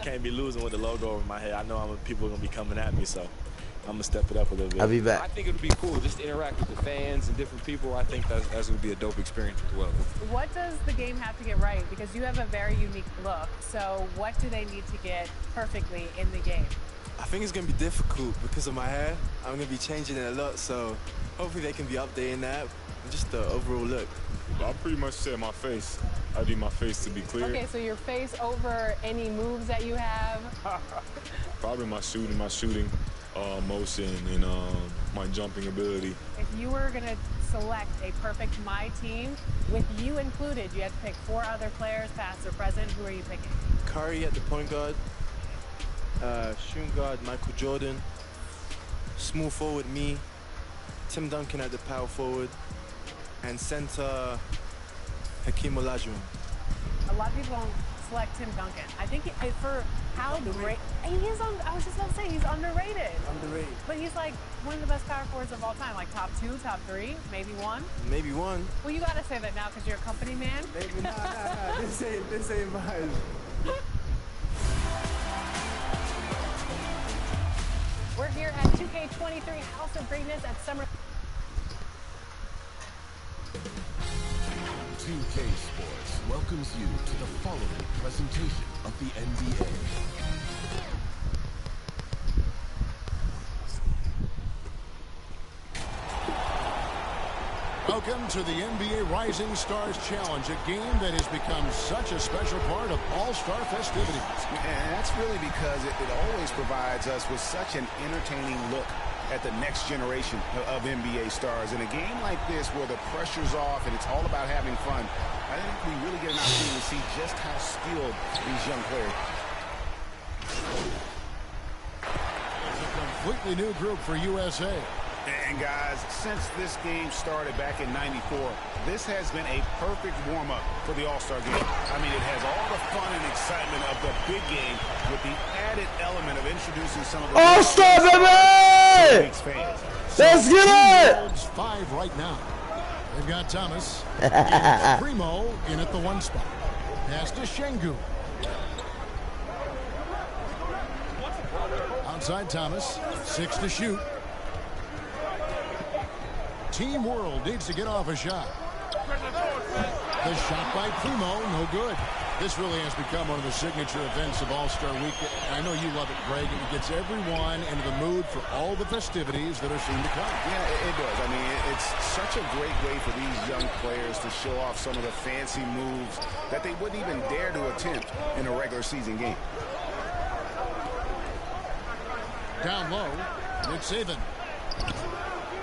T: Can't be losing with the logo over my head. I know people are gonna be coming at me, so I'm gonna step it up a little bit.
A: I'll be back.
U: I think it would be cool just to interact with the fans and different people. I think that's would be a dope experience as well.
D: What does the game have to get right? Because you have a very unique look. So what do they need to get perfectly in the game?
V: I think it's going to be difficult because of my hair. I'm going to be changing it a lot, so hopefully they can be updating that. Just the overall look.
P: I'll pretty much say my face. I need my face to be clear.
D: Okay, so your face over any moves that you have?
P: Probably my shooting motion, and my jumping ability.
D: If you were going to select a perfect My Team, with you included, you had to pick 4 other players, past or present. Who are you picking?
V: Curry at the point guard. Shooting guard, Michael Jordan. Small forward, me. Tim Duncan at the power forward. And center, Hakeem Olajuwon.
D: A lot of people don't select Tim Duncan. I think for how great he is, I was just about to say, he's underrated.
V: Underrated.
D: But he's like one of the best power forwards of all time, like top 2, top 3, maybe 1.
V: Maybe 1.
D: Well, you gotta say that now because you're a company man.
V: Maybe nah. This ain't mine.
D: We're here at 2K23 House of Greatness at Summer.
W: 2K Sports welcomes you to the following presentation of the NBA.
N: Welcome to the NBA Rising Stars Challenge, a game that has become such a special part of All-Star festivities.
Q: And that's really because it always provides us with such an entertaining look at the next generation of NBA stars. In a game like this where the pressure's off and it's all about having fun, I think we really get an opportunity to see just how skilled these young players are.
N: It's a completely new group for USA.
Q: And guys, since this game started back in '94, this has been a perfect warm-up for the All-Star game. I mean, it has all the fun and excitement of the big game with the added element of introducing some of the
A: All-Star, baby! Let's get it!
N: 5 right now. They've got Thomas. Primo in at the 1 spot. Pass to Şengün. Outside Thomas. 6 to shoot. Team World needs to get off a shot. The shot by Primo, no good. This really has become one of the signature events of All-Star Week. I know you love it, Greg. It gets everyone into the mood for all the festivities that are soon to come.
Q: Yeah, it does. I mean, it's such a great way for these young players to show off some of the fancy moves that they wouldn't even dare to attempt in a regular season game.
N: Down low, it's Saban.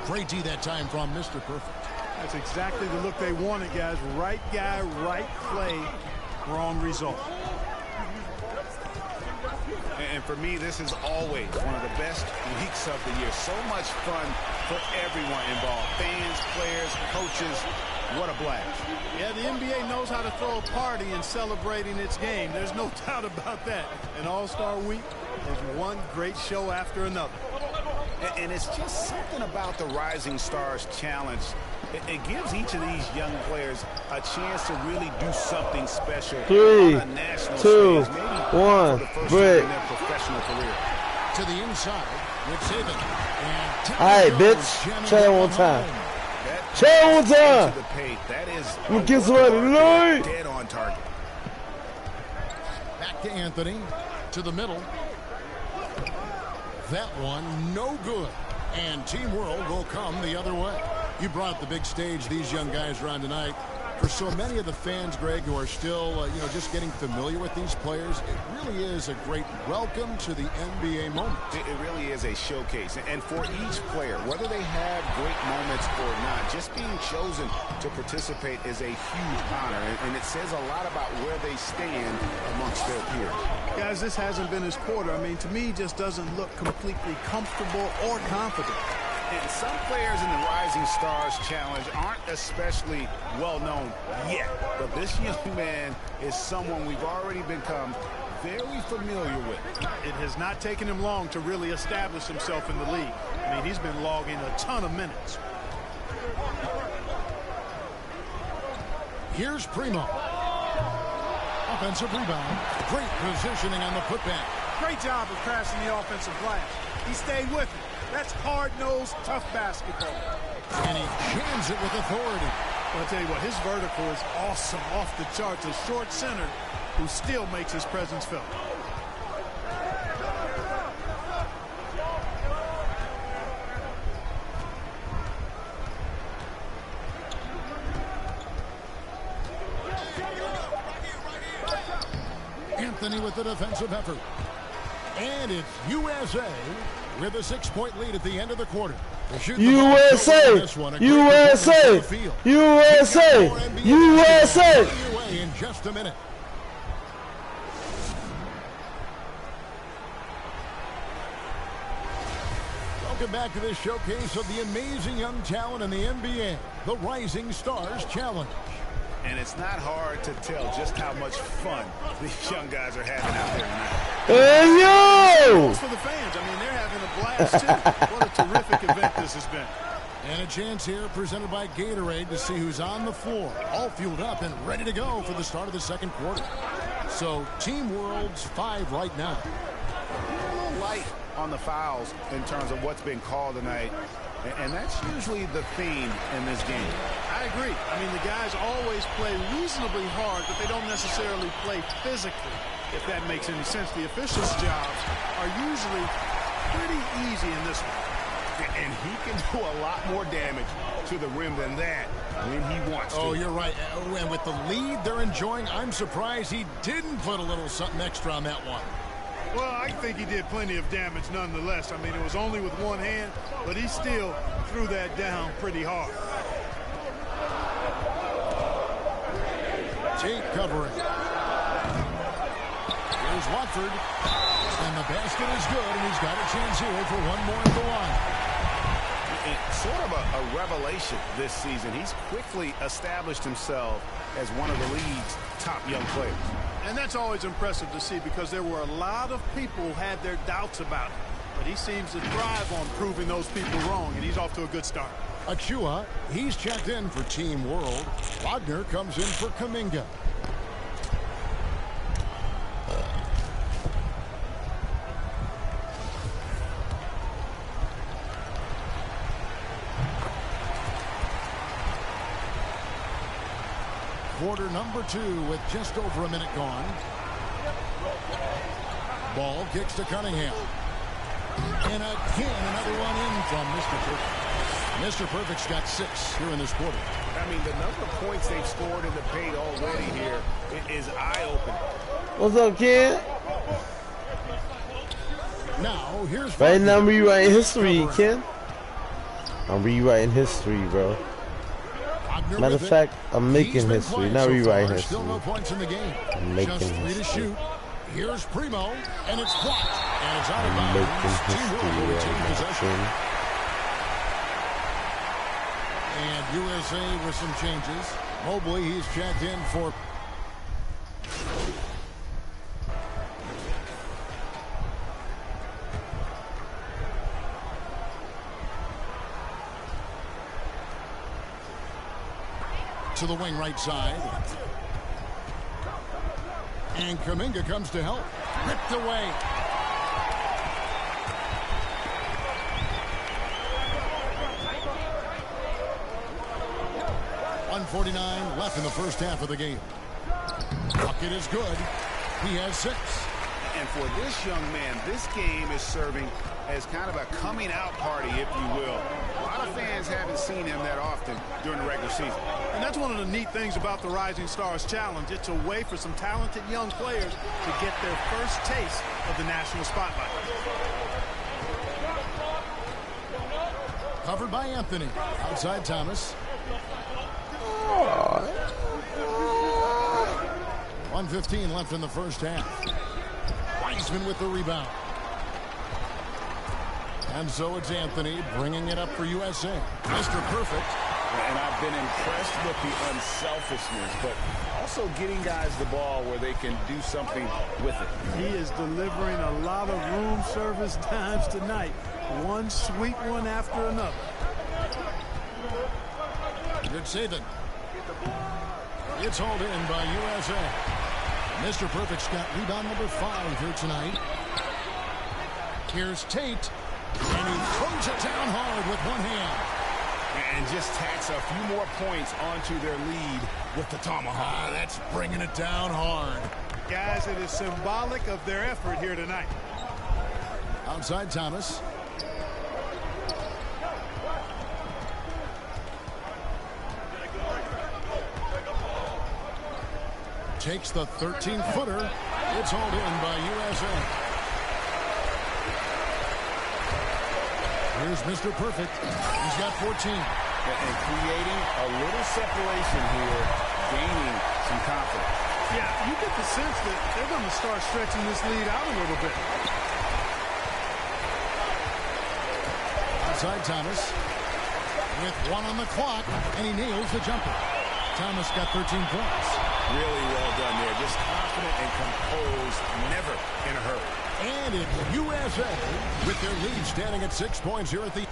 N: Great D that time from Mr. Perfect.
G: That's exactly the look they wanted, guys. Right guy, right play, wrong result.
Q: And for me, this is always one of the best weeks of the year. So much fun for everyone involved. Fans, players, coaches. What a blast.
G: Yeah, the NBA knows how to throw a party in celebrating its game. There's no doubt about that. An All-Star Week is one great show after another.
Q: And it's just something about the Rising Stars Challenge. It gives each of these young players a chance to really do something special.
A: 3, 2, 1, break.
Q: In their professional career.
N: To the inside with Saban.
A: All right, bitch. Try that one time. Try it one time.
Q: That is
A: we'll get somebody tonight.
Q: Dead on target.
N: Back to Anthony. To the middle. That one, no good. And Team World will come the other way. You brought the big stage these young guys are on tonight. For so many of the fans, Greg, who are still, just getting familiar with these players, it really is a great welcome to the NBA moment.
Q: It really is a showcase. And for each player, whether they have great moments or not, just being chosen to participate is a huge honor. And it says a lot about where they stand amongst their peers.
G: Guys, this hasn't been his quarter. I mean, to me, it just doesn't look completely comfortable or confident.
Q: And some players in the Rising Stars Challenge aren't especially well known yet. But this young man is someone we've already become very familiar with.
G: It has not taken him long to really establish himself in the league. I mean, he's been logging a ton of minutes.
N: Here's Primo. Offensive rebound. Great positioning on the putback.
G: Great job of crashing the offensive glass. He stayed with it. That's hard-nosed, tough basketball.
N: And he jams it with authority.
G: Well, I'll tell you what, his vertical is awesome, off the charts. A short center who still makes his presence felt.
N: Anthony with the defensive effort. And it's USA with a 6-point lead at the end of the quarter.
A: USA! USA! USA! USA!
N: In just a minute. Welcome back to this showcase of the amazing young talent in the NBA, the Rising Stars Challenge.
Q: And it's not hard to tell just how much fun these young guys are having out there tonight.
A: Hey, yo!
G: For the fans, I mean, they're having a blast, too. What a terrific event this has been.
N: And a chance here presented by Gatorade to see who's on the floor, all fueled up and ready to go for the start of the second quarter. So, Team World's 5 right now.
Q: A little light on the fouls in terms of what's been called tonight. And that's usually the theme in this game.
G: I agree. I mean, the guys always play reasonably hard, but they don't necessarily play physically, if that makes any sense. The officials' jobs are usually pretty easy in this one.
Q: And he can do a lot more damage to the rim than that when he wants to.
N: Oh, you're right. And with the lead they're enjoying, I'm surprised he didn't put a little something extra on that one.
G: Well, I think he did plenty of damage nonetheless. I mean, it was only with one hand, but he still threw that down pretty hard.
N: Tate covering. Here's Watford. And the basket is good, and he's got a chance here for one more at the line.
Q: It's sort of a revelation this season. He's quickly established himself as one of the league's top young players.
G: And that's always impressive to see because there were a lot of people who had their doubts about him. But he seems to thrive on proving those people wrong, and he's off to a good start.
N: Achua, he's checked in for Team World. Wagner comes in for Kuminga. Quarter number 2 with just over a minute gone. Ball kicks to Cunningham. And again, another one in from Mr. Perfect. Mr. Perfect's got 6 here in this quarter.
Q: I mean, the number of points they've scored in the paint already here is eye-opening.
A: What's up, kid?
N: Now, here's...
A: Right now, I'm rewriting history, Ken. I'm rewriting history, bro. Matter of fact, I'm making history, not rewriting history.
N: Still no points in the game.
A: I'm making
N: Just 3 to
A: history.
N: shoot. Here's Primo, and it's blocked. And it's out of
A: I'm
N: bounds.
A: making history
N: Team World will retain
A: right
N: possession.
A: now.
N: And USA with some changes. Mobley, he's checked in for... to the wing right side. And Kuminga comes to help. Ripped away. .149 left in the first half of the game. Bucket is good. He has 6.
Q: And for this young man, this game is serving as kind of a coming out party, if you will. A lot of fans haven't seen him that often during the regular season.
G: And that's one of the neat things about the Rising Stars Challenge. It's a way for some talented young players to get their first taste of the national spotlight.
N: Covered by Anthony. Outside Thomas. 1:15 left in the first half. Wiseman with the rebound. And so it's Anthony bringing it up for USA. Mr. Perfect
R: And I've been impressed with the unselfishness, but also getting guys the ball where they can do something with it.
V: He is delivering a lot of room service times tonight. One sweet one after another.
N: Good saving. It's hauled in by USA. Mr. Perfect's got rebound number 5 here tonight. Here's Tate. And he throws it down hard with one hand.
Q: And just tacks a few more points onto their lead with the tomahawk.
N: That's bringing it down hard.
V: Guys, it is symbolic of their effort here tonight.
N: Outside Thomas. Takes the 13-footer. It's hauled in by USA. Here's Mr. Perfect. He's got 14.
Q: And creating a little separation here, gaining some confidence.
V: Yeah, you get the sense that they're going to start stretching this lead out a little bit.
N: Outside Thomas. With 1 on the clock, and he nails the jumper. Thomas got 13 points.
Q: Really well done there. Just confident and composed, never in a hurry.
N: And it's USA with their lead standing at 6 points here at the...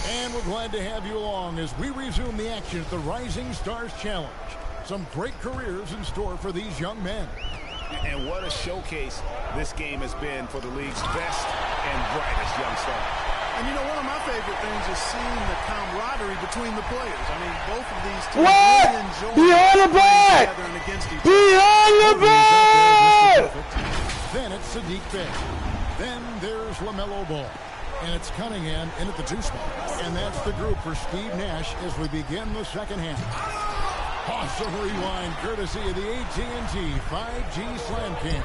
N: And we're glad to have you along as we resume the action at the Rising Stars Challenge. Some great careers in store for these young men.
Q: And what a showcase this game has been for the league's best and brightest young stars.
V: And you know, one of my favorite things is seeing the camaraderie between the players. I mean, both of these teams really enjoy
A: Behind the back!
V: together and against each other.
A: Behind the back!
N: Then it's Sadiq Bey. Then there's LaMelo Ball. And it's Cunningham in at the 2 spot. And that's the group for Steve Nash as we begin the second half. Awesome rewind courtesy of the AT&T 5G Slam Cam.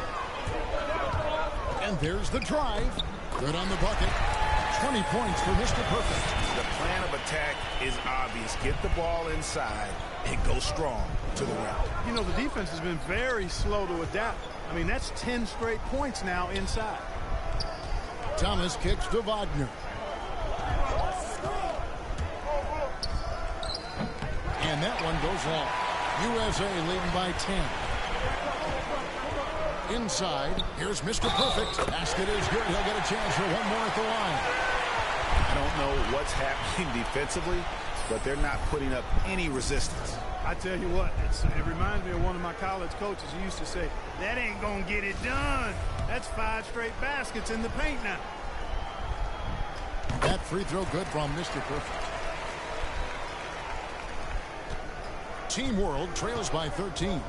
N: And there's the drive. Good on the bucket. 20 points for Mr. Perfect.
Q: The plan of attack is obvious. Get the ball inside and go strong to the rim.
V: You know, the defense has been very slow to adapt. I mean, that's 10 straight points now inside.
N: Thomas kicks to Wagner. And that one goes long. USA leading by 10. Inside, here's Mr. Perfect. Basket is good. He'll get a chance for one more at the line.
Q: I don't know what's happening defensively, but they're not putting up any resistance.
V: I tell you what, it reminds me of one of my college coaches who used to say, that ain't going to get it done. That's 5 straight baskets in the paint now.
N: That free throw good from Mr. Perfect. Team World trails by 13.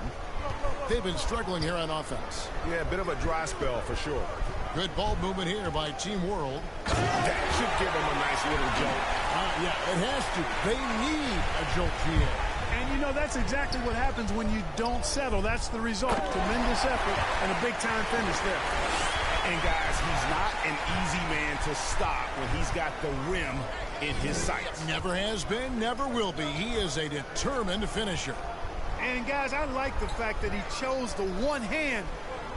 N: They've been struggling here on offense.
Q: Yeah, a bit of a dry spell for sure.
N: Good ball movement here by Team World.
Q: That should give them a nice little jolt.
N: Yeah, it has to. They need a jolt, GA.
V: And you know, that's exactly what happens when you don't settle. That's the result. Tremendous effort and a big-time finish there.
Q: And guys, he's not an easy man to stop when he's got the rim in his sights.
N: Never has been, never will be. He is a determined finisher.
V: And guys, I like the fact that he chose the one-hand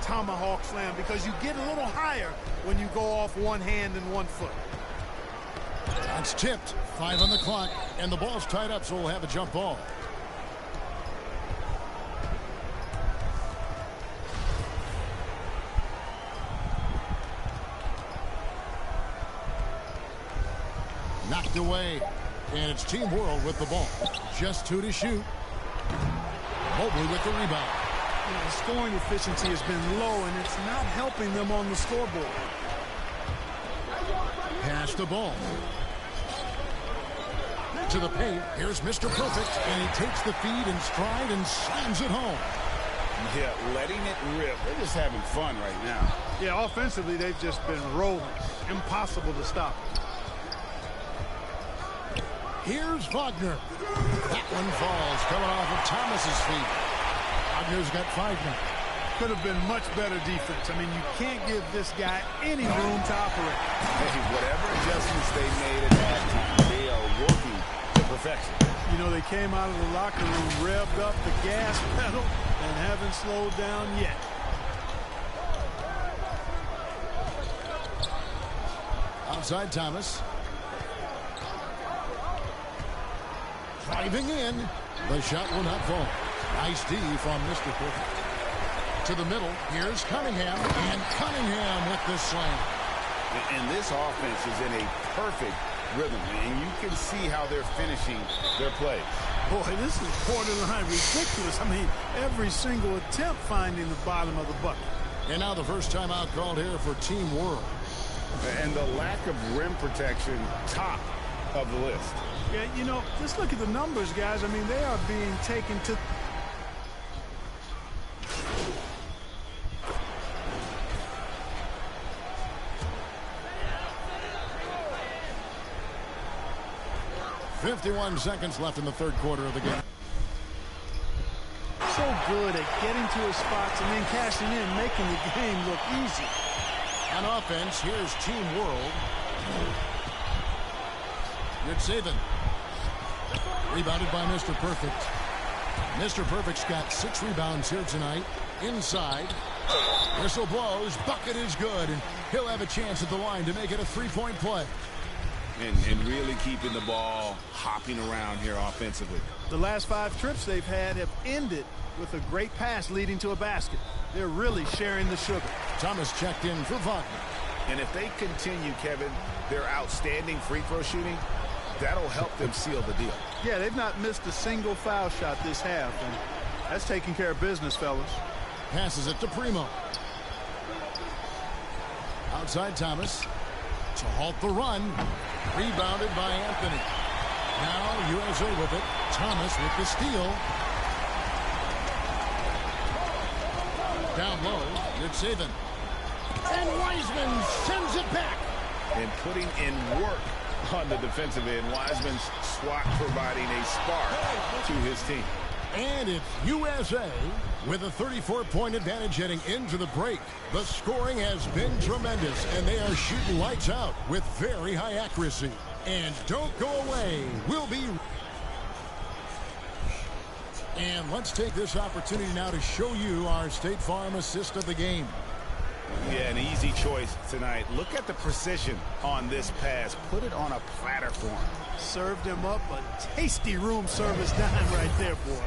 V: tomahawk slam because you get a little higher when you go off one hand and 1 foot.
N: That's tipped. 5 on the clock, and the ball's tied up, so we'll have a jump ball. Knocked away, and it's Team World with the ball. Just 2 to shoot. Mobley with the rebound.
V: You know, the scoring efficiency has been low, and it's not helping them on the scoreboard.
N: Pass the ball. To the paint, here's Mr. Perfect, and he takes the feed in stride and slams it home.
Q: Yeah, letting it rip. They're just having fun right now.
V: Yeah, offensively, they've just been rolling. Impossible to stop.
N: Here's Wagner. That one falls, coming off of Thomas's feet. Wagner's got 5 now.
V: Could have been much better defense. I mean, you can't give this guy any room to operate.
Q: Hey, whatever adjustments they made at halftime, they are working to perfection.
V: You know, they came out of the locker room, revved up the gas pedal, and haven't slowed down yet.
N: Outside Thomas. Driving in. The shot will not fall. Nice D from Mr. Perfect. To the middle. Here's Cunningham. And Cunningham with the slam.
Q: And this offense is in a perfect rhythm. And you can see how they're finishing their plays.
V: Boy, this is borderline ridiculous. I mean, every single attempt finding the bottom of the bucket.
N: And now the first timeout called here for Team World.
Q: And the lack of rim protection, top of the list.
V: Yeah, you know, just look at the numbers, guys. I mean, they are being taken to...
N: .51 seconds left in the third quarter of the game.
V: So good at getting to his spots and then cashing in, making the game look easy.
N: On offense, here's Team World. Yurtseven. Rebounded by Mr. Perfect. Mr. Perfect's got 6 rebounds here tonight. Inside. Whistle blows. Bucket is good. And he'll have a chance at the line to make it a 3-point play.
Q: And really keeping the ball hopping around here offensively.
V: The last 5 trips they've had have ended with a great pass leading to a basket. They're really sharing the sugar.
N: Thomas checked in for Wagner.
Q: And if they continue, Kevin, their outstanding free throw shooting, that'll help them seal the deal.
V: Yeah, they've not missed a single foul shot this half, and that's taking care of business, fellas.
N: Passes it to Primo. Outside Thomas to halt the run. Rebounded by Anthony. Now USA with it. Thomas with the steal. Down low, Yurtseven. And Wiseman sends it back.
Q: And putting in work on the defensive end. Wiseman's swat providing a spark to his team.
N: And it's USA with a 34-point advantage heading into the break. The scoring has been tremendous, and they are shooting lights out with very high accuracy. And don't go away. We'll be... And let's take this opportunity now to show you our State Farm assist of the game.
Q: Yeah, an easy choice tonight. Look at the precision on this pass. Put it on a platter for him.
V: Served him up a tasty room service dime right there, boys.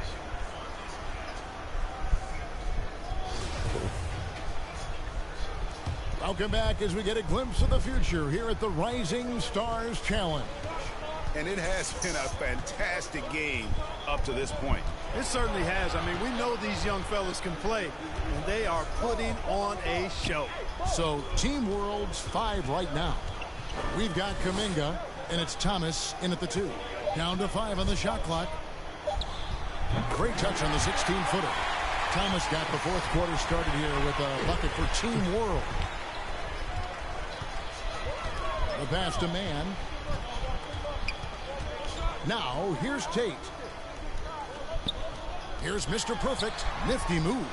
N: Welcome back as we get a glimpse of the future here at the Rising Stars Challenge.
Q: And it has been a fantastic game up to this point.
V: It certainly has. I mean, we know these young fellas can play, and they are putting on a show.
N: So, Team World's 5 right now. We've got Kuminga, and it's Thomas in at the 2. Down to 5 on the shot clock. Great touch on the 16-footer. Thomas got the fourth quarter started here with a bucket for Team World. The pass to Man. Now, here's Tate. Here's Mr. Perfect. Nifty move.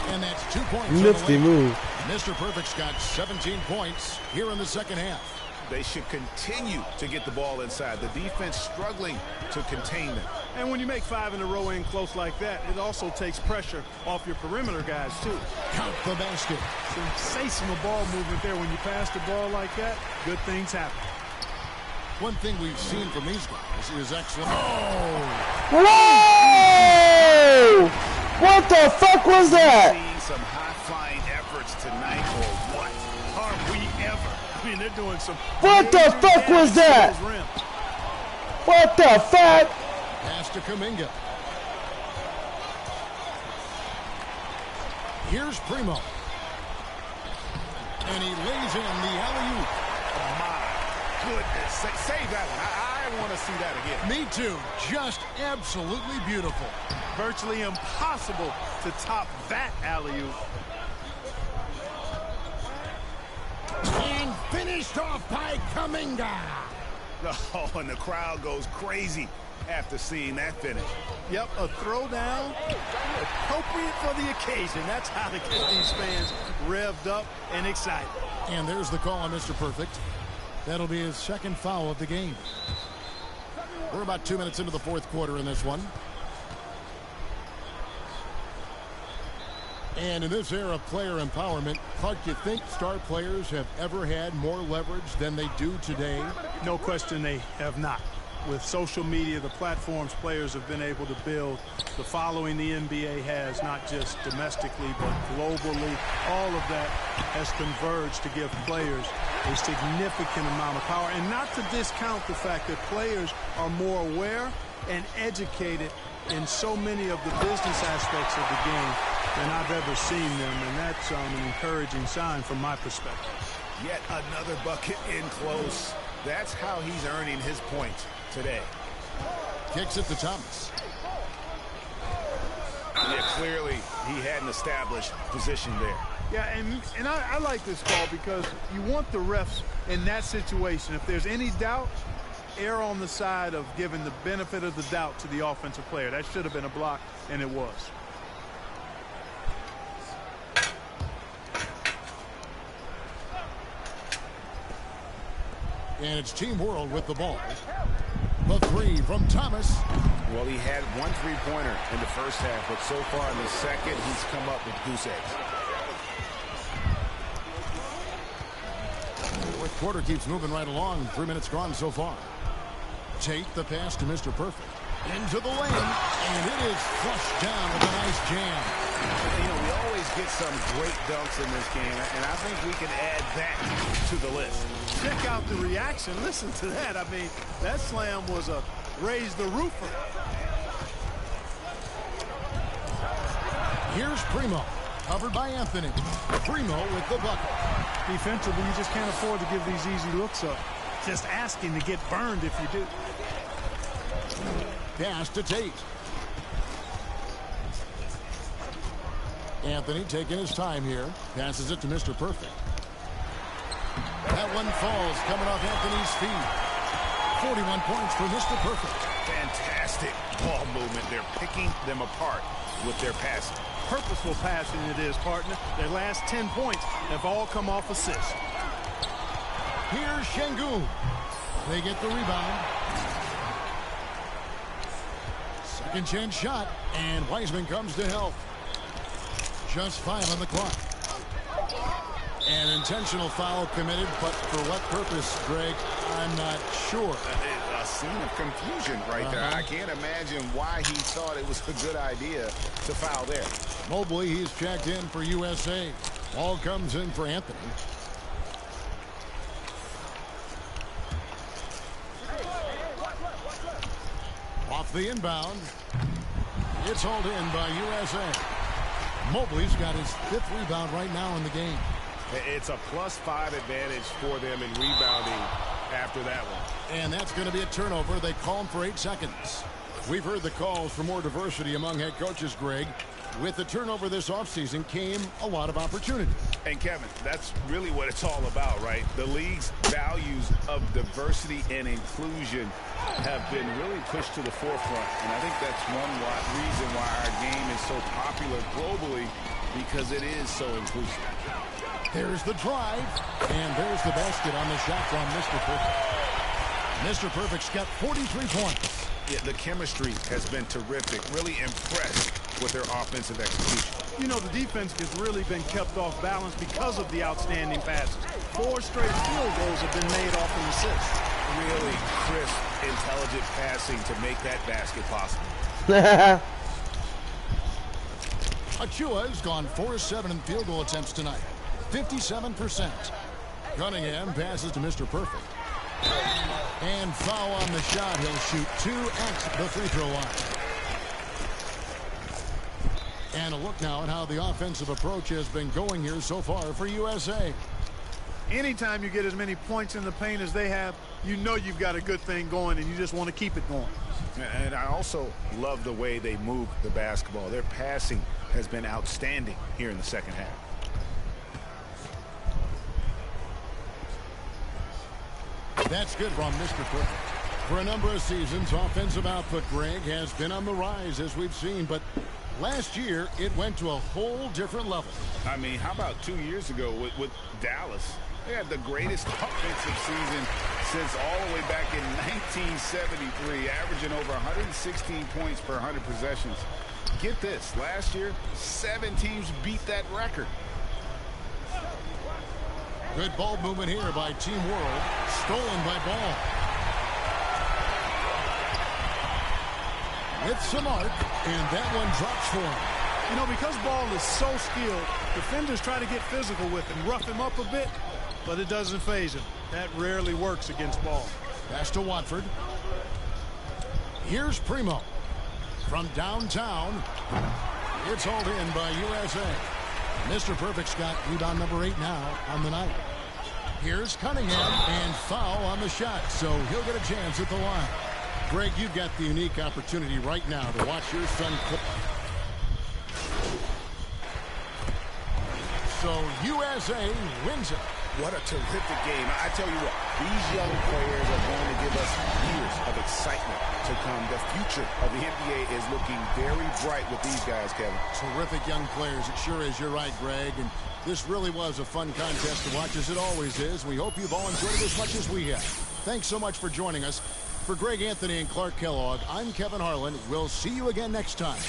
N: And that's 2 points.
A: Nifty move.
N: Mr. Perfect's got 17 points here in the second half.
Q: They should continue to get the ball inside. The defense struggling to contain them.
V: And when you make 5 in a row in close like that, it also takes pressure off your perimeter guys, too.
N: Count the basket.
V: Sensational ball movement there. When you pass the ball like that, good things happen.
N: One thing we've seen from these guys is excellent.
A: Whoa! What the fuck was that?
Q: Seeing some high-flying efforts tonight, or what?
V: Are we ever? I mean, they're doing some...
A: What the fuck was that? What the fuck?
N: Pass to Kuminga. Here's Primo. And he lays in the alley-oop.
Q: Goodness, save that one. I want to see that again.
N: Me too. Just absolutely beautiful.
V: Virtually impossible to top that alley-oop.
N: And finished off by Kuminga.
Q: Oh, and the crowd goes crazy after seeing that finish.
V: Yep, a throwdown appropriate for the occasion. That's how to get these fans revved up and excited.
N: And there's the call on Mr. Perfect. That'll be his second foul of the game. We're about 2 minutes into the fourth quarter in this one. And in this era of player empowerment, Clark, do you think star players have ever had more leverage than they do today?
V: No question they have not. With social media, the platforms players have been able to build, the following the NBA has, not just domestically, but globally, all of that has converged to give players a significant amount of power. And not to discount the fact that players are more aware and educated in so many of the business aspects of the game than I've ever seen them, and that's an encouraging sign from my perspective.
Q: Yet another bucket in close. That's how he's earning his points today.
N: Kicks it to Thomas.
Q: Yeah, clearly he had an established position there.
V: Yeah, and I like this call because you want the refs in that situation. If there's any doubt, err on the side of giving the benefit of the doubt to the offensive player. That should have been a block, and it was.
N: And it's Team World with the ball. The three from Thomas.
Q: Well, he had one three-pointer in the first half, but so far in the second, he's come up with goose eggs.
N: Fourth quarter keeps moving right along. 3 minutes gone so far. Tate, the pass to Mr. Perfect. Into the lane, and it is flushed down with a nice jam.
Q: You know, we always get some great dunks in this game, and I think we can add that to the list.
V: Check out the reaction. Listen to that. I mean, that slam was a raise the roofer.
N: Here's Primo, covered by Anthony. Primo with the bucket.
V: Defensively, you just can't afford to give these easy looks up. Just asking to get burned if you do.
N: Pass to Tate. Anthony taking his time here. Passes it to Mr. Perfect. That one falls coming off Anthony's feet. 41 points for Mr. Perfect.
Q: Fantastic ball movement. They're picking them apart with their passing.
V: Purposeful passing it is, partner. Their last 10 points have all come off assists.
N: Here's Şengün. They get the rebound. Second chance shot, and Wiseman comes to help. Just 5 on the clock. An intentional foul committed, but for what purpose, Greg? I'm not sure.
Q: A scene of confusion right there. I can't imagine why he thought it was a good idea to foul there.
N: Mobley, he's checked in for USA. Ball comes in for Anthony. Off the inbound. It's hauled in by USA. Mobley's got his 5th rebound right now in the game.
Q: It's a +5 advantage for them in rebounding after that one.
N: And that's going to be a turnover. They call him for 8 seconds. We've heard the calls for more diversity among head coaches, Greg. With the turnover this offseason came a lot of opportunity.
Q: And Kevin, that's really what it's all about, right? The league's values of diversity and inclusion have been really pushed to the forefront. And I think that's one reason why our game is so popular globally, because it is so inclusive.
N: There's the drive, and there's the basket on the shot from Mr. Perfect. Mr. Perfect's got 43 points.
Q: Yeah, the chemistry has been terrific. Really impressed with their offensive execution.
V: You know, the defense has really been kept off balance because of the outstanding passes. 4 straight field goals have been made off an assist.
Q: Really crisp, intelligent passing to make that basket possible.
N: Achua has gone 4-7 in field goal attempts tonight. 57%. Cunningham passes to Mr. Perfect. And foul on the shot. He'll shoot 2 at the free throw line. And a look now at how the offensive approach has been going here so far for USA.
V: Anytime you get as many points in the paint as they have, you know you've got a good thing going, and you just want to keep it going.
Q: And I also love the way they move the basketball. Their passing has been outstanding here in the second half.
N: That's good from Mr. Perfect. For a number of seasons, offensive output, Greg, has been on the rise, as we've seen, but last year, it went to a whole different level.
Q: I mean, how about 2 years ago with Dallas? They had the greatest offensive season since all the way back in 1973, averaging over 116 points per 100 possessions. Get this, last year, 7 teams beat that record.
N: Good ball movement here by Team World. Stolen by Ball. With some arc, and that one drops for him.
G: You know, because Ball is so skilled, defenders try to get physical with him, rough him up a bit, but it doesn't faze him. That rarely works against Ball.
N: Pass to Watford. Here's Primo. From downtown, it's hauled in by USA. Mr. Perfect's got rebound number 8 now on the night. Here's Cunningham, and foul on the shot, so he'll get a chance at the line. Greg, you've got the unique opportunity right now to watch your son cook. So USA wins it.
Q: What a terrific game. I tell you what, these young players are going to give us years of excitement to come. The future of the NBA is looking very bright with these guys, Kevin.
N: Terrific young players. It sure is. You're right, Greg. And this really was a fun contest to watch, as it always is. We hope you've all enjoyed it as much as we have. Thanks so much for joining us. For Greg Anthony and Clark Kellogg, I'm Kevin Harlan. We'll see you again next time.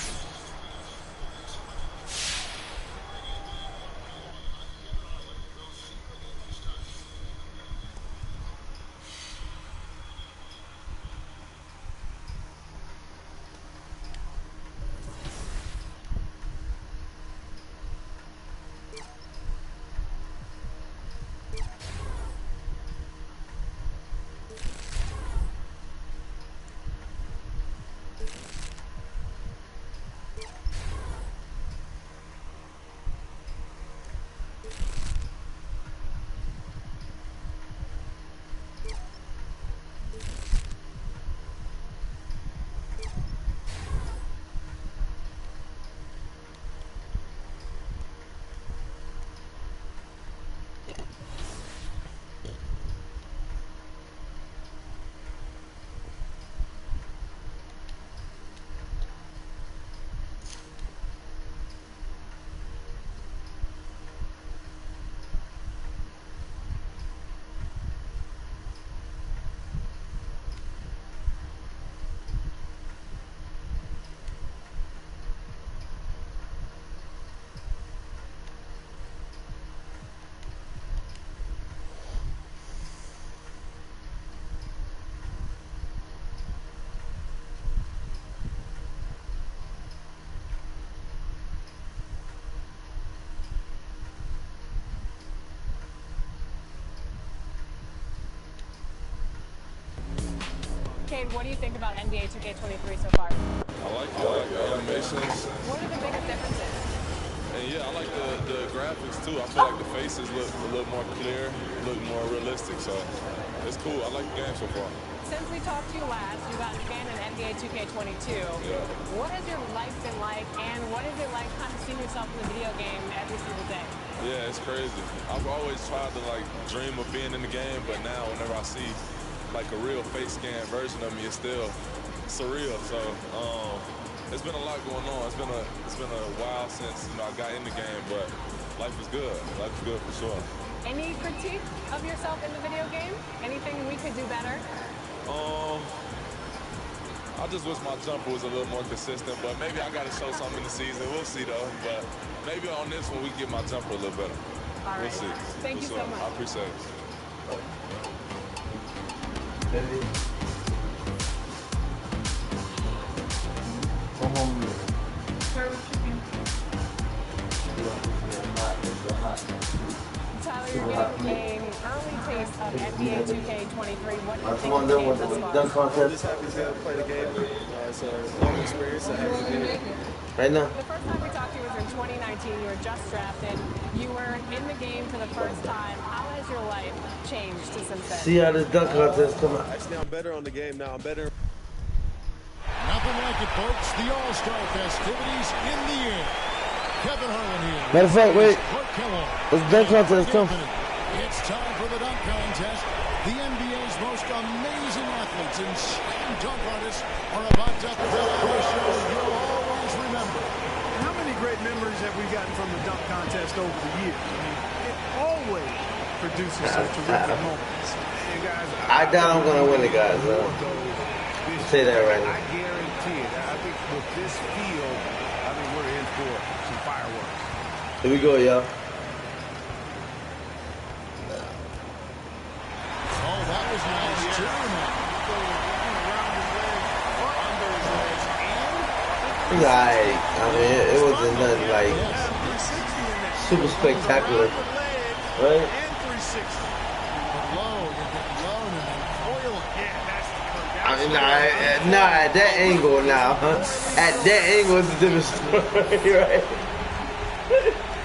D: Cade, what do you think about NBA 2K23 so far?
B: I like the animations.
D: What are the biggest differences?
B: And yeah, I like the graphics too. I feel like the faces look a little more clear, look more realistic, so it's cool. I like the game so far.
D: Since we talked to you last, you got a fan in NBA 2K22.
B: Yeah.
D: What has your life been like, and what is it like kind of seeing yourself in the video game every single day?
B: Yeah, it's crazy. I've always tried to like dream of being in the game, but now whenever I see like a real face scan version of me, it's still surreal. So it's been a lot going on. It's been a while since I got in the game, but life is good. Life is good for sure.
D: Any critique of yourself in the video game? Anything we could do better?
B: I just wish my jumper was a little more consistent, but maybe I got to show something in the season. We'll see though. But maybe on this one we can get my jumper a little better.
D: All right.
B: We'll see.
D: Thank you so much.
B: I appreciate it.
D: Tyler, you're getting an early taste of NBA 2K23. What do you think
A: on,
D: of the game thus far?
A: dunk contest.
V: I'm just happy to play the game. It's a long experience. I'm happy to be here.
A: Right now.
D: The first time we talked to you was in 2019. You were just drafted. You were in the game for the first time. How has your life changed since then?
A: See how this dunk contest come out.
V: Actually, I'm better on the game now. I'm better.
N: Nothing like it, folks. The All-Star festivities in the air. Kevin Harlan here.
A: Matter of fact, wait. Let's dunk contest come.
N: It's time for the dunk contest. The NBA's most amazing athletes and slam dunk artists are about to fill out a show you'll always remember.
G: How many great memories have we gotten from the dunk contest over the years? I mean, it always produces some terrific moments.
Q: And guys,
A: I doubt I'm gonna win it, guys. Say that right now.
Q: I guarantee it. I think with this field, we're in for some fireworks.
A: Here we go, y'all.
N: Oh, that was nice, too.
A: Like, I mean, it wasn't nothing like super spectacular, right? I mean, nah, at that angle now. At that angle, it's a different story, right?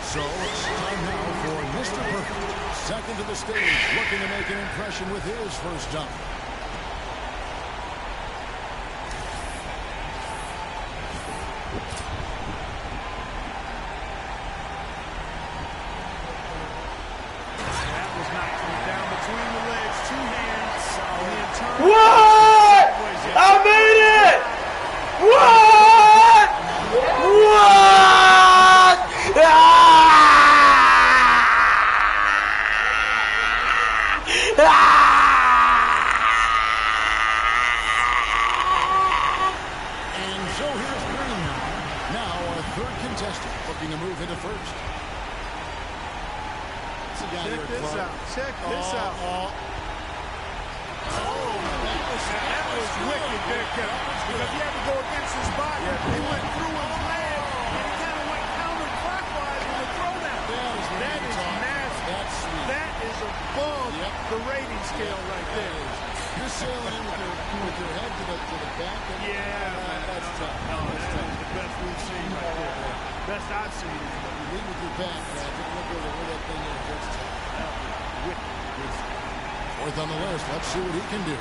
N: So it's time now for Mr. Perfect. Second to the stage, looking to make an impression with his first dunk.
A: What? I made it! What? What?
N: And so here's Green now our third contestant looking to move into first.
G: Check this out. Check this out. That was wicked there, Kevin. Because he had to go against his body. He went through his leg, and he kind of went counterclockwise with the throwdown. That is nasty.
N: That's sweet.
G: That is above the rating scale right there.
N: You're sailing in with your head to the back.
G: That's tough. No, that's the best we've seen right there. Best I've seen.
N: You lead with your back. Take a look over where that thing is. That's tough. Fourth on the list. Let's see what he can do.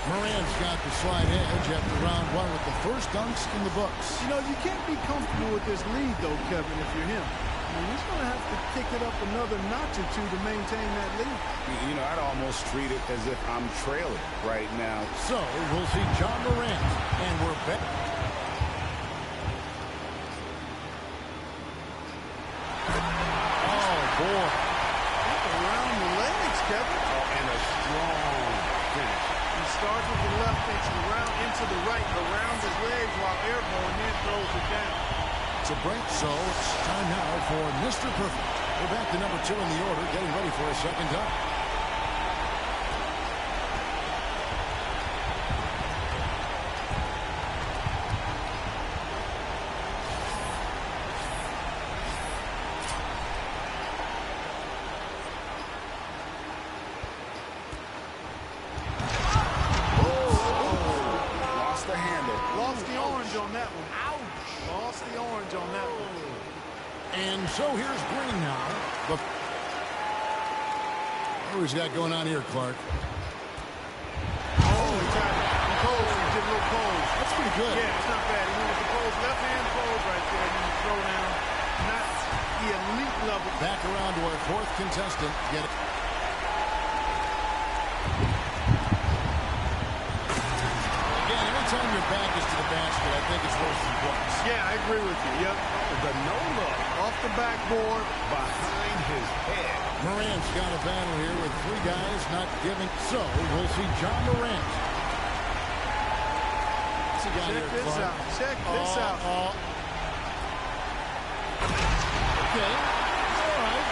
N: Moran's got the slight edge after round one with the first dunks in the books.
G: You know, you can't be comfortable with this lead, though, Kevin, if you're him. I mean, he's going to have to kick it up another notch or two to maintain that lead.
Q: You know, I'd almost treat it as if I'm trailing right now.
N: So we'll see John Morant, and we're back.
G: Oh, boy. Around the legs, Kevin.
Q: Oh, and a strong finish.
G: He starts with the left, takes it around into the right, around his legs while airborne, then throws it down.
N: It's a break, so it's time now for Mr. Perfect. We're back to number 2 in the order, getting ready for a second dunk. And so here's Green now. What do we got going on here, Clark?
G: Oh, he tried to pose. He did a little pose.
N: That's pretty good.
G: Yeah, it's not bad. He went with the pose, left hand pose right there, and then the throw down. Not the elite level.
N: Back around to our fourth contestant. Get it. Again, anytime your back is to the basket, I think it's worth some points.
G: Yeah, I agree with you. Yep.
Q: The no-look
G: off the backboard
Q: behind his head.
N: Morant's got a battle here with 3 guys not giving. So we'll see John Morant.
G: Check this out. Check this out.
N: Okay. It's all right.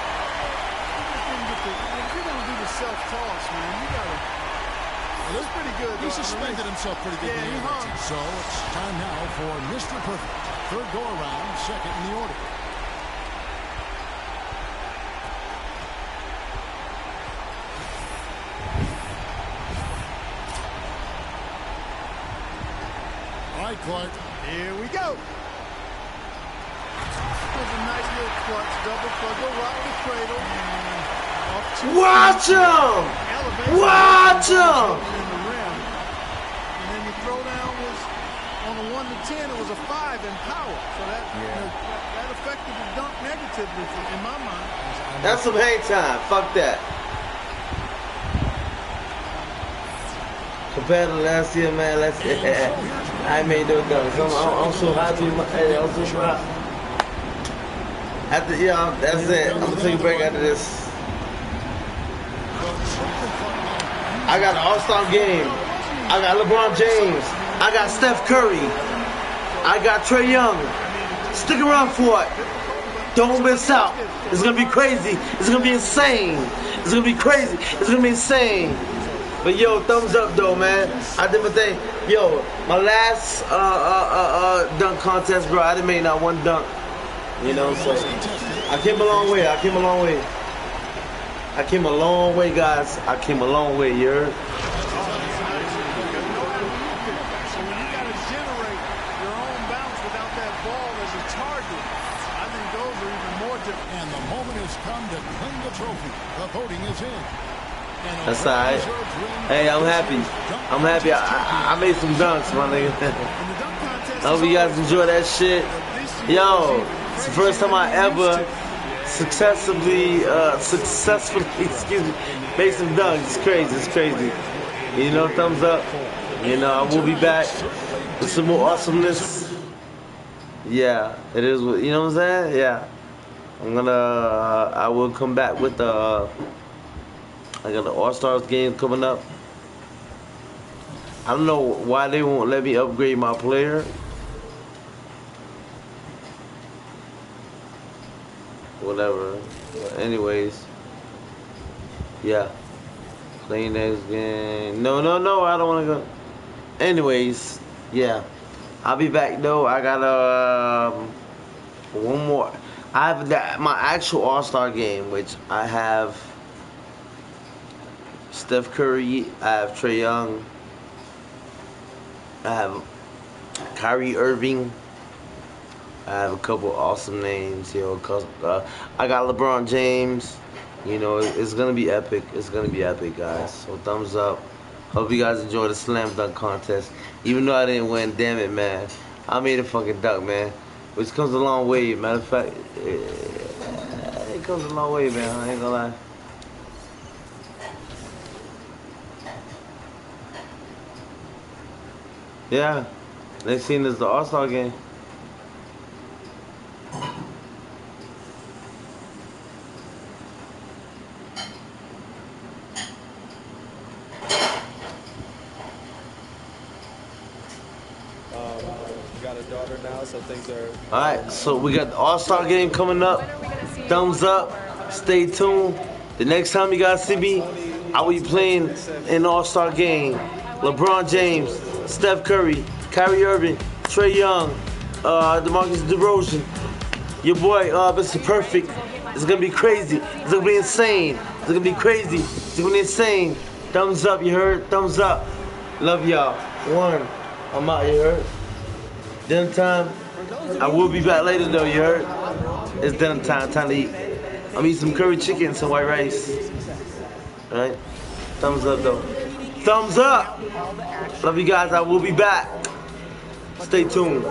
G: If you're going to do the self-toss, man, you got to. That's pretty good.
N: He suspended himself pretty good.
G: Yeah, he hung.
N: So it's time now for Mr. Perfect. Third go around, second in the order. All right, Clark.
G: Here we go. There's a nice little clutch, double clutch. Go rock the cradle.
A: Watch him! Watch him!
G: And then your throw down was on the a 1 to 10, it was a 5 in power. So that, that affected the dunk negatively in my mind.
A: That's some hang time. Fuck that. Compared to last year, man, I made no dunks. I'm so happy. I'm so proud. After, that's it. I'm gonna take a break after this. I got an All-Star game. I got LeBron James. I got Steph Curry. I got Trae Young. Stick around for it. Don't miss out. It's gonna be crazy. It's gonna be insane. It's gonna be crazy. It's gonna be insane. But yo, thumbs up though, man. I did my thing. Yo, my last dunk contest, bro, I didn't make not one dunk. You know, so I came a long way. I came a long way. I came a long way, guys. I came a long way, you heard?
N: And the moment has come to claim the trophy. The voting is in.
A: That's alright. Hey, I'm happy. I'm happy. I made some dunks, my nigga. I hope you guys enjoy that shit. Yo, it's the first time I ever successfully, excuse me, made some dunks. It's crazy. It's crazy. You know, thumbs up. You know, I will be back with some more awesomeness. Yeah, it is. You know what I'm saying? Yeah. I will come back with I got the All-Stars game coming up. I don't know why they won't let me upgrade my player. Whatever. But anyways. Yeah. Playing next game. No, I don't want to go. Anyways. Yeah. I'll be back though. I got one more. I have my actual All-Star game, which I have Steph Curry, I have Trae Young, I have Kyrie Irving, I have a couple awesome names, you know. I got LeBron James. You know, it's gonna be epic. It's gonna be epic, guys. So thumbs up. Hope you guys enjoy the slam dunk contest. Even though I didn't win, damn it, man. I made a fucking dunk, man. Which comes a long way. Matter of fact, it comes a long way, man. I ain't gonna lie. Yeah. Next scene is the All-Star game.
U: So things are.
A: Alright, so we got the All-Star game coming up. Thumbs up. Stay tuned. The next time you guys see me, I will be playing an All-Star game. LeBron James, Steph Curry, Kyrie Irving, Trae Young, DeMarcus DeRozan. Your boy, Mr. Perfect. It's gonna be crazy. It's gonna be insane. It's gonna be crazy. It's gonna be insane. Thumbs up, you heard? Thumbs up. Love y'all. One. I'm out, you heard? Dinner time. I will be back later though, you heard? It's dinner time, time to eat. I'm eating some curry chicken and some white rice. Alright? Thumbs up though. Thumbs up! Love you guys, I will be back. Stay tuned.